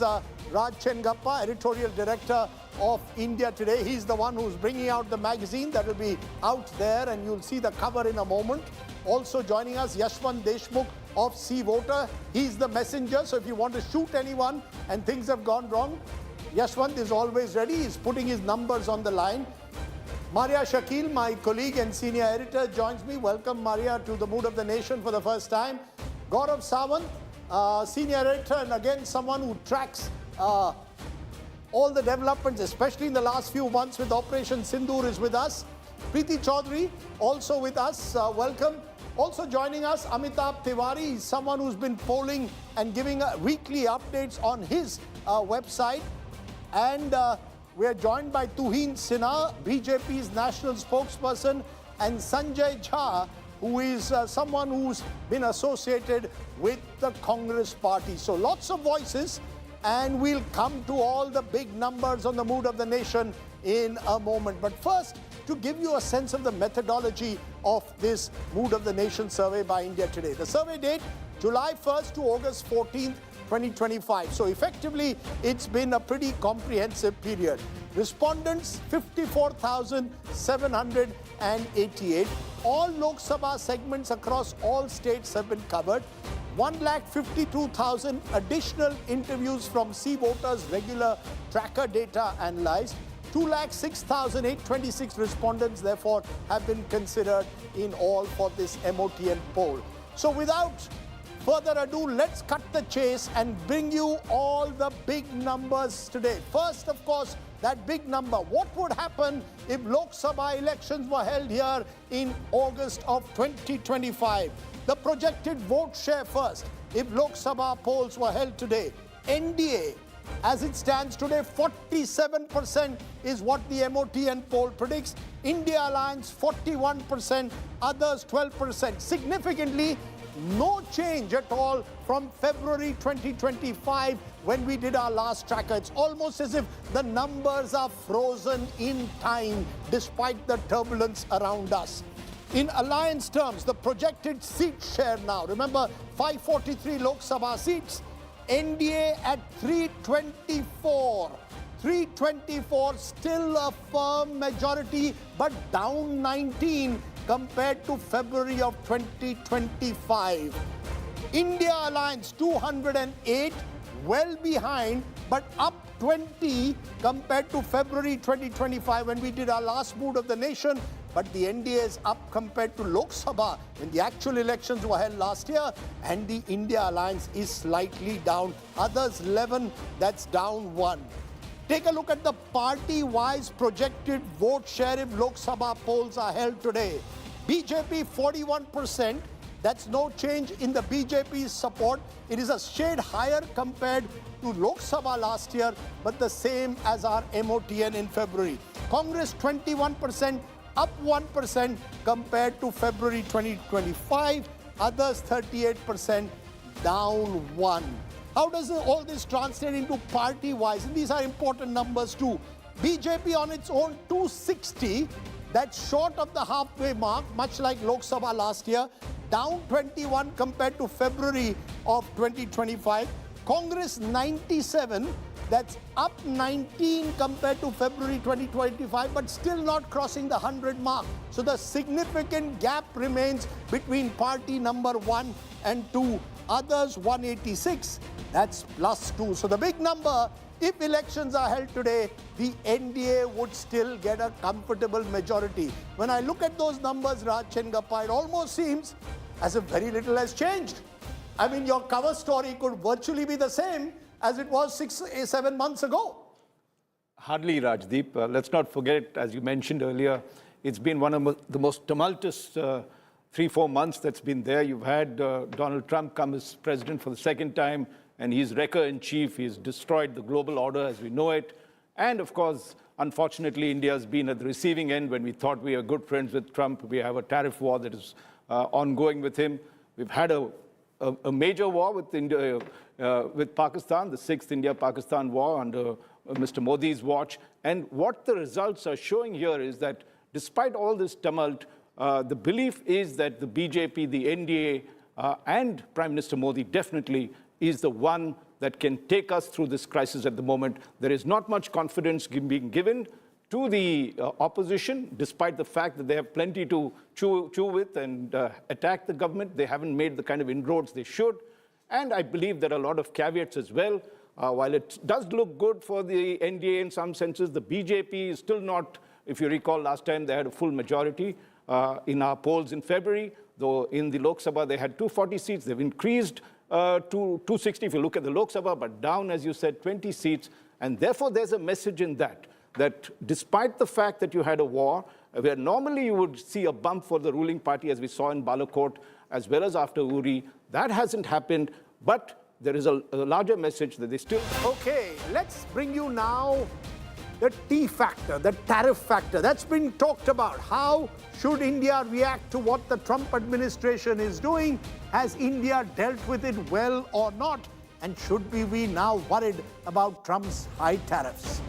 Raj Chengappa, editorial director of India Today. He's the one who's bringing out the magazine that will be out there, and you'll see the cover in a moment. Also joining us, Yashwant Deshmukh of See Voter. He's the messenger, so if you want to shoot anyone and things have gone wrong, Yashwant is always ready. He's putting his numbers on the line. Maria Shakil, my colleague and senior editor, joins me. Welcome, Maria, to the Mood of the Nation for the first time. Gaurav Sawant, senior editor, and again, someone who tracks all the developments, especially in the last few months with Operation Sindoor, is with us. Preeti Chaudhary, also with us. Welcome. Also joining us, Amitabh Tiwari, someone who's been polling and giving weekly updates on his website. And we are joined by Tuhin Sinha, BJP's national spokesperson, and Sanjay Jha, who is someone who's been associated with the Congress party. So lots of voices, and we'll come to all the big numbers on the Mood of the Nation in a moment. But first, to give you a sense of the methodology of this Mood of the Nation survey by India Today. The survey date, July 1st to August 14th, 2025. So effectively, it's been a pretty comprehensive period. Respondents, 54,788. All Lok Sabha segments across all states have been covered. 1,52,000 additional interviews from See Voters' regular tracker data analyzed. 2,06,826 respondents, therefore, have been considered in all for this MOTN poll. So without further ado, let's cut the chase and bring you all the big numbers today. First, of course, that big number. What would happen if Lok Sabha elections were held here in August of 2025? The projected vote share first. If Lok Sabha polls were held today, NDA, as it stands today, 47% is what the MOTN poll predicts. India Alliance, 41%, others 12%. Significantly, no change at all from February 2025 when we did our last tracker. It's almost as if the numbers are frozen in time despite the turbulence around us. In alliance terms, the projected seat share now, remember 543 Lok Sabha seats, NDA at 324. 324, still a firm majority, but down 19 compared to February of 2025. India Alliance 208, well behind, but up 20 compared to February 2025 when we did our last Mood of the Nation. But the NDA is up compared to Lok Sabha when the actual elections were held last year, and the India Alliance is slightly down. Others 11, that's down 1. Take a look at the party-wise projected vote share if Lok Sabha polls are held today. BJP 41%, that's no change in the BJP's support. It is a shade higher compared to Lok Sabha last year, but the same as our MOTN in February. Congress 21%, up 1% compared to February 2025. Others 38%, down 1. How does all this translate into party-wise? And these are important numbers too. BJP on its own 260, that's short of the halfway mark, much like Lok Sabha last year, down 21 compared to February of 2025. Congress 97, that's up 19 compared to February 2025, but still not crossing the 100 mark. So the significant gap remains between party number 1 and 2. Others 186, that's +2. So the big number, if elections are held today, the NDA would still get a comfortable majority. When I look at those numbers, Raj Chengappa, it almost seems as if very little has changed. I mean, your cover story could virtually be the same as it was 6-7 months ago. Hardly, Rajdeep. Let's not forget, as you mentioned earlier, it's been one of the most tumultuous 3-4 months that's been there. You've had Donald Trump come as president for the second time, and he's wrecker-in-chief. He's destroyed the global order as we know it. And of course, unfortunately, India's been at the receiving end when we thought we were good friends with Trump. We have a tariff war that is ongoing with him. We've had a a major war with India, with Pakistan, the 6th India-Pakistan war under Mr. Modi's watch. And what the results are showing here is that despite all this tumult, the belief is that the BJP, the NDA, and Prime Minister Modi definitely is the one that can take us through this crisis at the moment. There is not much confidence being given to the opposition, despite the fact that they have plenty to chew with and attack the government. They haven't made the kind of inroads they should. And I believe there are a lot of caveats as well. While it does look good for the NDA in some senses, the BJP is still not, if you recall last time, they had a full majority in our polls in February, though in the Lok Sabha they had 240 seats. They've increased to 260 if you look at the Lok Sabha, but down, as you said, 20 seats. And therefore, there's a message in that despite the fact that you had a war, where normally you would see a bump for the ruling party, as we saw in Balakot, as well as after Uri, that hasn't happened, but there is a larger message that they still... Okay, let's bring you now the T factor, the tariff factor. That's been talked about. How should India react to what the Trump administration is doing? Has India dealt with it well or not? And should we be now worried about Trump's high tariffs?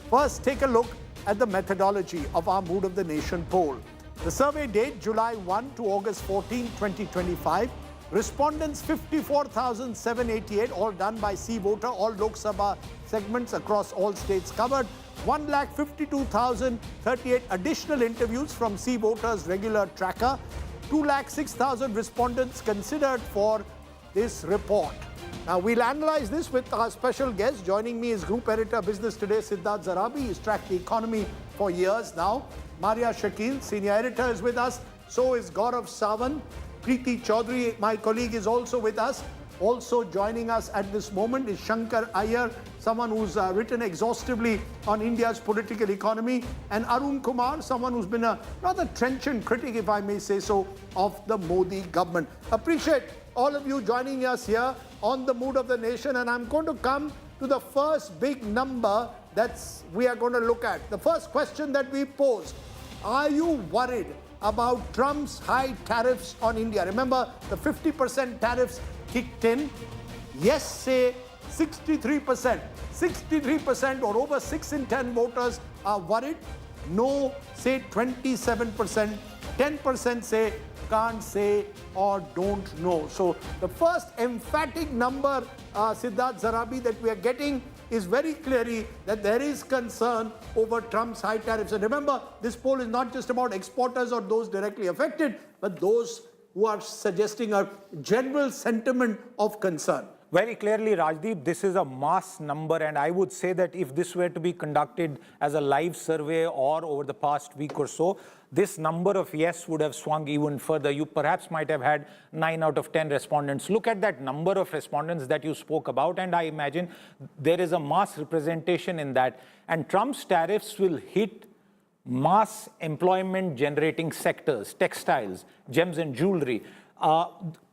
First, take a look at the methodology of our Mood of the Nation poll. The survey date, July 1 to August 14, 2025. Respondents 54,788, all done by C-Voter, all Lok Sabha segments across all states covered. 1,52,038 additional interviews from C-Voter's regular tracker. 2,06,000 respondents considered for this report. Now, we'll analyze this with our special guest. Joining me is Group Editor, Business Today, Siddharth Zarabi. He's tracked the economy for years now. Maria Shakil, Senior Editor, is with us. So is Gaurav Sawant. Preeti Chaudhary, my colleague, is also with us. Also joining us at this moment is Shankar Iyer, someone who's written exhaustively on India's political economy, and Arun Kumar, someone who's been a rather trenchant critic, if I may say so, of the Modi government. Appreciate all of you joining us here on the Mood of the Nation, and I'm going to come to the first big number we are going to look at. The first question that we posed: are you worried about Trump's high tariffs on India? Remember, the 50% tariffs kicked in. Yes, say 63%. 63% or over 6 in 10 voters are worried. No, say 27%. 10% say can't say or don't know. So the first emphatic number, Siddharth Zarabi, that we are getting is very clearly that there is concern over Trump's high tariffs. And remember, this poll is not just about exporters or those directly affected, but those who are suggesting a general sentiment of concern. Very clearly, Rajdeep, this is a mass number, and I would say that if this were to be conducted as a live survey or over the past week or so, this number of yes would have swung even further. You perhaps might have had 9 out of 10 respondents. Look at that number of respondents that you spoke about, and I imagine there is a mass representation in that. And Trump's tariffs will hit mass employment generating sectors, textiles, gems and jewelry.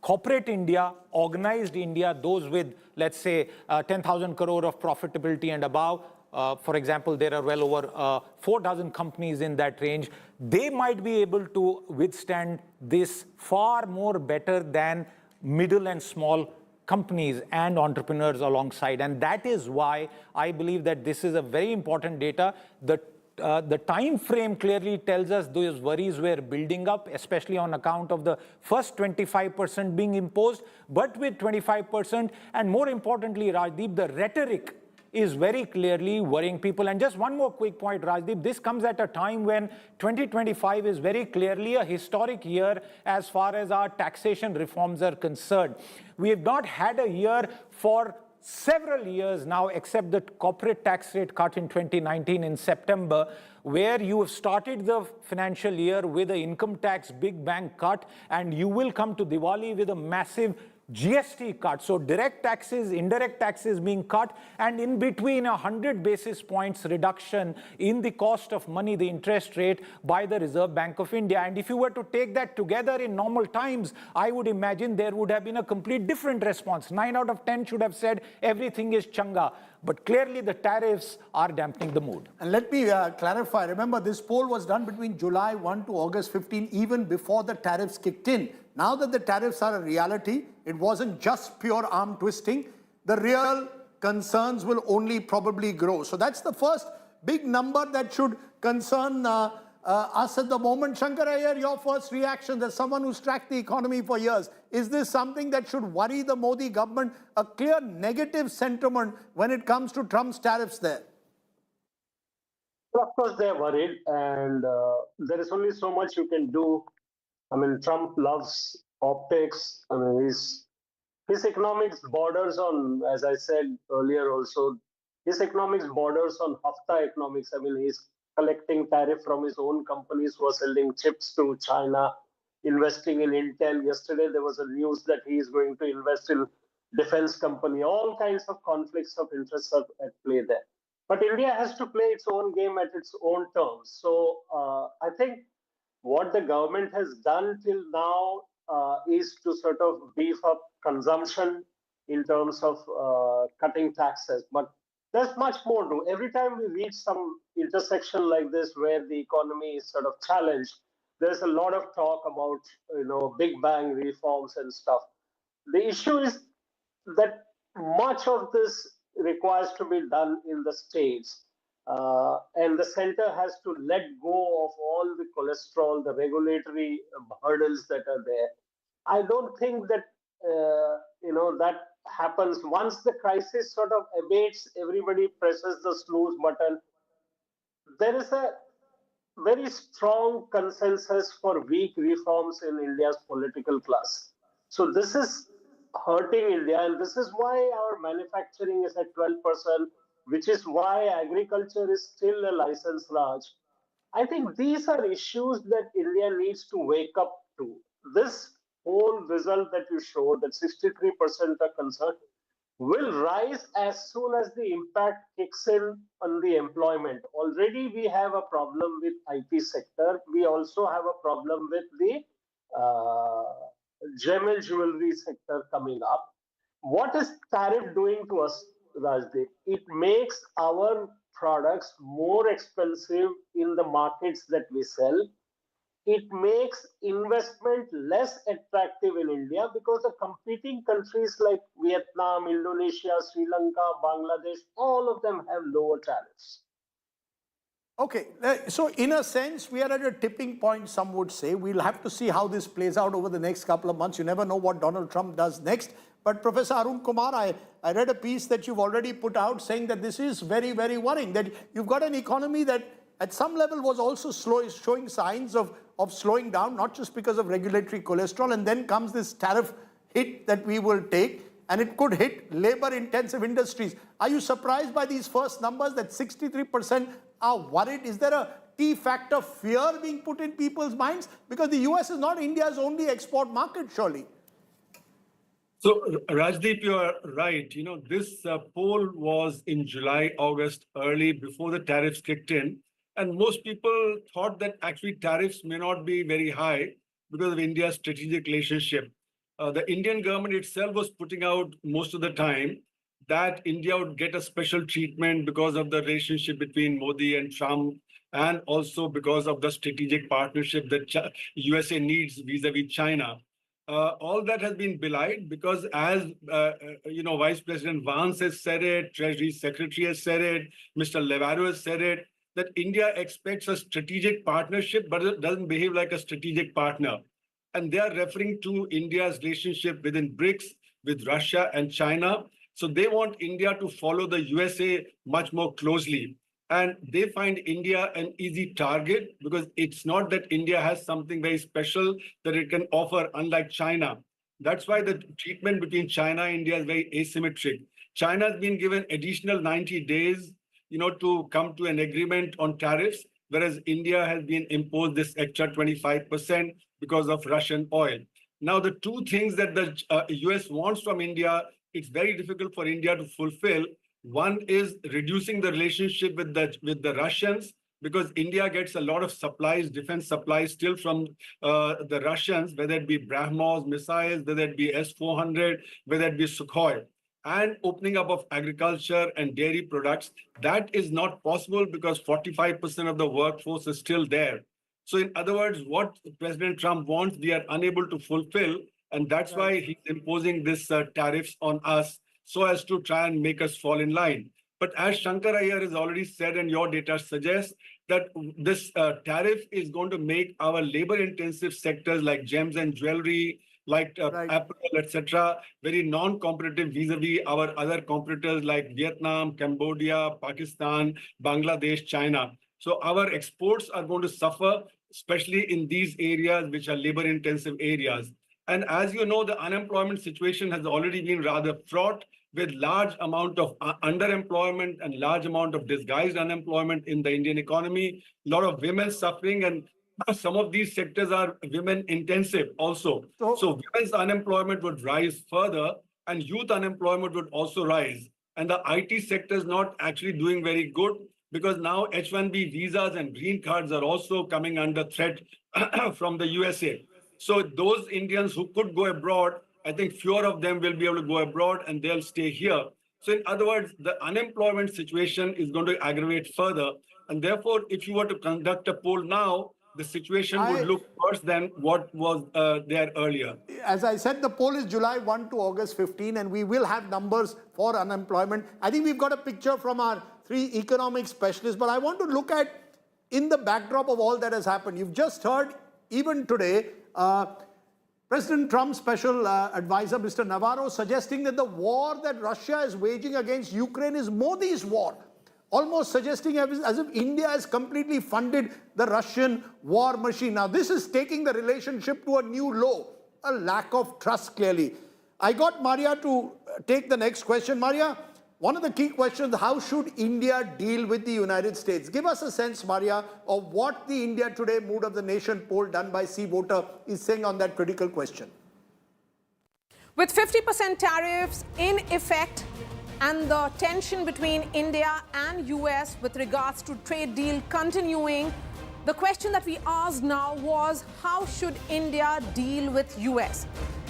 Corporate India, organized India, those with, let's say, 10,000 crore of profitability and above, for example, there are well over 4,000 companies in that range. They might be able to withstand this far more better than middle and small companies and entrepreneurs alongside. And that is why I believe that this is a very important data. The time frame clearly tells us those worries were building up, especially on account of the first 25% being imposed, but with 25%, and more importantly, Rajdeep, the rhetoric is very clearly worrying people. And just one more quick point, Rajdeep, this comes at a time when 2025 is very clearly a historic year as far as our taxation reforms are concerned. We have not had a year for several years now, except the corporate tax rate cut in 2019 in September, where you have started the financial year with an income tax big bang cut, and you will come to Diwali with a massive GST cut. So direct taxes, indirect taxes being cut, and in between 100 basis points reduction in the cost of money, the interest rate by the Reserve Bank of India. And if you were to take that together in normal times, I would imagine there would have been a complete different response. 9 out of 10 should have said everything is changa. But clearly the tariffs are dampening the mood. And let me clarify. Remember, this poll was done between July 1 to August 15, even before the tariffs kicked in. Now that the tariffs are a reality, it wasn't just pure arm twisting. The real concerns will only probably grow. So that's the first big number that should concern us at the moment. Shankar Iyer, your first reaction as someone who's tracked the economy for years, is this something that should worry the Modi government? A clear negative sentiment when it comes to Trump's tariffs there. Well, of course, they're worried, and there is only so much you can do. I mean, Trump loves optics. I mean, his economics borders on, as I said earlier also, his economics borders on Hafta economics. I mean, he's collecting tariff from his own companies who are selling chips to China, investing in Intel. Yesterday, there was a news that he is going to invest in defense company. All kinds of conflicts of interest are at play there. But India has to play its own game at its own terms. So I think what the government has done till now is to sort of beef up consumption in terms of cutting taxes. But there's much more to. Every time we reach some intersection like this where the economy is sort of challenged, there's a lot of talk about big bang reforms and stuff. The issue is that much of this requires to be done in the states. And the center has to let go of all the cholesterol, the regulatory hurdles that are there. I don't think that that happens once the crisis sort of abates. Everybody presses the snooze button. There is a very strong consensus for weak reforms in India's political class. So this is hurting India, and this is why our manufacturing is at 12%, which is why agriculture is still a license Raj. I think these are issues that India needs to wake up to. This whole result that you showed, that 63% are concerned, will rise as soon as the impact kicks in on the employment. Already we have a problem with IT sector. We also have a problem with the gem and jewelry sector coming up. What is tariff doing to us, Rajdeep? It makes our products more expensive in the markets that we sell. It makes investment less attractive in India because the competing countries like Vietnam, Indonesia, Sri Lanka, Bangladesh, all of them have lower tariffs. Okay, so in a sense, we are at a tipping point, some would say. We'll have to see how this plays out over the next couple of months. You never know what Donald Trump does next. But Professor Arun Kumar, I read a piece that you've already put out saying that this is very, very worrying, that you've got an economy that at some level was also showing signs of slowing down, not just because of regulatory cholesterol, and then comes this tariff hit that we will take, and it could hit labor-intensive industries. Are you surprised by these first numbers that 63% are worried? Is there a T-factor fear being put in people's minds? Because the US is not India's only export market, surely. So, Rajdeep, you are right. This poll was in July, August, early before the tariffs kicked in. And most people thought that actually tariffs may not be very high because of India's strategic relationship. The Indian government itself was putting out most of the time that India would get a special treatment because of the relationship between Modi and Trump, and also because of the strategic partnership that USA needs vis-a-vis China. All that has been belied because, as Vice President Vance has said it, Treasury Secretary has said it, Mr. Levaru has said it, that India expects a strategic partnership, but it doesn't behave like a strategic partner. And they are referring to India's relationship within BRICS with Russia and China. So they want India to follow the USA much more closely. And they find India an easy target because it's not that India has something very special that it can offer, unlike China. That's why the treatment between China and India is very asymmetric. China has been given additional 90 days to come to an agreement on tariffs, whereas India has been imposed this extra 25% because of Russian oil. Now, the two things that the US wants from India, it's very difficult for India to fulfill. One is reducing the relationship with the Russians, because India gets a lot of supplies, defense supplies still from the Russians, whether it be BrahMos missiles, whether it be S-400, whether it be Sukhoi. And opening up of agriculture and dairy products, that is not possible because 45% of the workforce is still there. So in other words, what President Trump wants, we are unable to fulfill. And that's why he's imposing this tariffs on us so as to try and make us fall in line. But as Shankar Iyer has already said, and your data suggests, that this tariff is going to make our labor-intensive sectors like gems and jewelry, like apparel, etc., very non-competitive vis-a-vis our other competitors like Vietnam, Cambodia, Pakistan, Bangladesh, China. So our exports are going to suffer, especially in these areas which are labor-intensive areas. And as you know, the unemployment situation has already been rather fraught with large amount of underemployment and large amount of disguised unemployment in the Indian economy, a lot of women suffering, and some of these sectors are women intensive also. So women's unemployment would rise further and youth unemployment would also rise. And the IT sector is not actually doing very good because now H-1B visas and green cards are also coming under threat from the USA. So those Indians who could go abroad, I think fewer of them will be able to go abroad and they'll stay here. So in other words, the unemployment situation is going to aggravate further. And therefore, if you were to conduct a poll now, the situation would look worse than what was there earlier. As I said, the poll is July 1 to August 15, and we will have numbers for unemployment. I think we've got a picture from our three economic specialists, but I want to look at, in the backdrop of all that has happened, you've just heard, even today, President Trump's special advisor, Mr. Navarro, suggesting that the war that Russia is waging against Ukraine is Modi's war, almost suggesting as if India has completely funded the Russian war machine. Now, this is taking the relationship to a new low, a lack of trust, clearly. I got Maria to take the next question. Maria, one of the key questions, how should India deal with the United States? Give us a sense, Maria, of what the India Today Mood of the Nation poll done by C Voter is saying on that critical question. With 50% tariffs in effect and the tension between India and US with regards to trade deal continuing, the question that we asked now was, how should India deal with US?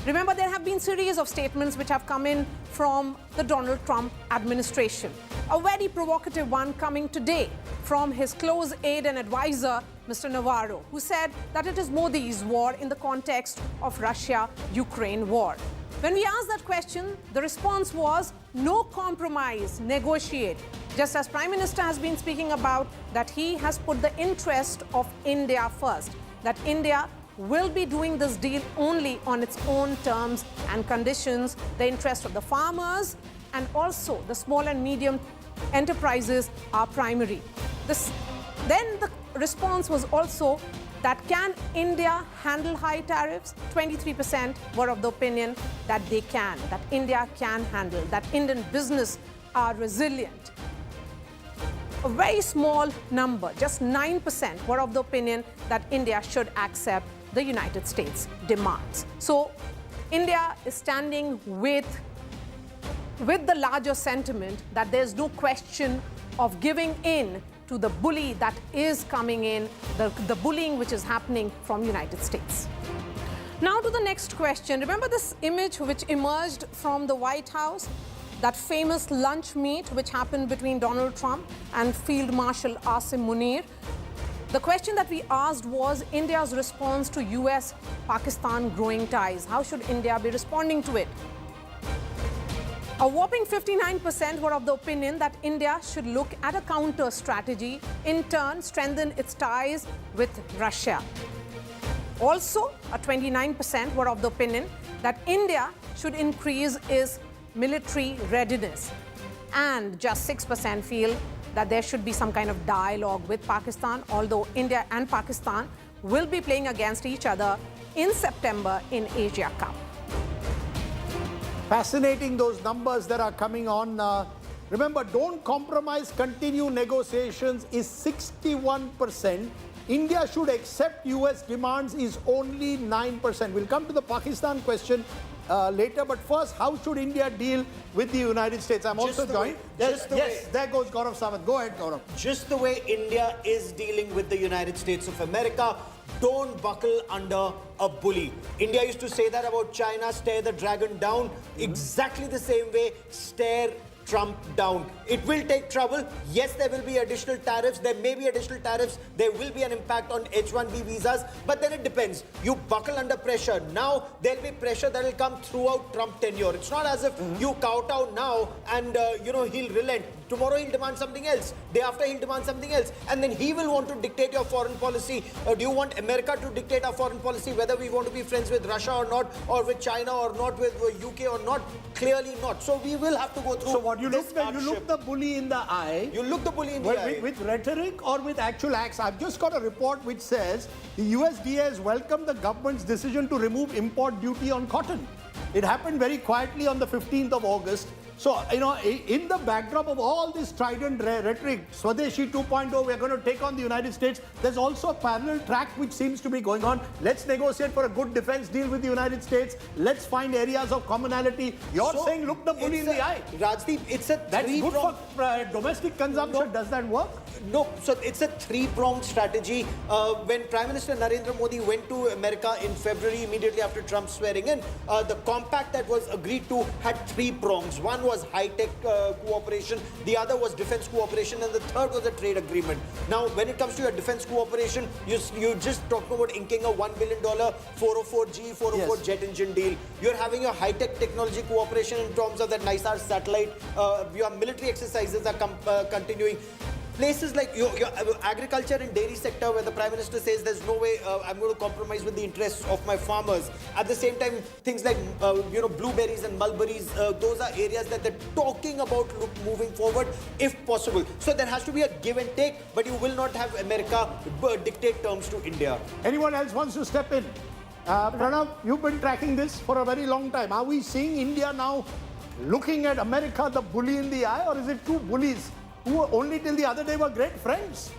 Remember, there have been series of statements which have come in from the Donald Trump administration. A very provocative one coming today from his close aide and advisor, Mr. Navarro, who said that it is Modi's war in the context of Russia-Ukraine war. When we asked that question, the response was no compromise, negotiate. Just as Prime Minister has been speaking about that he has put the interest of India first, that India will be doing this deal only on its own terms and conditions, the interest of the farmers and also the small and medium enterprises are primary. Then the response was also that can India handle high tariffs? 23% were of the opinion that they can, that India can handle, that Indian business are resilient. A very small number, just 9%, were of the opinion that India should accept the United States demands. So India is standing with the larger sentiment that there's no question of giving in to the bully that is coming in, the bullying which is happening from United States. Now to the next question. Remember this image which emerged from the White House? That famous lunch meet which happened between Donald Trump and Field Marshal Asim Munir. The question that we asked was India's response to US-Pakistan growing ties. How should India be responding to it? A whopping 59% were of the opinion that India should look at a counter strategy, in turn strengthen its ties with Russia. Also, a 29% were of the opinion that India should increase its military readiness. And just 6% feel that there should be some kind of dialogue with Pakistan, although India and Pakistan will be playing against each other in September in Asia Cup. Fascinating, those numbers that are coming on. Remember, don't compromise, continue negotiations is 61%. India should accept US demands is only 9%. We'll come to the Pakistan question later, but first, how should India deal with the United States? I'm also joined. Yes, there goes Gaurav Samant. Go ahead, Gaurav. Just the way India is dealing with the United States of America, don't buckle under a bully. India used to say that about China, stare the dragon down. Exactly the same way, stare Trump down. It will take trouble. Yes, there will be additional tariffs. There may be additional tariffs. There will be an impact on H-1B visas. But then it depends. You buckle under pressure. Now, there'll be pressure that will come throughout Trump tenure. It's not as if you kowtow now and, he'll relent. Tomorrow he'll demand something else. Day after he'll demand something else. And then he will want to dictate your foreign policy. Do you want America to dictate our foreign policy, whether we want to be friends with Russia or not, or with China or not, with UK or not? Clearly not. So we will have to go through. So what you look the bully in the eye. You look the bully in the eye. With rhetoric or with actual acts. I've just got a report which says the USDA has welcomed the government's decision to remove import duty on cotton. It happened very quietly on the 15th of August. So, in the backdrop of all this strident rhetoric, Swadeshi 2.0, we're going to take on the United States, there's also a parallel track which seems to be going on. Let's negotiate for a good defense deal with the United States. Let's find areas of commonality. You're saying, look the bully in the eye. Rajdeep, it's a That's good for domestic consumption. No. Does that work? No, so it's a three-pronged strategy. When Prime Minister Narendra Modi went to America in February, immediately after Trump's swearing in, the compact that was agreed to had three prongs. One was high-tech cooperation, the other was defense cooperation, and the third was a trade agreement. Now, when it comes to your defense cooperation, you just talked about inking a $1 billion 404G, 404 jet engine deal. You're having your high-tech technology cooperation in terms of that NISAR satellite. Your military exercises are continuing. Places like your agriculture and dairy sector, where the Prime Minister says there's no way I'm going to compromise with the interests of my farmers. At the same time, things like blueberries and mulberries, those are areas that they're talking about moving forward if possible. So there has to be a give and take, but you will not have America dictate terms to India. Anyone else wants to step in? Pranav, you've been tracking this for a very long time. Are we seeing India now looking at America the bully in the eye, or is it two bullies who only till the other day were great friends?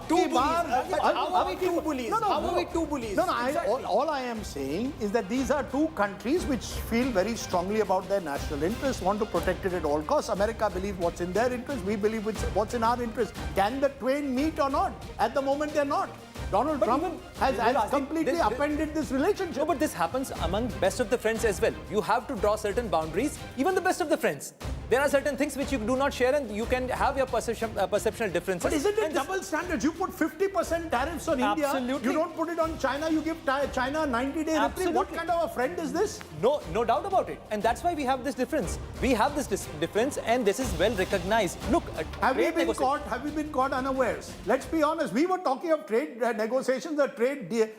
Two bullies. How are we two bullies? How are we two bullies? All I am saying is that these are two countries which feel very strongly about their national interests, want to protect it at all costs. America believes what's in their interest, we believe what's in our interest. Can the twain meet or not? At the moment, they're not. Donald Trump has completely upended this relationship. No, but this happens among best of the friends as well. You have to draw certain boundaries, even the best of the friends. There are certain things which you do not share, and you can have your perceptional differences. But isn't it double standards? You put 50% tariffs on India. Absolutely. You don't put it on China. You give China a 90-day reprieve. What kind of a friend is this? No doubt about it. And that's why we have this difference. We have this difference, and this is well recognized. Look, have we been caught unawares? Let's be honest. We were talking of trade negotiations. The trade team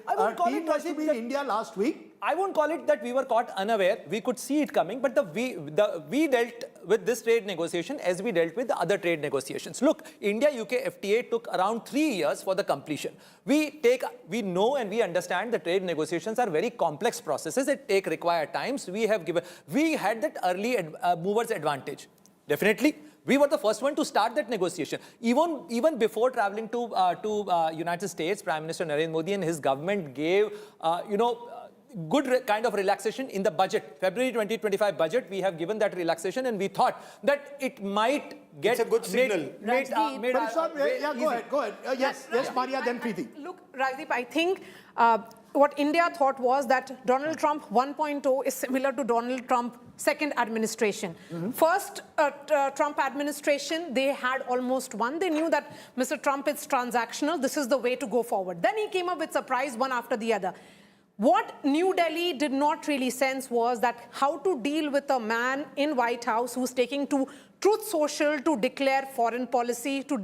was to be in India last week. I won't call it that we were caught unaware. We could see it coming, but we dealt with this trade negotiation as we dealt with the other trade negotiations. Look, India-UK FTA took around 3 years for the completion. We know and we understand the trade negotiations are very complex processes. It require times. We had that early movers advantage. Definitely. We were the first one to start that negotiation. Even before traveling to United States, Prime Minister Narendra Modi and his government gave, good kind of relaxation in the budget. February 2025 budget, we have given that relaxation, and we thought that it might get... It's a good signal. Go ahead. Yes, Maria, then Preeti. Look, Rajdeep, I think what India thought was that Donald Trump 1.0 is similar to Donald Trump second administration. First Trump administration, they had almost won. They knew that Mr. Trump is transactional. This is the way to go forward. Then he came up with surprise one after the other. What New Delhi did not really sense was that how to deal with a man in White House who's taking to Truth Social to declare foreign policy, to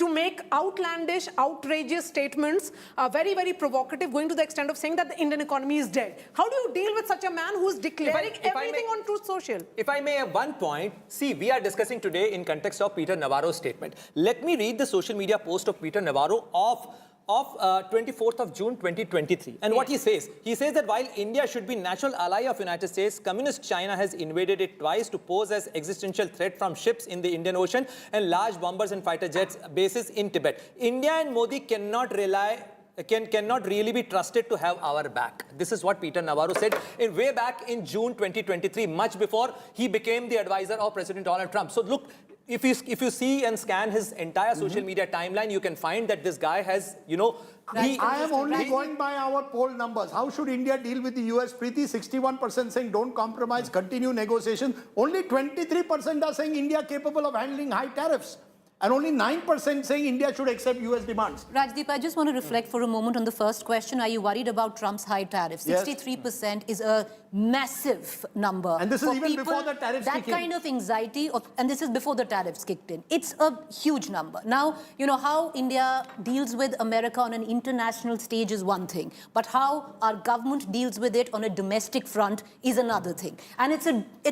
make outlandish, outrageous statements, very, very provocative, going to the extent of saying that the Indian economy is dead. How do you deal with such a man who's declaring everything on Truth Social? If I may have one point, see, we are discussing today in context of Peter Navarro's statement. Let me read the social media post of Peter Navarro of 24th of June 2023. And what he says that while India should be natural ally of United States, communist China has invaded it twice to pose as existential threat from ships in the Indian Ocean and large bombers and fighter jets bases in Tibet. India and Modi cannot really be trusted to have our back. This is what Peter Navarro said way back in June 2023, much before he became the advisor of President Donald Trump. So look, if you see and scan his entire social media timeline, you can find that this guy has, I am only going by our poll numbers. How should India deal with the US? Preeti, 61% saying don't compromise, continue negotiations. Only 23% are saying India capable of handling high tariffs. And only 9% saying India should accept US demands. Rajdeep, I just want to reflect for a moment on the first question. Are you worried about Trump's high tariffs? 63% is a massive number. And this is for even people, before the tariffs that kick in. kind of anxiety, and this is before the tariffs kicked in. It's a huge number. Now, you know, how India deals with America on an international stage is one thing, but how our government deals with it on a domestic front is another thing. And it's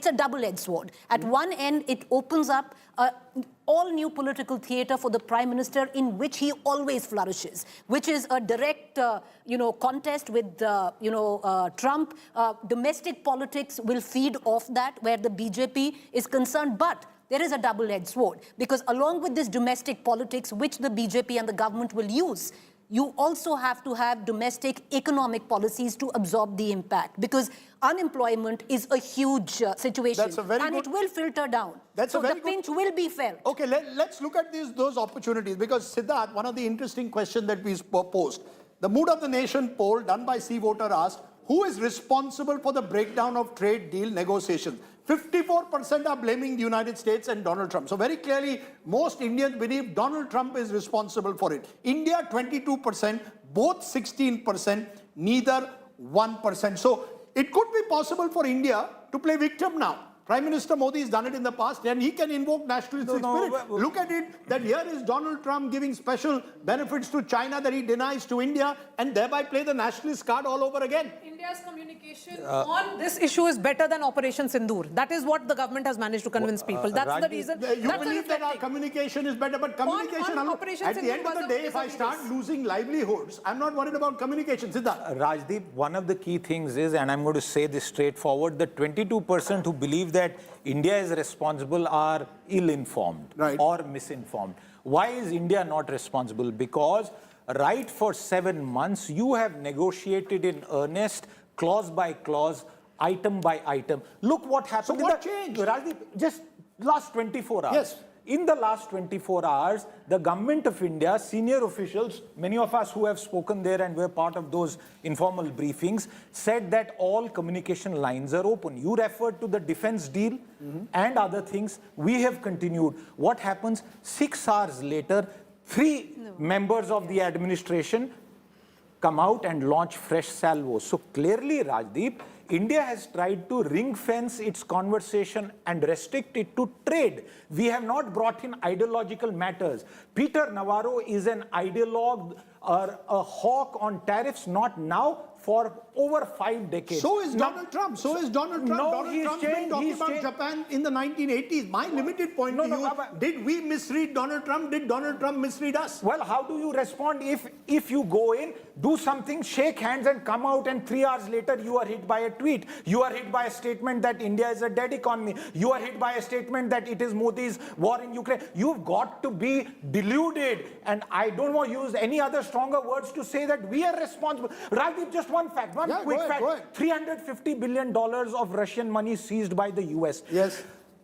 a double-edged sword. At one end, it opens up all new political theater for the Prime Minister in which he always flourishes, which is a direct, contest with, Trump. Domestic politics will feed off that where the BJP is concerned, but there is a double-edged sword because along with this domestic politics, which the BJP and the government will use, you also have to have domestic economic policies to absorb the impact because unemployment is a huge situation and it will filter down. So the pinch will be felt. Okay, let's look at those opportunities because Siddharth, one of the interesting questions that we posed, the Mood of the Nation poll done by Sea Voter asked, who is responsible for the breakdown of trade deal negotiations? 54% are blaming the United States and Donald Trump. So very clearly, most Indians believe Donald Trump is responsible for it. India, 22%, both 16%, neither 1%. So it could be possible for India to play victim now. Prime Minister Modi has done it in the past and he can invoke nationalistic spirit. Look at it, that here is Donald Trump giving special benefits to China that he denies to India and thereby play the nationalist card all over again. India's communication on this issue is better than Operation Sindoor. That is what the government has managed to convince people. That's the reason. You believe that our communication is better, but communication, at the end of the day, if I start losing livelihoods, I'm not worried about communication. Siddharth. Rajdeep, one of the key things is, and I'm going to say this straightforward, the 22% who believe that India is responsible are ill-informed or misinformed. Why is India not responsible? Because right for 7 months, you have negotiated in earnest, clause by clause, item by item. Look what happened. So what changed? Rajdeep, just last 24 hours. Yes. In the last 24 hours, the government of India, senior officials, many of us who have spoken there and were part of those informal briefings, said that all communication lines are open. You referred to the defense deal and other things. We have continued. What happens? 6 hours later, 3 members of the administration come out and launch fresh salvos. So clearly, Rajdeep, India has tried to ring fence its conversation and restrict it to trade. We have not brought in ideological matters. Peter Navarro is an ideologue or a hawk on tariffs, not now, for over 5 decades. So is Donald Trump. So is Donald Trump. No, Donald Trump's been talking about Japan in the 1980s. My limited point to you, did we misread Donald Trump? Did Donald Trump misread us? Well, how do you respond if you go in, do something, shake hands and come out and 3 hours later you are hit by a tweet. You are hit by a statement that India is a dead economy. You are hit by a statement that it is Modi's war in Ukraine. You've got to be deluded. And I don't want to use any other stronger words to say that we are responsible. Rajdeep, just one fact, quick fact. $350 billion of Russian money seized by the US. Yes.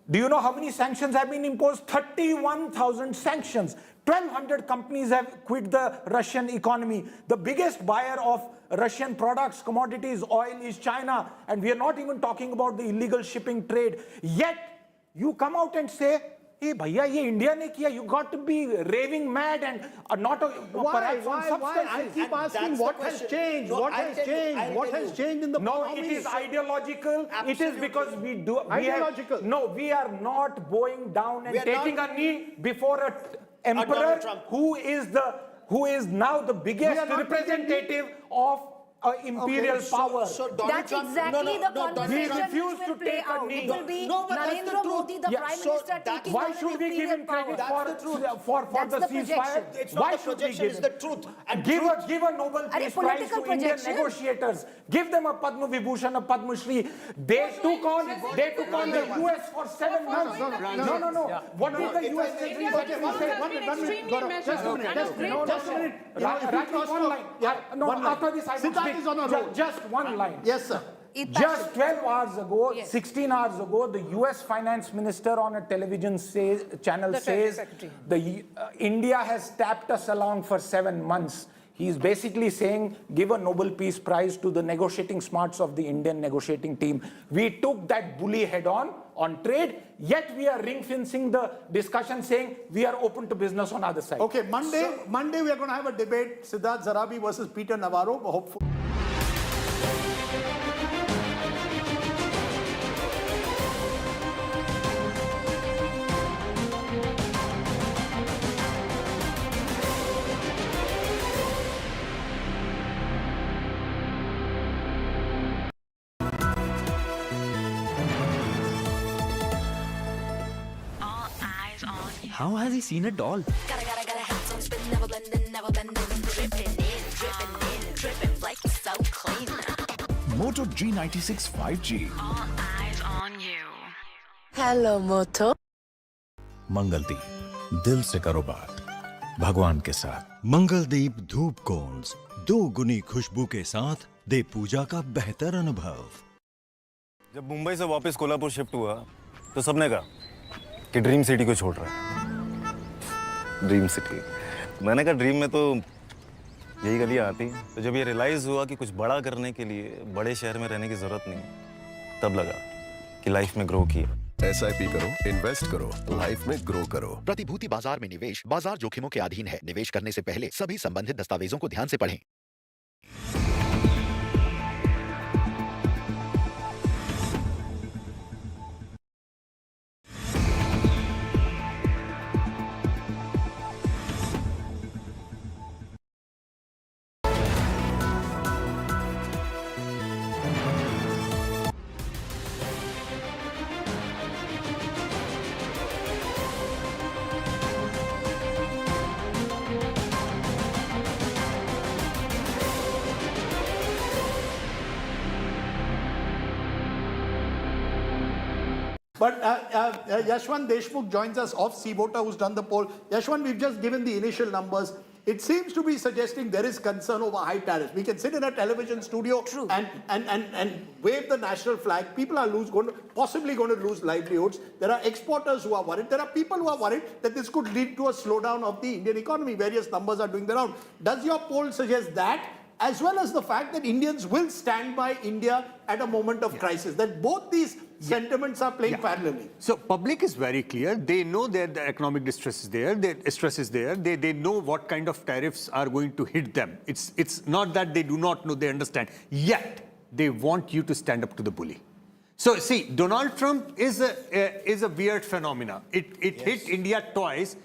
Do you know how many sanctions have been imposed? 31,000 sanctions. 1,200 companies have quit the Russian economy. The biggest buyer of Russian products, commodities, oil is China. And we are not even talking about the illegal shipping trade. Yet, you come out and say, hey, bhaiya, ye India ne kiya. You got to be raving mad and not perhaps on substances. I keep asking what has changed? No, what has changed? What has changed in the it is ideological. Absolutely. It is because we do. Ideological. We are not bowing down and taking a knee before an emperor who is now the biggest representative of imperial power. So That's exactly the conversation refuse which will to play take a out. knee. It will be No, but that's the Narendra truth. Modi, the Prime Minister, taking Why over should the we give him imperial credit power. for That's the the projection. ceasefire? It's Why not the should we projection, give it's him? the truth. And Give a Nobel Peace Prize political to Indian projection. negotiators. Give them a Padma Vibhushan, a Padma Shri. They took on the US for 7 months. No. What did the US say? Just a minute. One line. No, after this I will Siddharth is on a roll. Just one line. Yes, sir. Just 12 hours ago, 16 hours ago, the US finance minister on a television channel says India has tapped us along for 7 months. He's basically saying, give a Nobel Peace Prize to the negotiating smarts of the Indian negotiating team. We took that bully head on trade, yet we are ring-fencing the discussion saying we are open to business on other side. Okay, Monday we are going to have a debate, Siddharth Zarabi versus Peter Navarro, hopefully. How has he seen it all? Moto G96 5G. All eyes on you. Hello, Moto. Mangaldeep, दिल से करो बात भगवान के साथ। मंगलदीप धूप cons 2 गुनी खुशबू के साथ दे पूजा का बेहतर अनुभव। जब मुंबई से वापस कोल्हापुर शिफ्ट हुआ तो सबने कहा कि ड्रीम सिटी को छोड़ रहा है। ड्रीम सिटी, मैंने कहा ड्रीम में तो यही गलियां आती। तो जब ये रियलाइज हुआ कि कुछ बड़ा करने के लिए बड़े शहर में रहने की जरूरत नहीं, तब लगा कि लाइफ में ग्रो किया। SIP करो, इन्वेस्ट करो, लाइफ में ग्रो करो। प्रतिभूति बाजार में निवेश बाजार जोखिमों के अधीन है। निवेश करने से पहले सभी संबंधित दस्तावेजों को ध्यान से पढ़ें। But Yashwant Deshmukh joins us off Seawater, who's done the poll. Yashwant, we've just given the initial numbers. It seems to be suggesting there is concern over high tariffs. We can sit in a television studio and wave the national flag. People are possibly going to lose livelihoods. There are exporters who are worried. There are people who are worried that this could lead to a slowdown of the Indian economy. Various numbers are doing the round. Does your poll suggest that, as well as the fact that Indians will stand by India at a moment of crisis, that both these sentiments are playing parallelly? So public is very clear. They know that the economic distress is there. Stress is there. They know what kind of tariffs are going to hit them. It's not that they do not know, they understand. Yet, they want you to stand up to the bully. So see, Donald Trump is a weird phenomena. It hit India twice.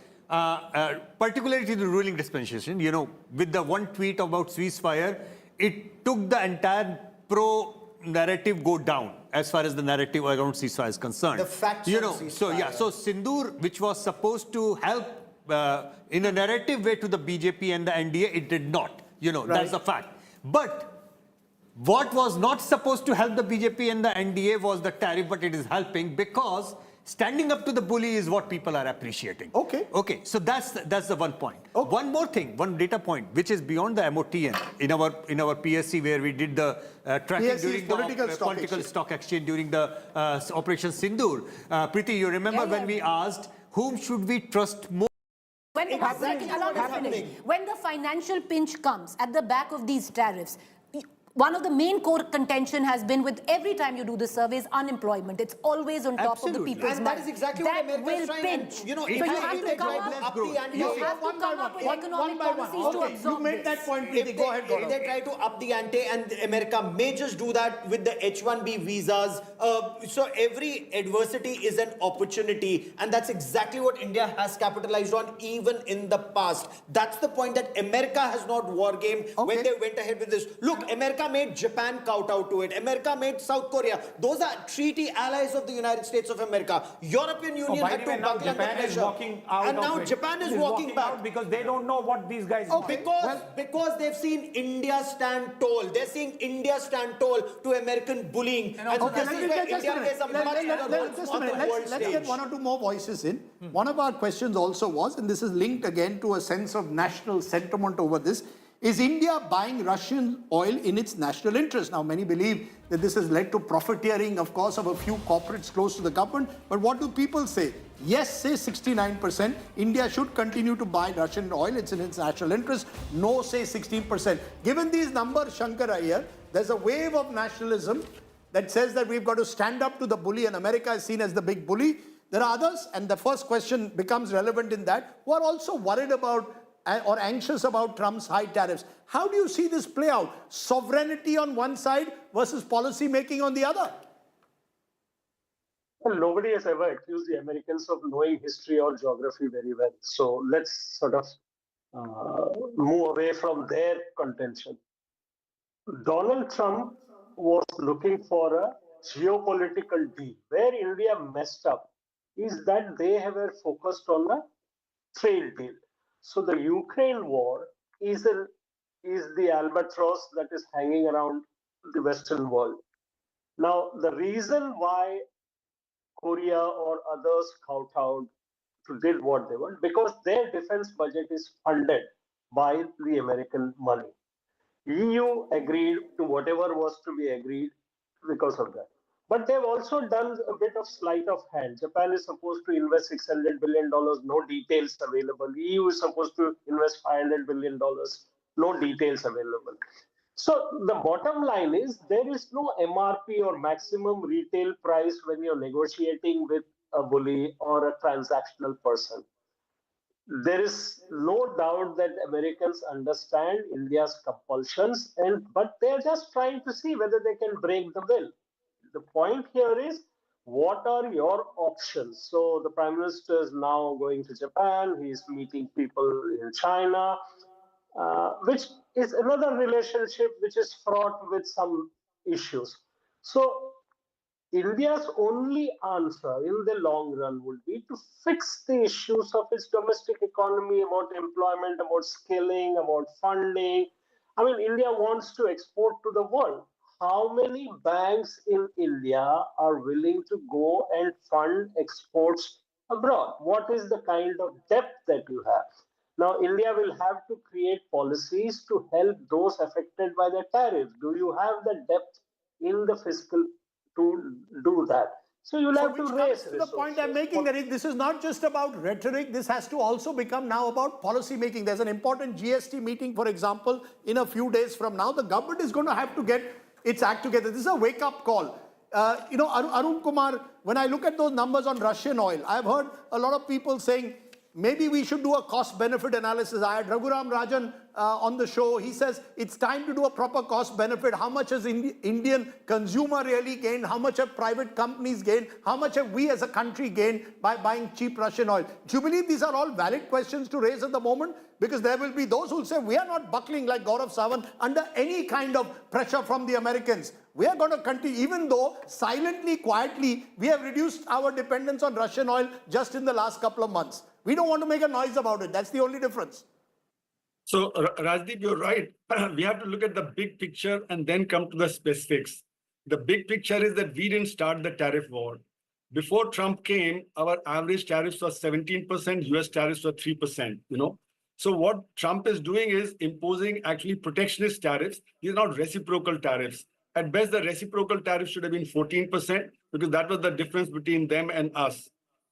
Particularly to the ruling dispensation, you know, with the one tweet about ceasefire, it took the entire pro-narrative go down as far as the narrative around ceasefire is concerned. The facts you know, ceasefire. so Sindoor, which was supposed to help in a narrative way to the BJP and the NDA, it did not. You know, that's a fact. But what was not supposed to help the BJP and the NDA was the tariff, but it is helping because standing up to the bully is what people are appreciating. Okay. So that's the one point. One more thing, one data point, which is beyond the MOTN in our PSC, where we did the tracking during the political stock exchange during the Operation Sindoor. Preeti, you remember when we asked whom should we trust more? When the financial pinch comes at the back of these tariffs, one of the main core contention has been with every time you do the surveys, unemployment. It's always on top of the people's And that is exactly what America is trying. Pinch. You know, so you have to come up with economic policies to absorb You made that point, Preeti. Go ahead, If they try to up the ante, and America may just do that with the H-1B visas. So every adversity is an opportunity. And that's exactly what India has capitalized on even in the past. That's the point, that America has not wargamed when they went ahead with this. Look, America made Japan kowtow to it. America made South Korea. Those are treaty allies of the United States of America. European Union had to buckle under pressure. And now Japan is walking back. Because they don't know what these guys do. Because they've seen India stand tall. They're seeing India stand tall to American bullying. And so this is where India plays a much bigger role on the world stage. Let's get one or two more voices in. One of our questions also was, and this is linked again to a sense of national sentiment over this, Is India buying Russian oil in its national interest? Now, many believe that this has led to profiteering, of course, of a few corporates close to the government. But what do people say? Yes, say 69%. India should continue to buy Russian oil. It's in its national interest. No, say 16%. Given these numbers, Shankar Iyer, there's a wave of nationalism that says that we've got to stand up to the bully, and America is seen as the big bully. There are others, and the first question becomes relevant in that, who are also worried about or anxious about Trump's high tariffs. How do you see this play out? Sovereignty on one side versus policy making on the other? Well, nobody has ever accused the Americans of knowing history or geography very well. So let's sort of move away from their contention. Donald Trump was looking for a geopolitical deal. Where India messed up is that they were focused on a trade deal. So the Ukraine war is the albatross that is hanging around the Western world. Now, the reason why Korea or others kowtowed to did what they want, because their defense budget is funded by the American money. EU agreed to whatever was to be agreed because of that. But they've also done a bit of sleight of hand. Japan is supposed to invest $600 billion, no details available. EU is supposed to invest $500 billion, no details available. So the bottom line is there is no MRP or maximum retail price when you're negotiating with a bully or a transactional person. There is no doubt that Americans understand India's compulsions, but they're just trying to see whether they can break the will. The point here is, what are your options? So the Prime Minister is now going to Japan, he's meeting people in China, which is another relationship which is fraught with some issues. So India's only answer in the long run would be to fix the issues of its domestic economy, about employment, about skilling, about funding. I mean, India wants to export to the world. How many banks in India are willing to go and fund exports abroad? What is the kind of depth that you have? Now, India will have to create policies to help those affected by the tariffs. Do you have the depth in the fiscal to do that? So you'll have to raise to the point I'm making, that this is not just about rhetoric, this has to also become now about policy making. There's an important GST meeting, for example, in a few days from now. The government is going to have to get its act together. This is a wake-up call. Arun Kumar, when I look at those numbers on Russian oil, I've heard a lot of people saying, maybe we should do a cost-benefit analysis. I had Raghuram Rajan on the show. He says it's time to do a proper cost-benefit. How much has Indian consumer really gained? How much have private companies gained? How much have we as a country gained by buying cheap Russian oil? Do you believe these are all valid questions to raise at the moment? Because there will be those who will say, we are not buckling like Gaurav Sawant under any kind of pressure from the Americans. We are going to continue, even though silently, quietly, we have reduced our dependence on Russian oil just in the last couple of months. We don't want to make a noise about it. That's the only difference. So, Rajdeep, you're right. We have to look at the big picture and then come to the specifics. The big picture is that we didn't start the tariff war. Before Trump came, our average tariffs were 17%, US tariffs were 3%, So what Trump is doing is imposing actually protectionist tariffs. These are not reciprocal tariffs. At best, the reciprocal tariff should have been 14% because that was the difference between them and us.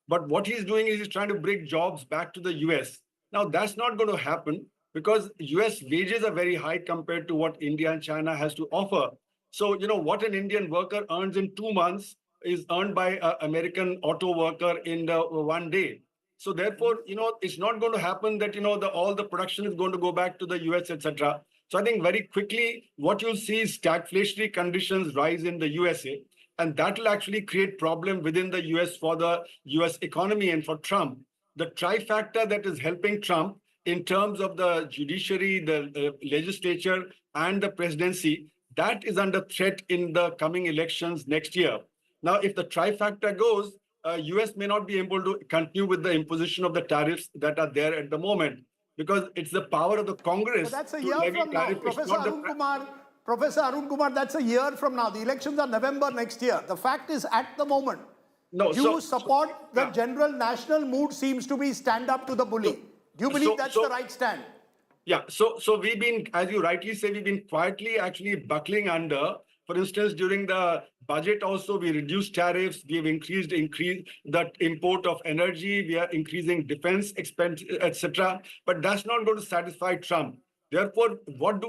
But what he's doing is he's trying to bring jobs back to the US. Now, that's not going to happen because US wages are very high compared to what India and China has to offer. So, what an Indian worker earns in 2 months is earned by an American auto worker in 1 day. So therefore, it's not going to happen that, all the production is going to go back to the US, etc. So I think very quickly, what you'll see is stagflationary conditions rise in the USA. And that will actually create problem within the US for the US economy and for Trump. The trifactor that is helping Trump in terms of the judiciary, the legislature, and the presidency, that is under threat in the coming elections next year. Now, if the trifactor goes, US may not be able to continue with the imposition of the tariffs that are there at the moment because it's the power of the Congress. But that's a year from now, Professor Arun Kumar, that's a year from now. The elections are November next year. The fact is, at the moment, do you support the general national mood seems to be stand up to the bully? Do you believe that's the right stand? Yeah, so we've been, as you rightly say, we've been quietly actually buckling under. For instance, during the budget also, we reduced tariffs, we've increased the import of energy, we are increasing defense expense, etc. But that's not going to satisfy Trump. Therefore, what do?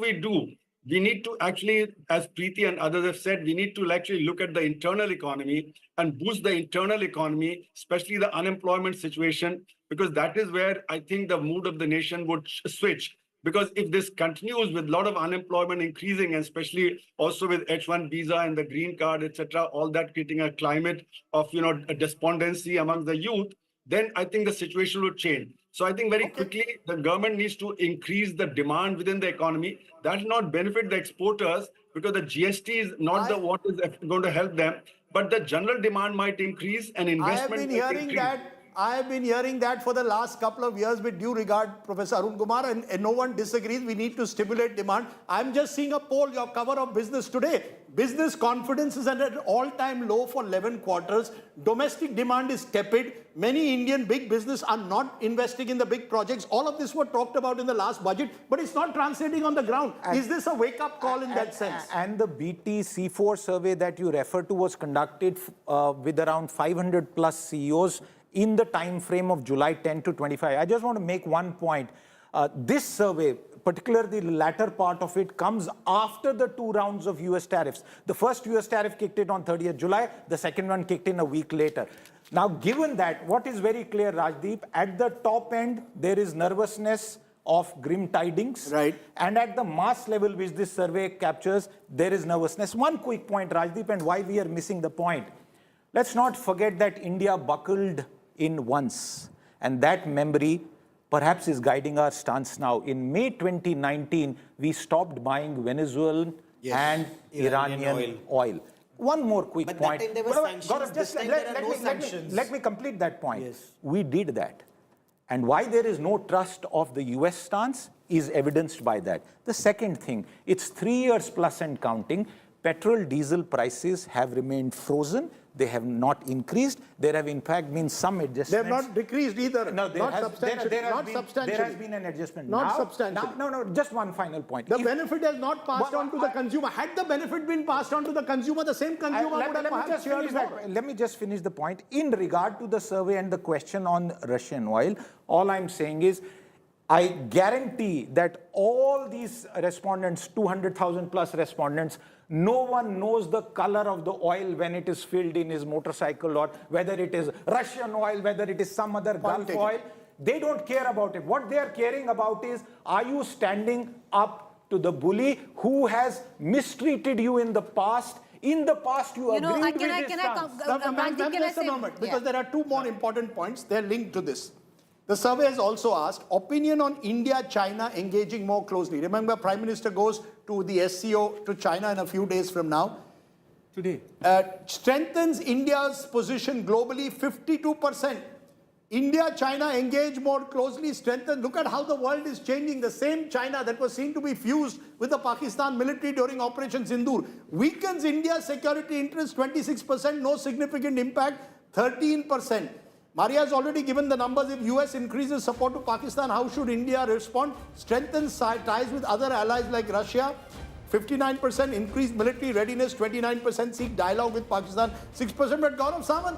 We need to actually, as Preeti and others have said, we need to actually look at the internal economy and boost the internal economy, especially the unemployment situation, because that is where I think the mood of the nation would switch. Because if this continues with a lot of unemployment increasing, and especially also with H1 visa and the green card, etc., all that creating a climate of a despondency among the youth, then I think the situation will change. So I think very quickly the government needs to increase the demand within the economy. That will not benefit the exporters because the GST is not the what is going to help them, but the general demand might increase and investment might increase. I have been hearing that for the last couple of years with due regard, Professor Arun Kumar, and no one disagrees. We need to stimulate demand. I'm just seeing a poll, your cover of Business today. Business confidence is at an all-time low for 11 quarters. Domestic demand is tepid. Many Indian big business are not investing in the big projects. All of this were talked about in the last budget, but it's not translating on the ground. Is this a wake-up call in that sense? And the BT C4 survey that you refer to was conducted with around 500 plus CEOs in the time frame of July 10 to 25. I just want to make one point. This survey, particularly the latter part of it, comes after the 2 rounds of US tariffs. The first US tariff kicked in on 30th July, the second one kicked in a week later. Now, given that, what is very clear, Rajdeep, at the top end, there is nervousness of grim tidings. Right. And at the mass level, which this survey captures, there is nervousness. One quick point, Rajdeep, and why we are missing the point. Let's not forget that India buckled in once, and that memory perhaps is guiding our stance now. In May 2019, we stopped buying Venezuelan and Iranian oil. One more quick point. That time there were sanctions. Gaurav, This time there are no sanctions. Let me complete that point. We did that. And why there is no trust of the US stance is evidenced by that. The second thing, it's 3 years plus and counting. Petrol, diesel prices have remained frozen. They have not increased. There have, in fact, been some adjustments. They have not decreased either. No, not substantially. There has been an adjustment. Not now, substantially. No, just one final point. The benefit has not passed on to the consumer. Had the benefit been passed on to the consumer, the same consumer would have perhaps shared more. Let me just finish the point. In regard to the survey and the question on Russian oil, all I'm saying is, I guarantee that all these respondents, 200,000 plus respondents, no one knows the color of the oil when it is filled in his motorcycle, or whether it is Russian oil, whether it is some other Gulf oil. They don't care about it. What they are caring about is, are you standing up to the bully who has mistreated you in the past? In the past, you agreed with his stance. Just a moment, because there are 2 more important points. They're linked to this. The survey has also asked opinion on India-China engaging more closely. Remember, Prime Minister goes to the SCO to China in a few days from now. Today. Strengthens India's position globally, 52%. India-China engage more closely, strengthen. Look at how the world is changing. The same China that was seen to be fused with the Pakistan military during Operation Sindoor weakens India's security interests, 26%, no significant impact, 13%. Maria has already given the numbers. If US increases support to Pakistan, how should India respond? Strengthens ties with other allies like Russia, 59%. Increased military readiness, 29%. Seek dialogue with Pakistan, 6%. But Gaurav Samant,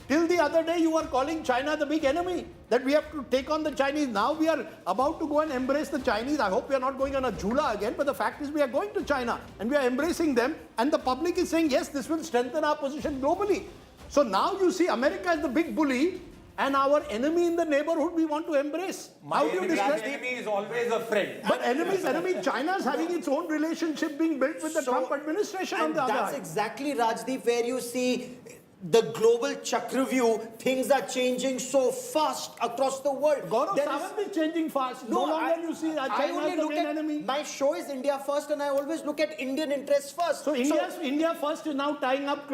till the other day you were calling China the big enemy, that we have to take on the Chinese. Now we are about to go and embrace the Chinese. I hope we are not going on a jula again, but the fact is we are going to China and we are embracing them, and the public is saying, yes, this will strengthen our position globally. So now you see America is the big bully, and our enemy in the neighborhood we want to embrace. My enemy is always a friend. But enemy's enemy, China is having its own relationship being built with the Trump administration on the other hand. That's exactly, Rajdeep, where you see the global Chakravyuh, things are changing so fast across the world. Gaurav Samant is changing fast. No longer you see China as the main enemy. My show is India First, and I always look at Indian interests first. So India First is now tying up,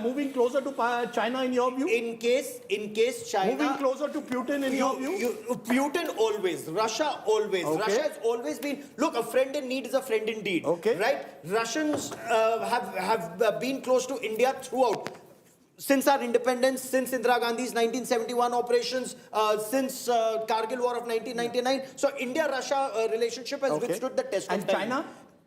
moving closer to China in your view? In case China... Moving closer to Putin in your view? Putin always. Russia always. Okay. Russia has always been... Look, a friend in need is a friend indeed. Okay. Right? Russians have been close to India throughout. since our independence, since Indira Gandhi's 1971 operations, since Kargil War of 1999. So India-Russia relationship has withstood the test of time. China?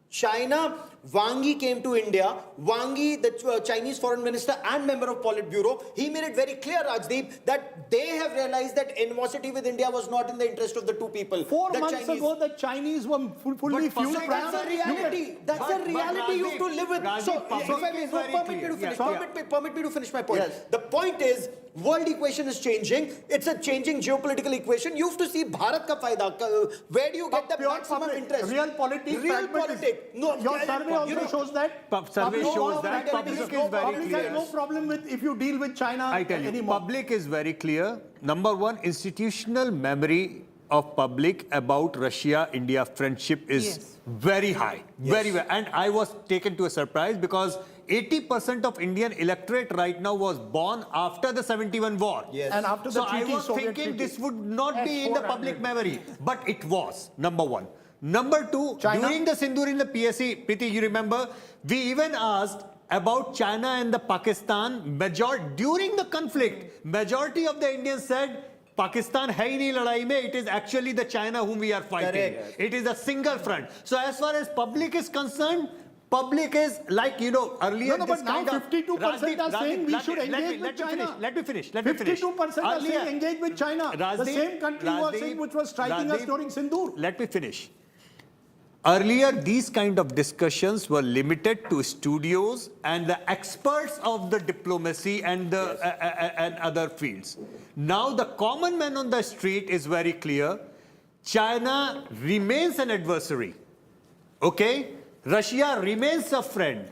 China, Wang Yi came to India. Wang Yi, the Chinese foreign minister and member of Politburo, he made it very clear, Rajdeep, that they have realized that animosity with India was not in the interest of the two people. 4 months ago, the Chinese were fully fueled. That's a reality. That's a reality you have to live with. So, if I may, permit me to finish my point. The point is, world equation is changing. It's a changing geopolitical equation. You have to see Bharat ka fayda. Where do you get the maximum interest? Real politics. Real politics. No, your survey also shows that. Survey shows that public is very clear. Has no problem with if you deal with China I tell you, anymore. public is very clear. Number one, institutional memory of public about Russia-India friendship is very high, very well. And I was taken to a surprise because 80% of Indian electorate right now was born after the 71 war. And after the treaty, I was Soviet thinking treaty. this would not be in the public memory, but it was, number one. Number two, during the Sindoor in the PSC, Priti, you remember, we even asked about China and the Pakistan. During the conflict, majority of the Indians said, Pakistan hai nahi ladai mein, it is actually the China whom we are fighting. Correct. It is a single front. So as far as public is concerned, public is like, you know, earlier No, but now 52% are saying we should engage with China. Let me finish. 52% are saying engage with China. The same country was saying which was striking us during Sindoor. Let me finish. Earlier, these kind of discussions were limited to studios and the experts of the diplomacy and the and other fields. Now, the common man on the street is very clear. China remains an adversary. Okay? Russia remains a friend.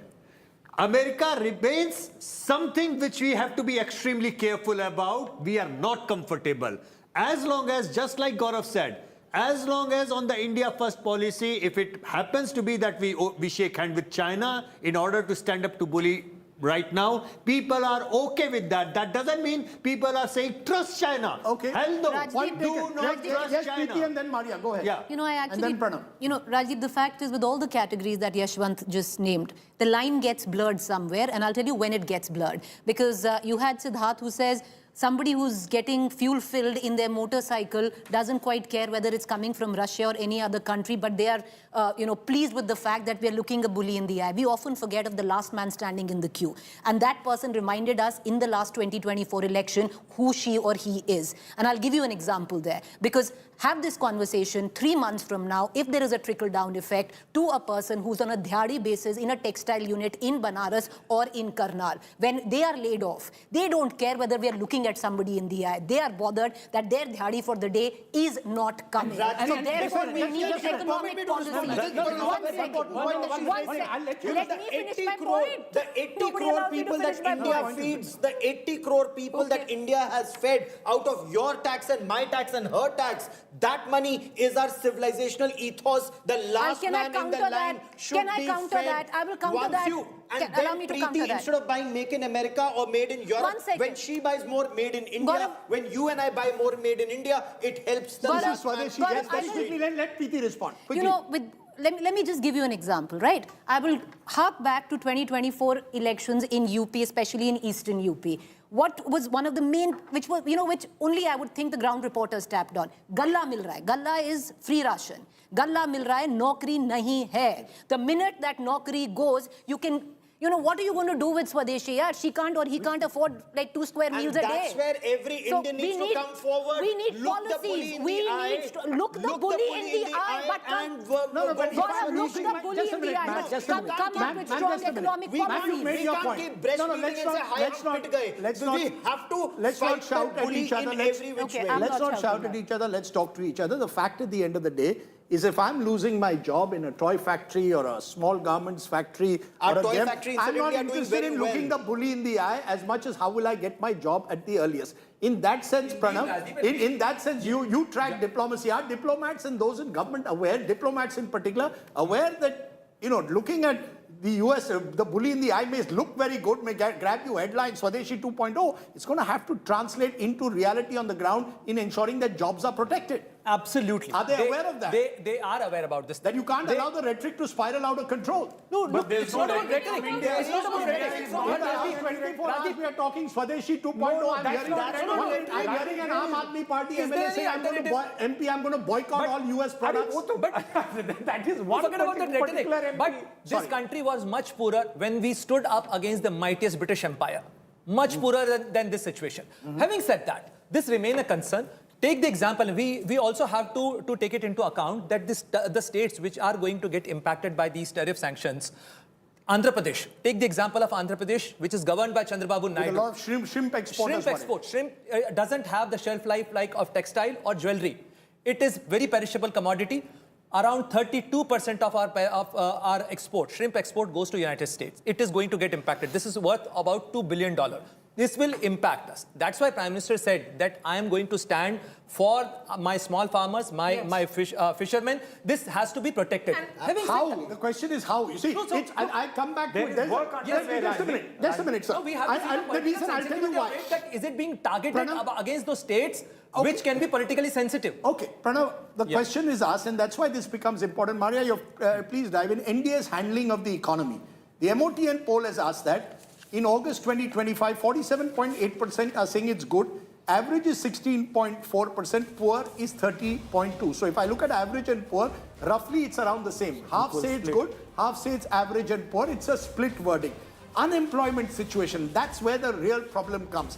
America remains something which we have to be extremely careful about. We are not comfortable. As long as, just like Gaurav said, as long as on the India first policy, if it happens to be that we shake hand with China in order to stand up to bully right now, people are okay with that. That doesn't mean people are saying trust China. Okay. Hell no. Rajdeep, Do not trust China. Preeti and then Maria, go ahead. Yeah. You know, I actually, and then Pranav. you know, Rajdeep, the fact is with all the categories that Yashwant just named, the line gets blurred somewhere, and I'll tell you when it gets blurred. Because you had Siddharth who says, somebody who's getting fuel filled in their motorcycle doesn't quite care whether it's coming from Russia or any other country, but they are, you know, pleased with the fact that we are looking a bully in the eye. We often forget of the last man standing in the queue. And that person reminded us in the last 2024 election who she or he is. And I'll give you an example there. Because have this conversation 3 months from now, if there is a trickle-down effect to a person who's on a dhyadi basis in a textile unit in Banaras or in Karnal. When they are laid off, they don't care whether we are looking at somebody in the eye. They are bothered that their dhyadi for the day is not coming. So therefore, we need economic policy. One second. Let me finish my point. The 80 crore people that India feeds, the 80 crore people that India has fed out of your tax and my tax and her tax, that money is our civilizational ethos. The last man in the line should be fed. I will counter that. And then Preeti, instead of buying Make in America or Made in Europe, when she buys more Made in India, when you and I buy more Made in India, it helps the last man. Let Preeti respond. You know, let me just give you an example, right? I will hark back to 2024 elections in UP, especially in Eastern UP. What was one of the main, which was, you know, which only I would think the ground reporters tapped on. Galla mil raha hai. Galla is free ration. Galla mil raha hai, naukri nahi hai. The minute that naukri goes, you can, you know, what are you going to do with Swadeshi? Yeah, she can't or he can't afford like 2 square meals a day. That's where every Indian needs to come forward. We need policies. We need to look the bully in the eye. But look the bully in the eye. Come up with strong economic policies. We can't keep breastfeeding and say, let's not shout at each other. Let's not shout at each other. Let's talk to each other. The fact at the end of the day is if I'm losing my job in a toy factory or a small garments factory, I'm not interested in looking the bully in the eye as much as how will I get my job at the earliest. In that sense, Pranav, in that sense, you track diplomacy. Are diplomats and those in government aware, diplomats in particular, aware that, you know, looking at the US, the bully in the eye may look very good, may grab you headlines, Swadeshi 2.0, it's going to have to translate into reality on the ground in ensuring that jobs are protected. Absolutely. Are they aware of that? They are aware about this. That you can't allow the rhetoric to spiral out of control. No, look, it's not about rhetoric. It's not about rhetoric. is not In the Rajiv. last 24 hours, Rajiv. we are talking Swadeshi 2.0. No, I'm that's hearing not true. I'm hearing an Aam Aadmi Party Is there MLA saying, any MP, I'm going to boycott all US products. That is one Forget about the particular rhetoric. MP. But this Sorry. country was much poorer when we stood up against the mightiest British Empire. Much poorer than this situation. Having said that, this remains a concern. Take the example, we also have to take it into account that the states which are going to get impacted by these tariff sanctions, Andhra Pradesh. Take the example of Andhra Pradesh, which is governed by Chandrababu Naidu. With a lot of shrimp export. Shrimp export. Shrimp doesn't have the shelf life like of textile or jewelry. It is very perishable commodity. Around 32% of our export, shrimp export, goes to United States. It is going to get impacted. This is worth about $2 billion. This will impact us. That's why Prime Minister said that I am going to stand for my small farmers, my fishermen. This has to be protected. How? The question is how. You see, I come back to it. Just a minute, sir. No, we have to see the reason I'll tell you why. Is it being targeted against those states which can be politically sensitive? Okay, Pranav, the question is asked, and that's why this becomes important. Maria, please dive in. India's handling of the economy. The MOTN poll has asked that. In August 2025, 47.8% are saying it's good. Average is 16.4%. Poor is 30.2%. So if I look at average and poor, roughly it's around the same. Half say it's good, half say it's average and poor. It's a split verdict. Unemployment situation, that's where the real problem comes.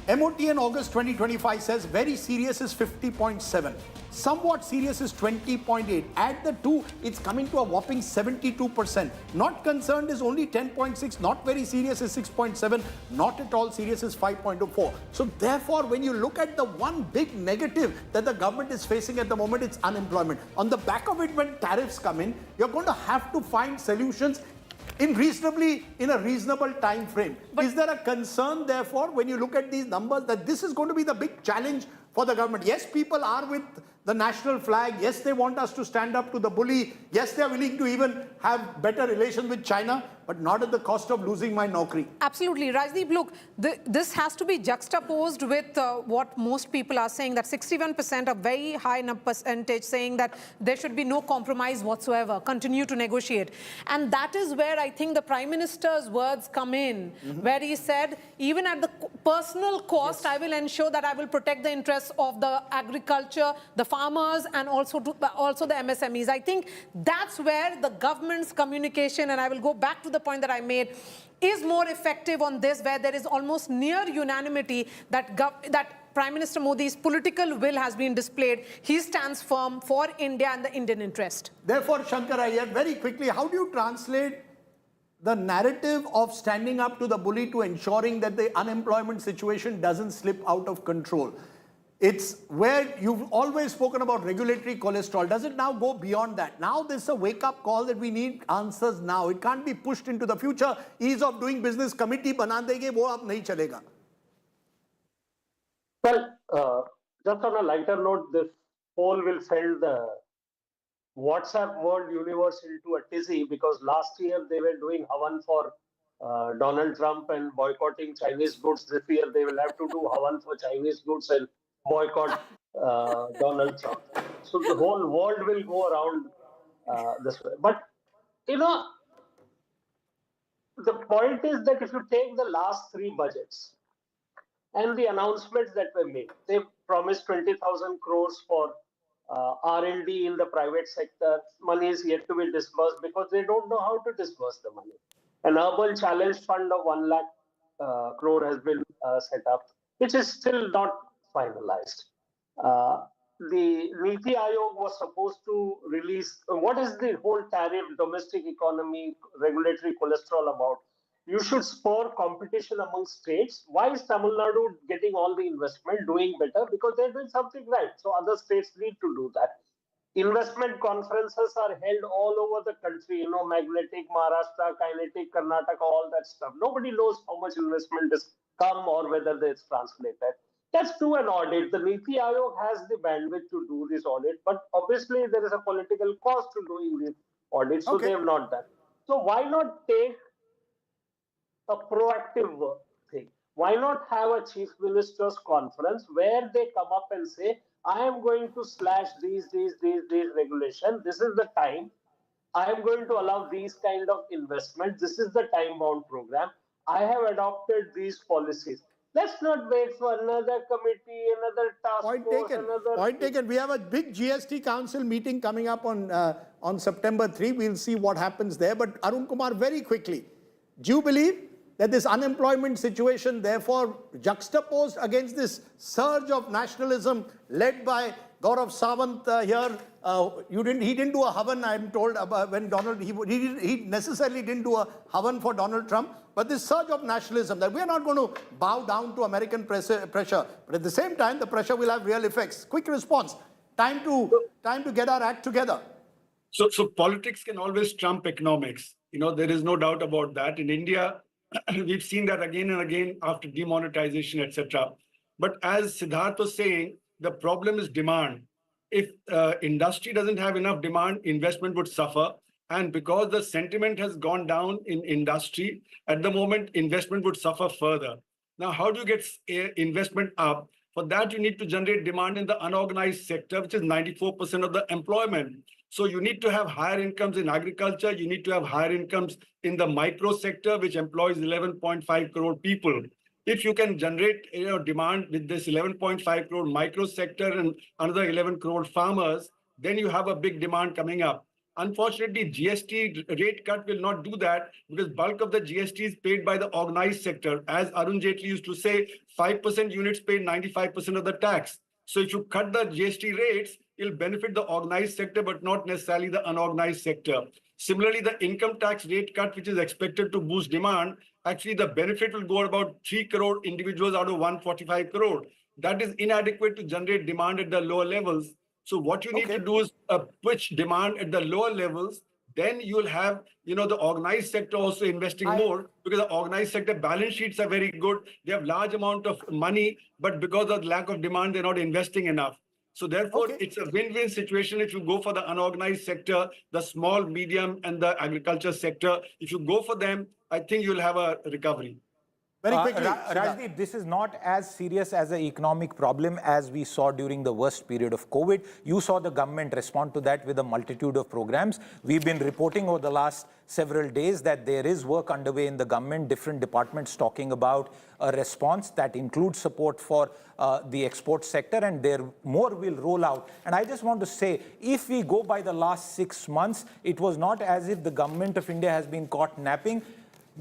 MOTN August 2025 says very serious is 50.7. Somewhat serious is 20.8. Add the two, it's coming to a whopping 72%. Not concerned is only 10.6. Not very serious is 6.7. Not at all serious is 5.4. So therefore, when you look at the one big negative that the government is facing at the moment, it's unemployment. On the back of it, when tariffs come in, you're going to have to find solutions in a reasonable time frame. Is there a concern, therefore, when you look at these numbers, that this is going to be the big challenge for the government? Yes, people are with the national flag. Yes, they want us to stand up to the bully. Yes, they are willing to even have better relations with China, but not at the cost of losing my naukri. Absolutely. Rajdeep, look, this has to be juxtaposed with what most people are saying, that 61%, a very high percentage, saying that there should be no compromise whatsoever, continue to negotiate. And that is where I think the Prime Minister's words come in, where he said, even at the personal cost, I will ensure that I will protect the interests of the agriculture, the farmers, and also the MSMEs. I think that's where the government's communication, and I will go back to the point that I made, is more effective on this, where there is almost near unanimity that Prime Minister Modi's political will has been displayed. He stands firm for India and the Indian interest. Therefore, Shankar Iyer, very quickly, how do you translate the narrative of standing up to the bully to ensuring that the unemployment situation doesn't slip out of control? It's where you've always spoken about regulatory cholesterol. Does it now go beyond that? Now there's a wake-up call that we need answers now. It can't be pushed into the future. Ease of doing business committee bana denge, wo ab nahi chalega. Well, just on a lighter note, this poll will send the WhatsApp world universe into a tizzy, because last year they were doing Havan for Donald Trump and boycotting Chinese goods. This year they will have to do Havan for Chinese goods and boycott Donald Trump. So the whole world will go around this way. But, you know, the point is that if you take the last three budgets and the announcements that were made, they promised 20,000 crores for R&D in the private sector. Money is yet to be disbursed because they don't know how to disburse the money. An urban challenge fund of 1 lakh crore has been set up, which is still not finalized. The Niti Aayog was supposed to release, what is the whole tariff, domestic economy, regulatory cholesterol about? You should spur competition among states. Why is Tamil Nadu getting all the investment, doing better? Because they're doing something right. So other states need to do that. Investment conferences are held all over the country, you know, magnetic Maharashtra, kinetic Karnataka, all that stuff. Nobody knows how much investment has come or whether it's translated. Let's do an audit. The Niti Aayog has the bandwidth to do this audit, but obviously there is a political cost to doing this audit, so they have not done. So why not take a proactive thing? Why not have a chief minister's conference where they come up and say, I am going to slash these regulations. This is the time. I am going to allow these kind of investments. This is the time-bound program. I have adopted these policies. Let's not wait for another committee, another task force, another... Point taken. We have a big GST Council meeting coming up on September 3. We'll see what happens there. But Arun Kumar, very quickly, do you believe that this unemployment situation, therefore, juxtaposed against this surge of nationalism led by Gaurav Sawant here, he didn't do a havan, I'm told, when Donald, he necessarily didn't do a havan for Donald Trump, but this surge of nationalism, that we are not going to bow down to American pressure, but at the same time, the pressure will have real effects. Quick response. Time to get our act together. So politics can always trump economics. There is no doubt about that. In India, we've seen that again and again after demonetization, etc. But as Siddharth was saying, the problem is demand. If industry doesn't have enough demand, investment would suffer. And because the sentiment has gone down in industry, at the moment, investment would suffer further. Now, how do you get investment up? For that, you need to generate demand in the unorganized sector, which is 94% of the employment. So you need to have higher incomes in agriculture. You need to have higher incomes in the micro sector, which employs 11.5 crore people. If you can generate demand with this 11.5 crore micro sector and another 11 crore farmers, then you have a big demand coming up. Unfortunately, GST rate cut will not do that because bulk of the GST is paid by the organized sector. As Arun Jaitley used to say, 5% units pay 95% of the tax. So if you cut the GST rates, it'll benefit the organized sector, but not necessarily the unorganized sector. Similarly, the income tax rate cut, which is expected to boost demand, actually the benefit will go about 3 crore individuals out of 145 crore. That is inadequate to generate demand at the lower levels. So what you need to do is push demand at the lower levels. Then you'll have, the organized sector also investing more because the organized sector balance sheets are very good. They have large amount of money, but because of lack of demand, they're not investing enough. So therefore, it's a win-win situation if you go for the unorganized sector, the small, medium, and the agriculture sector. If you go for them, I think you'll have a recovery. Very quickly, Rajdeep, this is not as serious as an economic problem as we saw during the worst period of COVID. You saw the government respond to that with a multitude of programs. We've been reporting over the last several days that there is work underway in the government, different departments talking about a response that includes support for the export sector, and there more will roll out. And I just want to say, if we go by the last 6 months, it was not as if the government of India has been caught napping.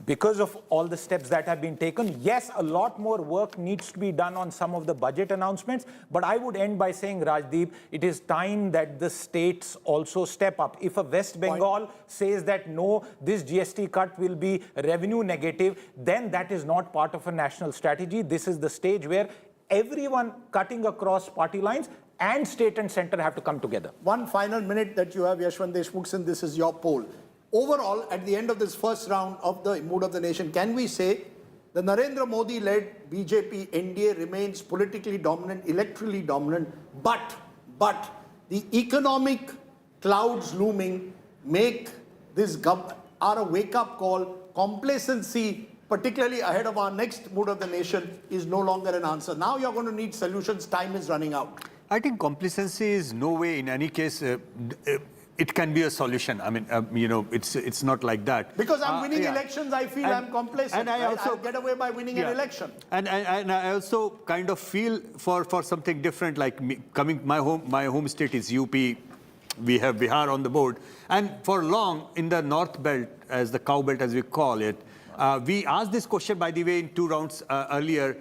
Because of all the steps that have been taken, yes, a lot more work needs to be done on some of the budget announcements. But I would end by saying, Rajdeep, it is time that the states also step up. If a West Bengal says that no, this GST cut will be revenue negative, then that is not part of a national strategy. This is the stage where everyone cutting across party lines and state and center have to come together. One final minute that you have, Yashwant Deshmukh, and this is your poll. Overall, at the end of this first round of the Mood of the Nation, can we say the Narendra Modi-led BJP NDA remains politically dominant, electorally dominant, but the economic clouds looming make this are a wake-up call. Complacency, particularly ahead of our next Mood of the Nation, is no longer an answer. Now you're going to need solutions. Time is running out. I think complacency is no way, in any case, it can be a solution. I mean, it's not like that. Because I'm winning elections, I feel I'm complacent. And I also I'll get away by winning an election. And I also kind of feel for something different, like my home state is UP. We have Bihar on the board. And for long, in the North Belt, as the cow belt as we call it, we asked this question, by the way, in 2 rounds earlier.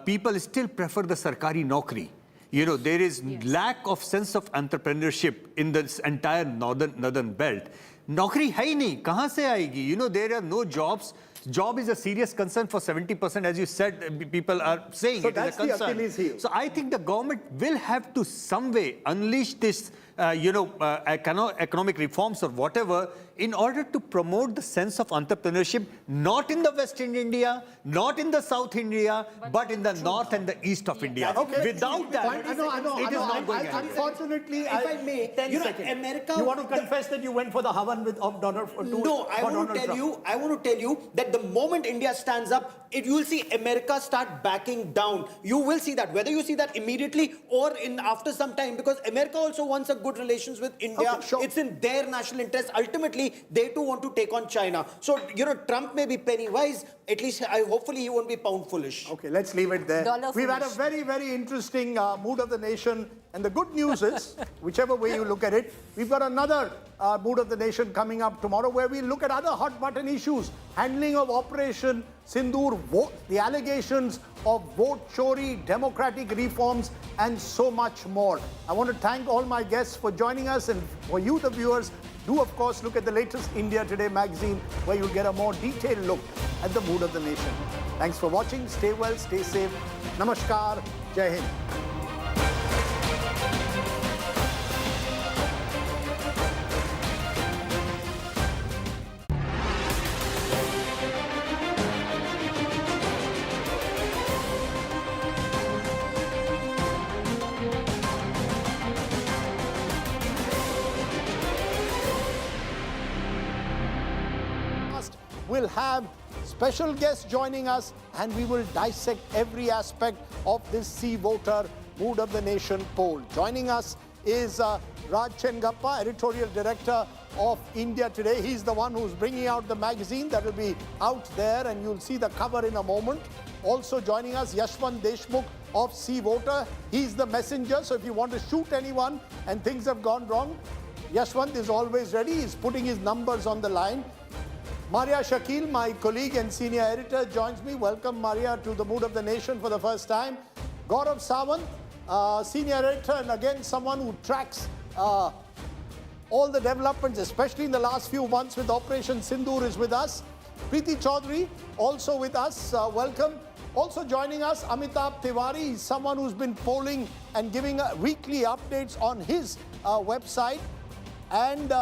People still prefer the Sarkari Naukri. There is lack of sense of entrepreneurship in this entire northern belt. Naukri hai nahi, kahan se aayegi? There are no jobs. Job is a serious concern for 70%, as you said, people are saying so it is a concern. The Achilles heel. So I think the government will have to some way unleash this, economic reforms or whatever, in order to promote the sense of entrepreneurship, not in the Western India, not in the South India, but in the North and the East of India. Without that, I know. it is not going ahead. Unfortunately, if I may, 10 seconds. America. You want to confess that you went for the Havan of Donald Trump? No, I want to tell you that the moment India stands up, you will see America start backing down. You will see that, whether you see that immediately or after some time, because America also wants a good relations with India. Okay, sure. It's in their national interest. Ultimately, they too want to take on China. So, Trump may be penny wise. At least, hopefully, he won't be pound foolish. Okay, let's leave it there. We've had a very, very interesting mood of the nation. And the good news is, whichever way you look at it, we've got another mood of the nation coming up tomorrow where we look at other hot button issues. Handling of Operation Sindoor, the allegations of vote chori, democratic reforms, and so much more. I want to thank all my guests for joining us, and for you, the viewers, do of course look at the latest India Today magazine where you'll get a more detailed look at the mood of the nation. Thanks for watching. Stay well, stay safe. Namaskar. Jai Hind. We'll have special guests joining us, and we will dissect every aspect of this See Voter Mood of the Nation poll. Joining us is Raj Chengappa, editorial director of India Today. He's the one who's bringing out the magazine that will be out there, and you'll see the cover in a moment. Also joining us, Yashwant Deshmukh of See Voter. He's the messenger, so if you want to shoot anyone and things have gone wrong, Yashwant is always ready. He's putting his numbers on the line. Maria Shakil, my colleague and senior editor, joins me. Welcome, Maria, to the Mood of the Nation for the first time. Gaurav Sawant, senior editor, and again, someone who tracks all the developments, especially in the last few months with Operation Sindoor, is with us. Preeti Chaudhary, also with us. Welcome. Also joining us, Amitabh Tiwari. He's someone who's been polling and giving weekly updates on his website. And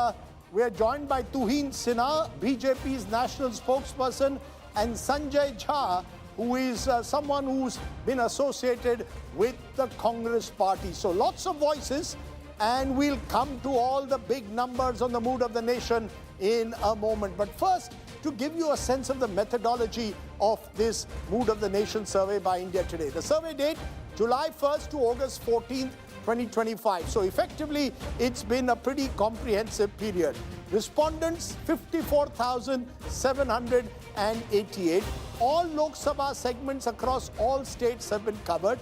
we are joined by Tuhin Sinha, BJP's national spokesperson, and Sanjay Jha, who is someone who's been associated with the Congress party. So lots of voices, and we'll come to all the big numbers on the Mood of the Nation in a moment. But first, to give you a sense of the methodology of this Mood of the Nation survey by India Today. The survey date, July 1st to August 14th, 2025. So effectively, it's been a pretty comprehensive period. Respondents, 54,788. All Lok Sabha segments across all states have been covered.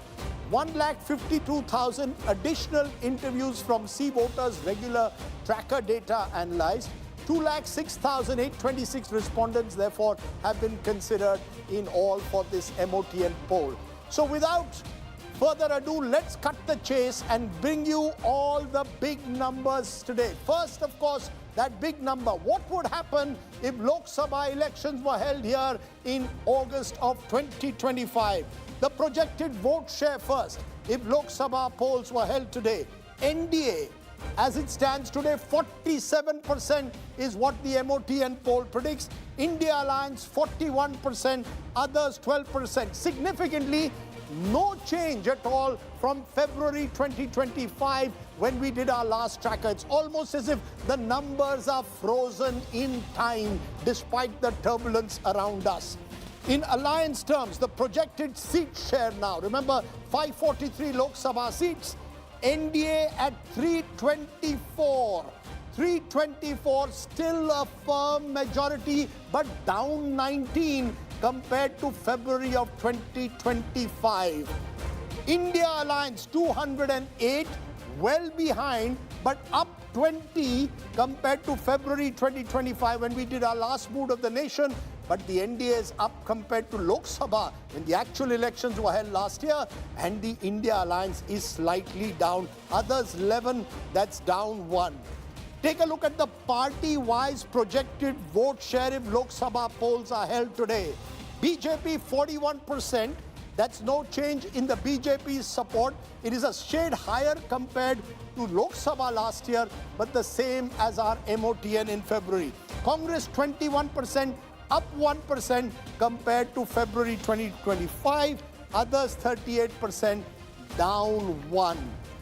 1,52,000 additional interviews from See Voters regular tracker data analyzed. 2,06,826 respondents, therefore, have been considered in all for this MOTN poll. So without further ado, let's cut the chase and bring you all the big numbers today. First, of course, that big number. What would happen if Lok Sabha elections were held here in August of 2025? The projected vote share first. If Lok Sabha polls were held today, NDA, as it stands today, 47% is what the MOTN poll predicts. India Alliance, 41%, others 12%. Significantly, no change at all from February 2025 when we did our last tracker. It's almost as if the numbers are frozen in time despite the turbulence around us. In alliance terms, the projected seat share now, remember 543 Lok Sabha seats, NDA at 324. 324, still a firm majority, but down 19 compared to February of 2025. India Alliance 208, well behind, but up 20 compared to February 2025 when we did our last Mood of the Nation. But the NDA is up compared to Lok Sabha when the actual elections were held last year, and the India Alliance is slightly down. Others 11, that's down 1. Take a look at the party-wise projected vote share if Lok Sabha polls are held today. BJP 41%, that's no change in the BJP's support. It is a shade higher compared to Lok Sabha last year, but the same as our MOTN in February. Congress 21%, up 1% compared to February 2025. Others 38%, down 1.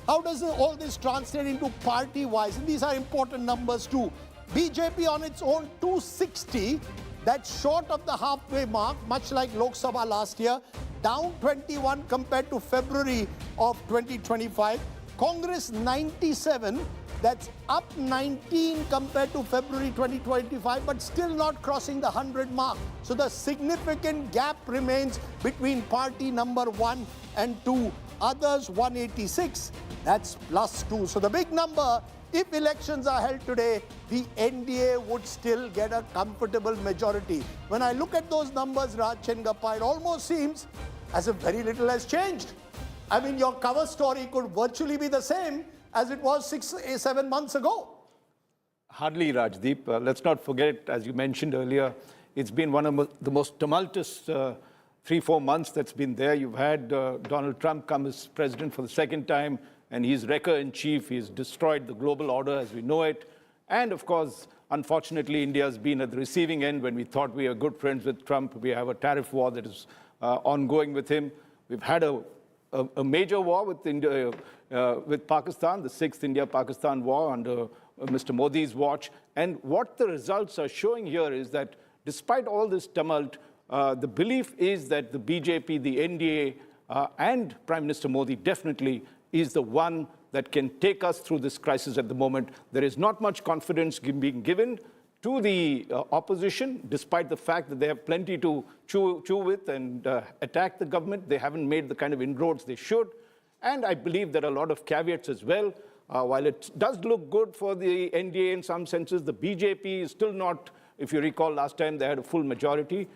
How does all this translate into party-wise? And these are important numbers too. BJP on its own 260, that's short of the halfway mark, much like Lok Sabha last year, down 21 compared to February of 2025. Congress 97, That's up 19 compared to February 2025, but still not crossing the 100 mark. So the significant gap remains between party number 1 and 2. Others 186, that's +2. So the big number, if elections are held today, the NDA would still get a comfortable majority. When I look at those numbers, Raj Chengappa, it almost seems as if very little has changed. I mean, your cover story could virtually be the same as it was 7 months ago. Hardly, Rajdeep. Let's not forget, as you mentioned earlier, it's been one of the most tumultuous 3-4 months that's been there. You've had Donald Trump come as president for the second time, and he's wrecker-in-chief. He's destroyed the global order as we know it. And of course, unfortunately, India's been at the receiving end. When we thought we were good friends with Trump, we have a tariff war that is ongoing with him. We've had a major war with India, with Pakistan, the 6th India-Pakistan war under Mr. Modi's watch. And what the results are showing here is that despite all this tumult, the belief is that the BJP, the NDA, and Prime Minister Modi definitely is the one that can take us through this crisis at the moment. There is not much confidence being given to the opposition, despite the fact that they have plenty to chew with and attack the government. They haven't made the kind of inroads they should. And I believe there are a lot of caveats as well. While it does look good for the NDA in some senses, the BJP is still not, if you recall last time they had a full majority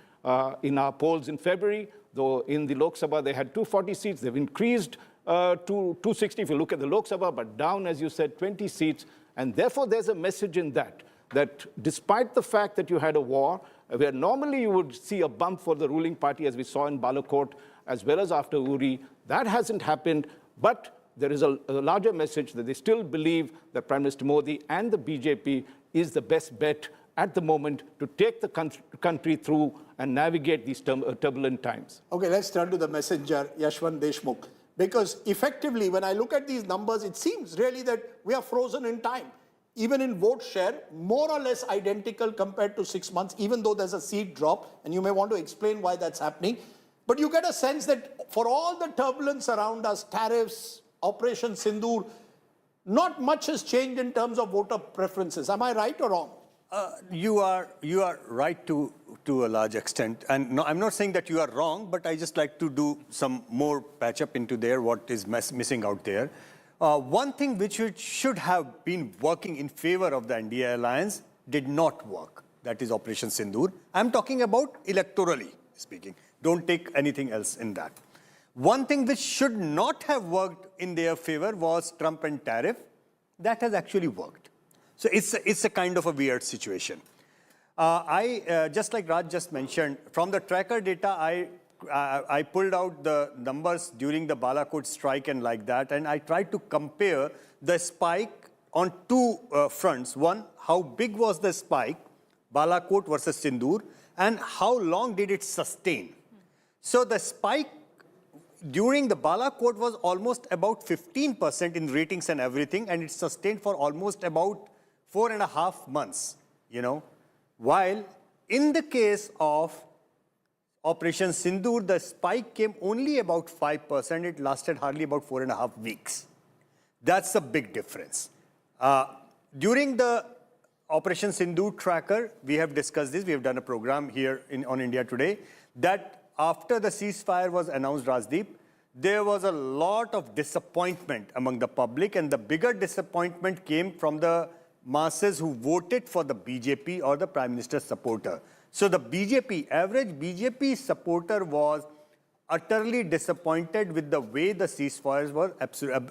in our polls in February, though in the Lok Sabha they had 240 seats. They've increased to 260 if you look at the Lok Sabha, but down, as you said, 20 seats. And therefore there's a message in that despite the fact that you had a war, where normally you would see a bump for the ruling party, as we saw in Balakot, as well as after Uri, that hasn't happened. But there is a larger message that they still believe that Prime Minister Modi and the BJP is the best bet at the moment to take the country through and navigate these turbulent times. Okay, let's turn to the messenger, Yashwant Deshmukh. Because effectively, when I look at these numbers, it seems really that we are frozen in time. Even in vote share, more or less identical compared to 6 months, even though there's a seat drop, and you may want to explain why that's happening. But you get a sense that for all the turbulence around us, tariffs, Operation Sindoor, not much has changed in terms of voter preferences. Am I right or wrong? You are right to a large extent. And no, I'm not saying that you are wrong, but I just like to do some more patch up into there, what is missing out there. One thing which should have been working in favor of the NDA alliance did not work. That is Operation Sindoor. I'm talking about electorally speaking. Don't take anything else in that. One thing which should not have worked in their favor was Trump and tariff. That has actually worked. So it's a kind of a weird situation. Just like Raj just mentioned, from the tracker data, I pulled out the numbers during the Balakot strike and like that, and I tried to compare the spike on two fronts. One, how big was the spike, Balakot versus Sindoor, and how long did it sustain? So the spike during the Balakot was almost about 15% in ratings and everything, and it sustained for almost about 4.5 months, While in the case of Operation Sindoor, the spike came only about 5%. It lasted hardly about 4.5 weeks. That's a big difference. During the Operation Sindoor tracker, we have discussed this. We have done a program here on India Today that after the ceasefire was announced, Rajdeep, there was a lot of disappointment among the public, and the bigger disappointment came from the masses who voted for the BJP or the Prime Minister's supporter. So the average BJP supporter was utterly disappointed with the way the ceasefires were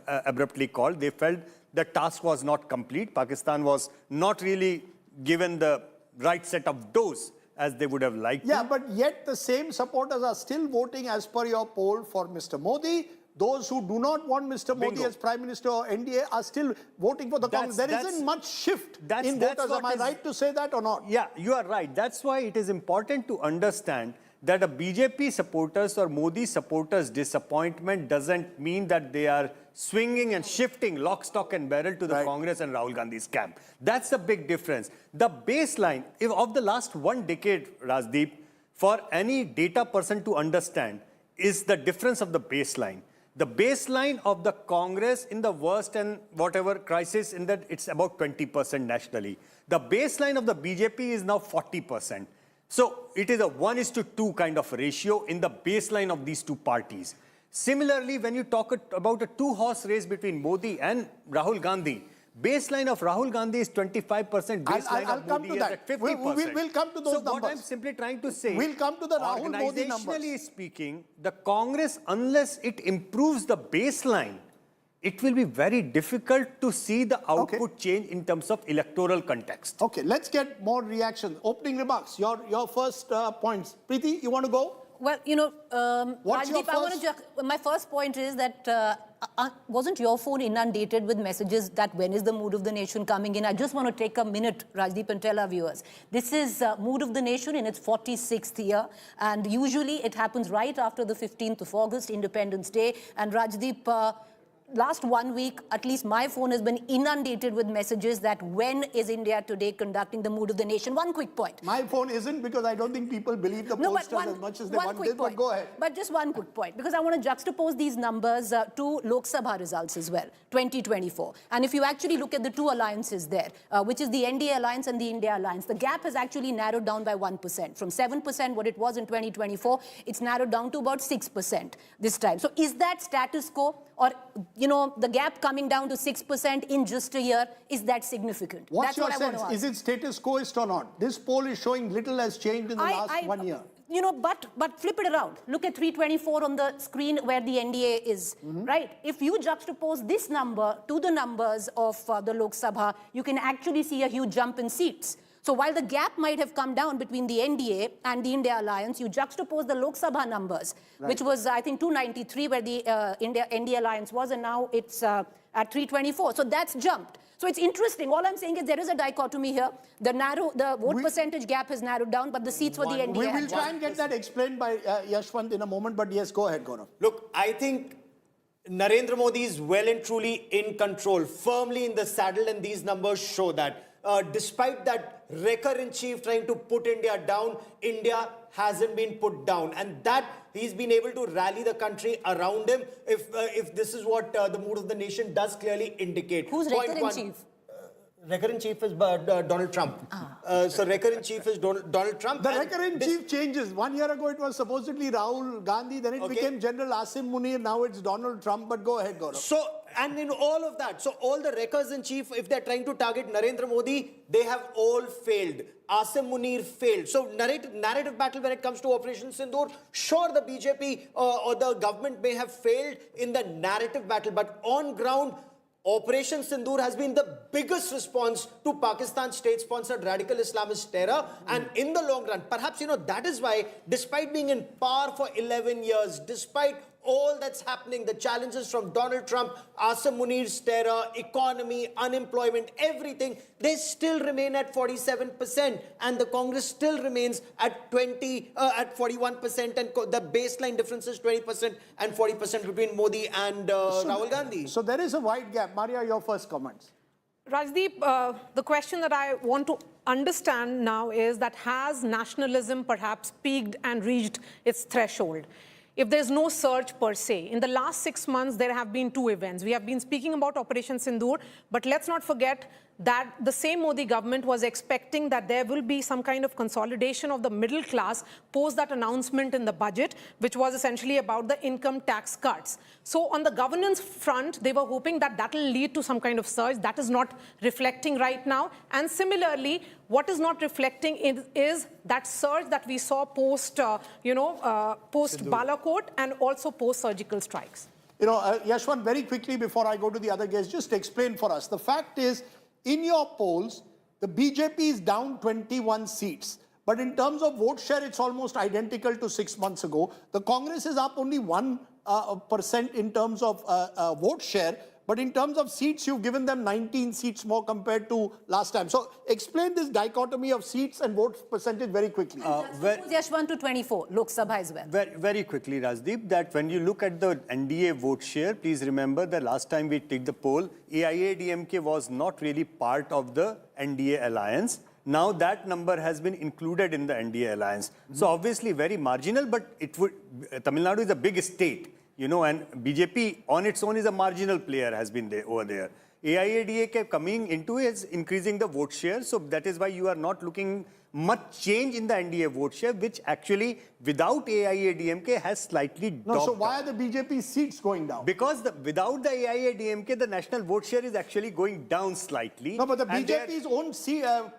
abruptly called. They felt the task was not complete. Pakistan was not really given the right set of dose as they would have liked. Yeah, but yet the same supporters are still voting as per your poll for Mr. Modi. Those who do not want Mr. Modi as Prime Minister or NDA are still voting for the Congress. There isn't much shift in voters. Am I right to say that or not? Yeah, you are right. That's why it is important to understand that a BJP supporters or Modi supporters' disappointment doesn't mean that they are swinging and shifting lock, stock and barrel to the Congress and Rahul Gandhi's camp. That's a big difference. The baseline of the last 1 decade, Rajdeep, for any data person to understand is the difference of the baseline. The baseline of the Congress in the worst and whatever crisis in that it's about 20% nationally. The baseline of the BJP is now 40%. So it is a 1:2 kind of ratio in the baseline of these two parties. Similarly, when you talk about a two-horse race between Modi and Rahul Gandhi, baseline of Rahul Gandhi is 25%, baseline I'll of come Modi to is that. at 50%. We'll come to those so numbers. What I'm simply trying to say, we'll come to the Rahul Modi numbers. Organizationally speaking, the Congress, unless it improves the baseline, it will be very difficult to see the output change in terms of electoral context. Okay, let's get more reactions. Opening remarks, your first points. Preeti, you want to go? Well, you know, What's your Rajdeep, my first point is that wasn't your phone inundated with messages that when is the mood of the nation coming in? I just want to take a minute, Rajdeep, and tell our viewers. This is Mood of the Nation in its 46th year, and usually it happens right after the 15th of August, Independence Day. And Rajdeep, last 1 week, at least my phone has been inundated with messages that when is India Today conducting the Mood of the Nation? One quick point. My phone isn't, because I don't think people believe the pollsters as much as they want this, but go ahead. But just one quick point, because I want to juxtapose these numbers to Lok Sabha results as well, 2024. And if you actually look at the two alliances there, which is the NDA alliance and the India alliance, the gap has actually narrowed down by 1%. From 7%, what it was in 2024, it's narrowed down to about 6% this time. So is that status quo? Or, you know, the gap coming down to 6% in just a year, is that significant? What's That's your what I want sense? to ask. Is it status quoist or not? This poll is showing little has changed in the last 1 year. You know, but flip it around. Look at 324 on the screen where the NDA is, right? If you juxtapose this number to the numbers of the Lok Sabha, you can actually see a huge jump in seats. So while the gap might have come down between the NDA and the India alliance, you juxtapose the Lok Sabha numbers, which was, I think, 293 where the NDA alliance was, and now it's at 324. So that's jumped. So it's interesting. All I'm saying is there is a dichotomy here. The vote percentage gap has narrowed down, but the seats for the NDA We will try and get that explained by Yashwant in a moment, but yes, go ahead, Gaurav. Look, I think Narendra Modi is well and truly in control, firmly in the saddle, and these numbers show that. Despite that wrecker-in-chief trying to put India down, India hasn't been put down. And that he's been able to rally the country around him, if this is what the mood of the nation does clearly indicate. Who's wrecker-in-chief? Wrecker-in-chief is Donald Trump. So wrecker-in-chief is Donald Trump. The wrecker-in-chief changes. 1 year ago, it was supposedly Rahul Gandhi. Then it became General Asim Munir. Now it's Donald Trump. But go ahead, Gaurav. So, and in all of that, so all the wreckers-in-chief, if they're trying to target Narendra Modi, they have all failed. Asim Munir failed. So narrative battle when it comes to Operation Sindoor, sure, the BJP or the government may have failed in the narrative battle, but on ground, Operation Sindoor has been the biggest response to Pakistan's state-sponsored radical Islamist terror. And in the long run, perhaps, you know, that is why, despite being in power for 11 years, despite all that's happening, the challenges from Donald Trump, Asim Munir's terror, economy, unemployment, everything, they still remain at 47%. And the Congress still remains at 41%. And the baseline difference is 20% and 40% between Modi and Rahul Gandhi. So there is a wide gap. Maria, your first comments. Rajdeep, the question that I want to understand now is that has nationalism perhaps peaked and reached its threshold? If there's no surge per se, in the last 6 months, there have been two events. We have been speaking about Operation Sindoor, but let's not forget that the same Modi government was expecting that there will be some kind of consolidation of the middle class post that announcement in the budget, which was essentially about the income tax cuts. So on the governance front, they were hoping that that will lead to some kind of surge. That is not reflecting right now. And similarly, what is not reflecting is that surge that we saw post, post Balakot and also post surgical strikes. You know, Yashwant, very quickly before I go to the other guests, just explain for us. The fact is, in your polls, the BJP is down 21 seats. But in terms of vote share, it's almost identical to 6 months ago. The Congress is up only 1% in terms of vote share. But in terms of seats, you've given them 19 seats more compared to last time. So explain this dichotomy of seats and vote percentage very quickly. Yashwant to 24, Lok Sabha as well. Very quickly, Rajdeep, that when you look at the NDA vote share, please remember the last time we took the poll, AIADMK was not really part of the NDA alliance. Now that number has been included in the NDA alliance. So obviously very marginal, but Tamil Nadu is a big state. you know, and BJP on its own is a marginal player, has been there over there. AIADMK coming into is increasing the vote share, so that is why you are not looking much change in the NDA vote share, which actually without AIADMK has slightly dropped. No, so why are the BJP seats going down? Because without the AIADMK, the national vote share is actually going down slightly. No, but the BJP's own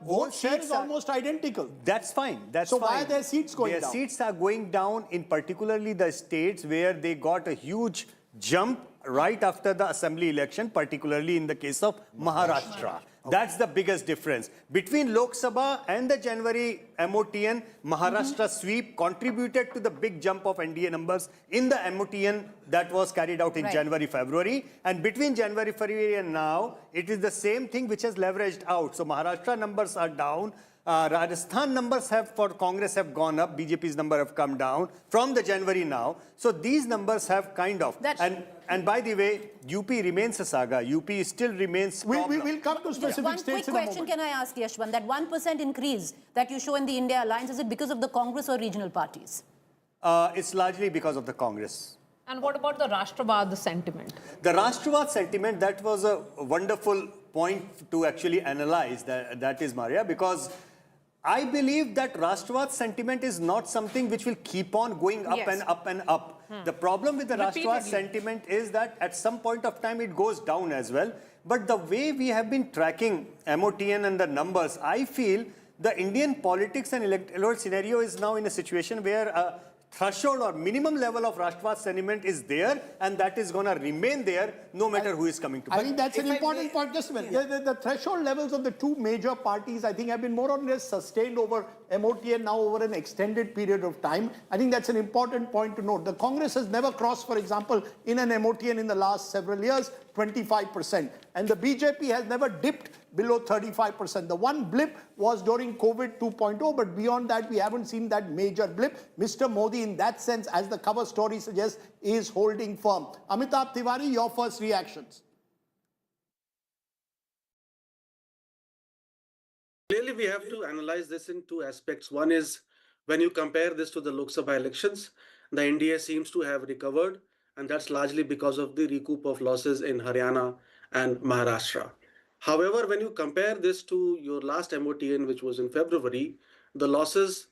vote share is almost identical. That's fine. That's so fine. why are their seats going down? Their seats are going down in particularly the states where they got a huge jump right after the assembly election, particularly in the case of Maharashtra. That's the biggest difference. Between Lok Sabha and the January MOTN, Maharashtra sweep contributed to the big jump of NDA numbers in the MOTN that was carried out in January, February. And between January, February and now, it is the same thing which has leveraged out. So Maharashtra numbers are down. Rajasthan numbers for Congress have gone up. BJP's number have come down from the January now. So these numbers have kind of. And by the way, UP remains a saga. UP still remains. We'll come to specific one states quick question can I ask, Yashwant? That 1% increase that you show in the India Alliance, is it because of the Congress or regional parties? It's largely because of the Congress. And what about the Rashtravad sentiment? The Rashtravad sentiment, that was a wonderful point to actually analyze, that is, Maria, because I believe that Rashtravad sentiment is not something which will keep on going up and up and up. The problem with the Rashtravad sentiment is that at some point of time it goes down as well. But the way we have been tracking MOTN and the numbers, I feel the Indian politics and electoral scenario is now in a situation where a threshold or minimum level of Rashtravad sentiment is there, and that is going to remain there no matter who is coming to power. I think that's an important point. Just a minute. The threshold levels of the two major parties, I think, have been more or less sustained over MOTN now over an extended period of time. I think that's an important point to note. The Congress has never crossed, for example, in an MOTN in the last several years, 25%. And the BJP has never dipped below 35%. The one blip was during COVID 2.0, but beyond that, we haven't seen that major blip. Mr. Modi, in that sense, as the cover story suggests, is holding firm. Amitabh Tiwari, your first reactions. Clearly, we have to analyze this in two aspects. One is when you compare this to the Lok Sabha elections, the NDA seems to have recovered, and that's largely because of the recoup of losses in Haryana and Maharashtra. However, when you compare this to your last MOTN, which was in February, the losses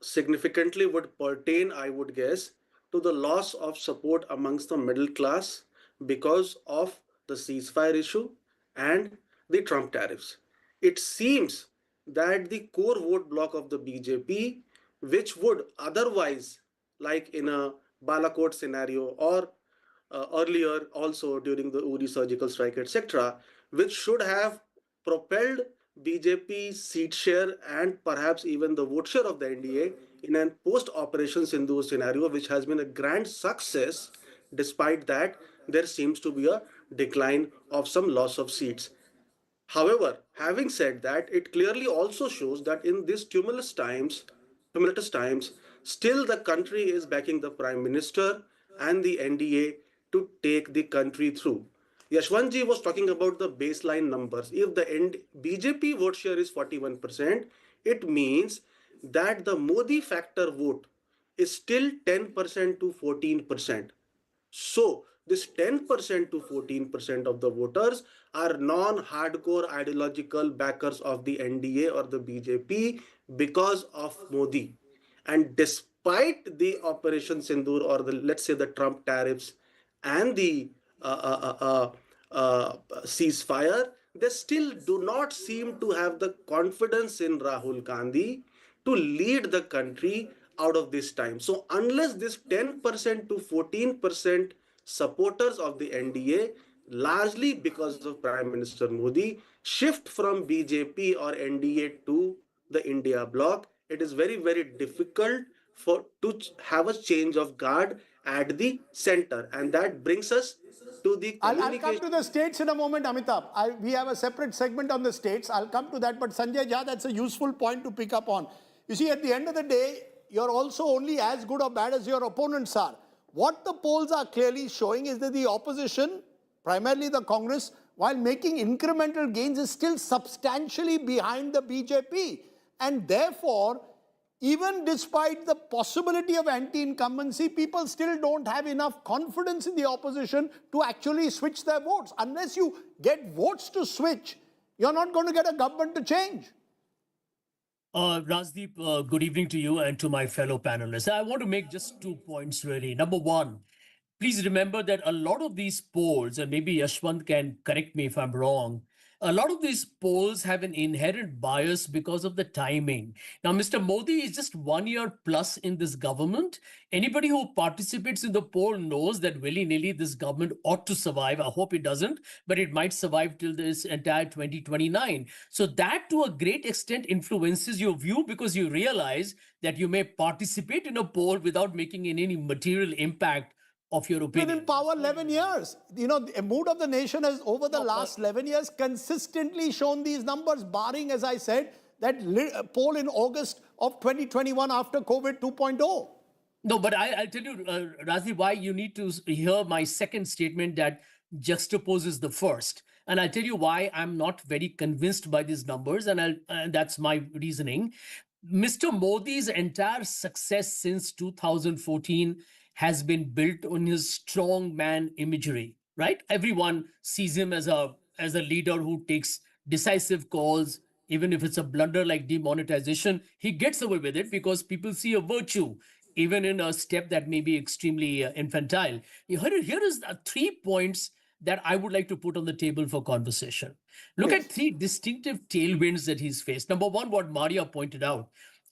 significantly would pertain, I would guess, to the loss of support amongst the middle class because of the ceasefire issue and the Trump tariffs. It seems that the core vote block of the BJP, which would otherwise, like in a Balakot scenario or earlier also during the Uri surgical strike, etc., which should have propelled BJP's seat share and perhaps even the vote share of the NDA in a post-Operation Sindoor scenario, which has been a grand success. Despite that, there seems to be a decline of some loss of seats. However, having said that, it clearly also shows that in these tumultuous times, still the country is backing the Prime Minister and the NDA to take the country through. Yashwantji was talking about the baseline numbers. If the BJP vote share is 41%, it means that the Modi factor vote is still 10% to 14%. So this 10% to 14% of the voters are non-hardcore ideological backers of the NDA or the BJP because of Modi. And despite the Operation Sindoor or the, let's say, the Trump tariffs and the ceasefire, they still do not seem to have the confidence in Rahul Gandhi to lead the country out of this time. So unless this 10% to 14% supporters of the NDA, largely because of Prime Minister Modi, shift from BJP or NDA to the India bloc, it is very, very difficult to have a change of guard at the center. And that brings us to the I'll come to the states in a moment, Amitabh. We have a separate segment on the states. I'll come to that. But Sanjay Jha, that's a useful point to pick up on. You see, at the end of the day, you're also only as good or bad as your opponents are. What the polls are clearly showing is that the opposition, primarily the Congress, while making incremental gains, is still substantially behind the BJP. And therefore, even despite the possibility of anti-incumbency, people still don't have enough confidence in the opposition to actually switch their votes. Unless you get votes to switch, you're not going to get a government to change. Rajdeep, good evening to you and to my fellow panelists. I want to make just 2 points really. Number one, please remember that a lot of these polls, and maybe Yashwant can correct me if I'm wrong, a lot of these polls have an inherent bias because of the timing. Now, Mr. Modi is just 1 year plus in this government. Anybody who participates in the poll knows that willy-nilly this government ought to survive. I hope it doesn't, but it might survive till this entire 2029. So that to a great extent influences your view because you realize that you may participate in a poll without making any material impact of your opinion. Been in power 11 years. You know, the mood of the nation has, over the last 11 years, consistently shown these numbers, barring, as I said, that poll in August of 2021 after COVID 2.0. No, but I'll tell you, Razi, why you need to hear my second statement that juxtaposes the first. And I'll tell you why I'm not very convinced by these numbers, and that's my reasoning. Mr. Modi's entire success since 2014 has been built on his strong man imagery, right? Everyone sees him as a leader who takes decisive calls, even if it's a blunder like demonetization. He gets away with it because people see a virtue, even in a step that may be extremely infantile. Here is 3 points that I would like to put on the table for conversation. Look at 3 distinctive tailwinds that he's faced. Number one, what Maria pointed out.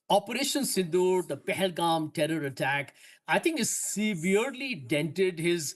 Operation Sindoor, the Pahalgam terror attack, I think has severely dented his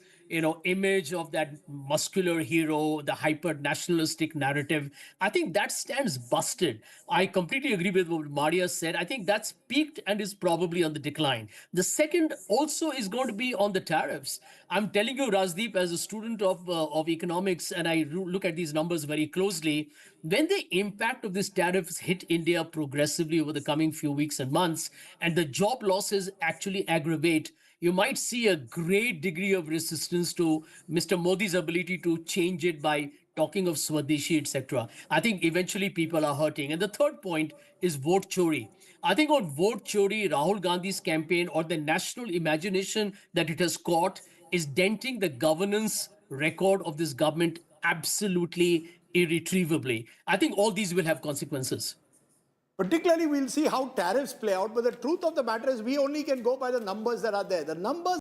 image of that muscular hero, the hyper-nationalistic narrative. I think that stands busted. I completely agree with what Maria said. I think that's peaked and is probably on the decline. The second also is going to be on the tariffs. I'm telling you, Rajdeep, as a student of economics, and I look at these numbers very closely, when the impact of these tariffs hit India progressively over the coming few weeks and months, and the job losses actually aggravate, you might see a great degree of resistance to Mr. Modi's ability to change it by talking of Swadeshi, etc. I think eventually people are hurting. And the third point is vote chori. I think on vote chori, Rahul Gandhi's campaign or the national imagination that it has caught is denting the governance record of this government absolutely irretrievably. I think all these will have consequences. Particularly, we'll see how tariffs play out. But the truth of the matter is we only can go by the numbers that are there. The numbers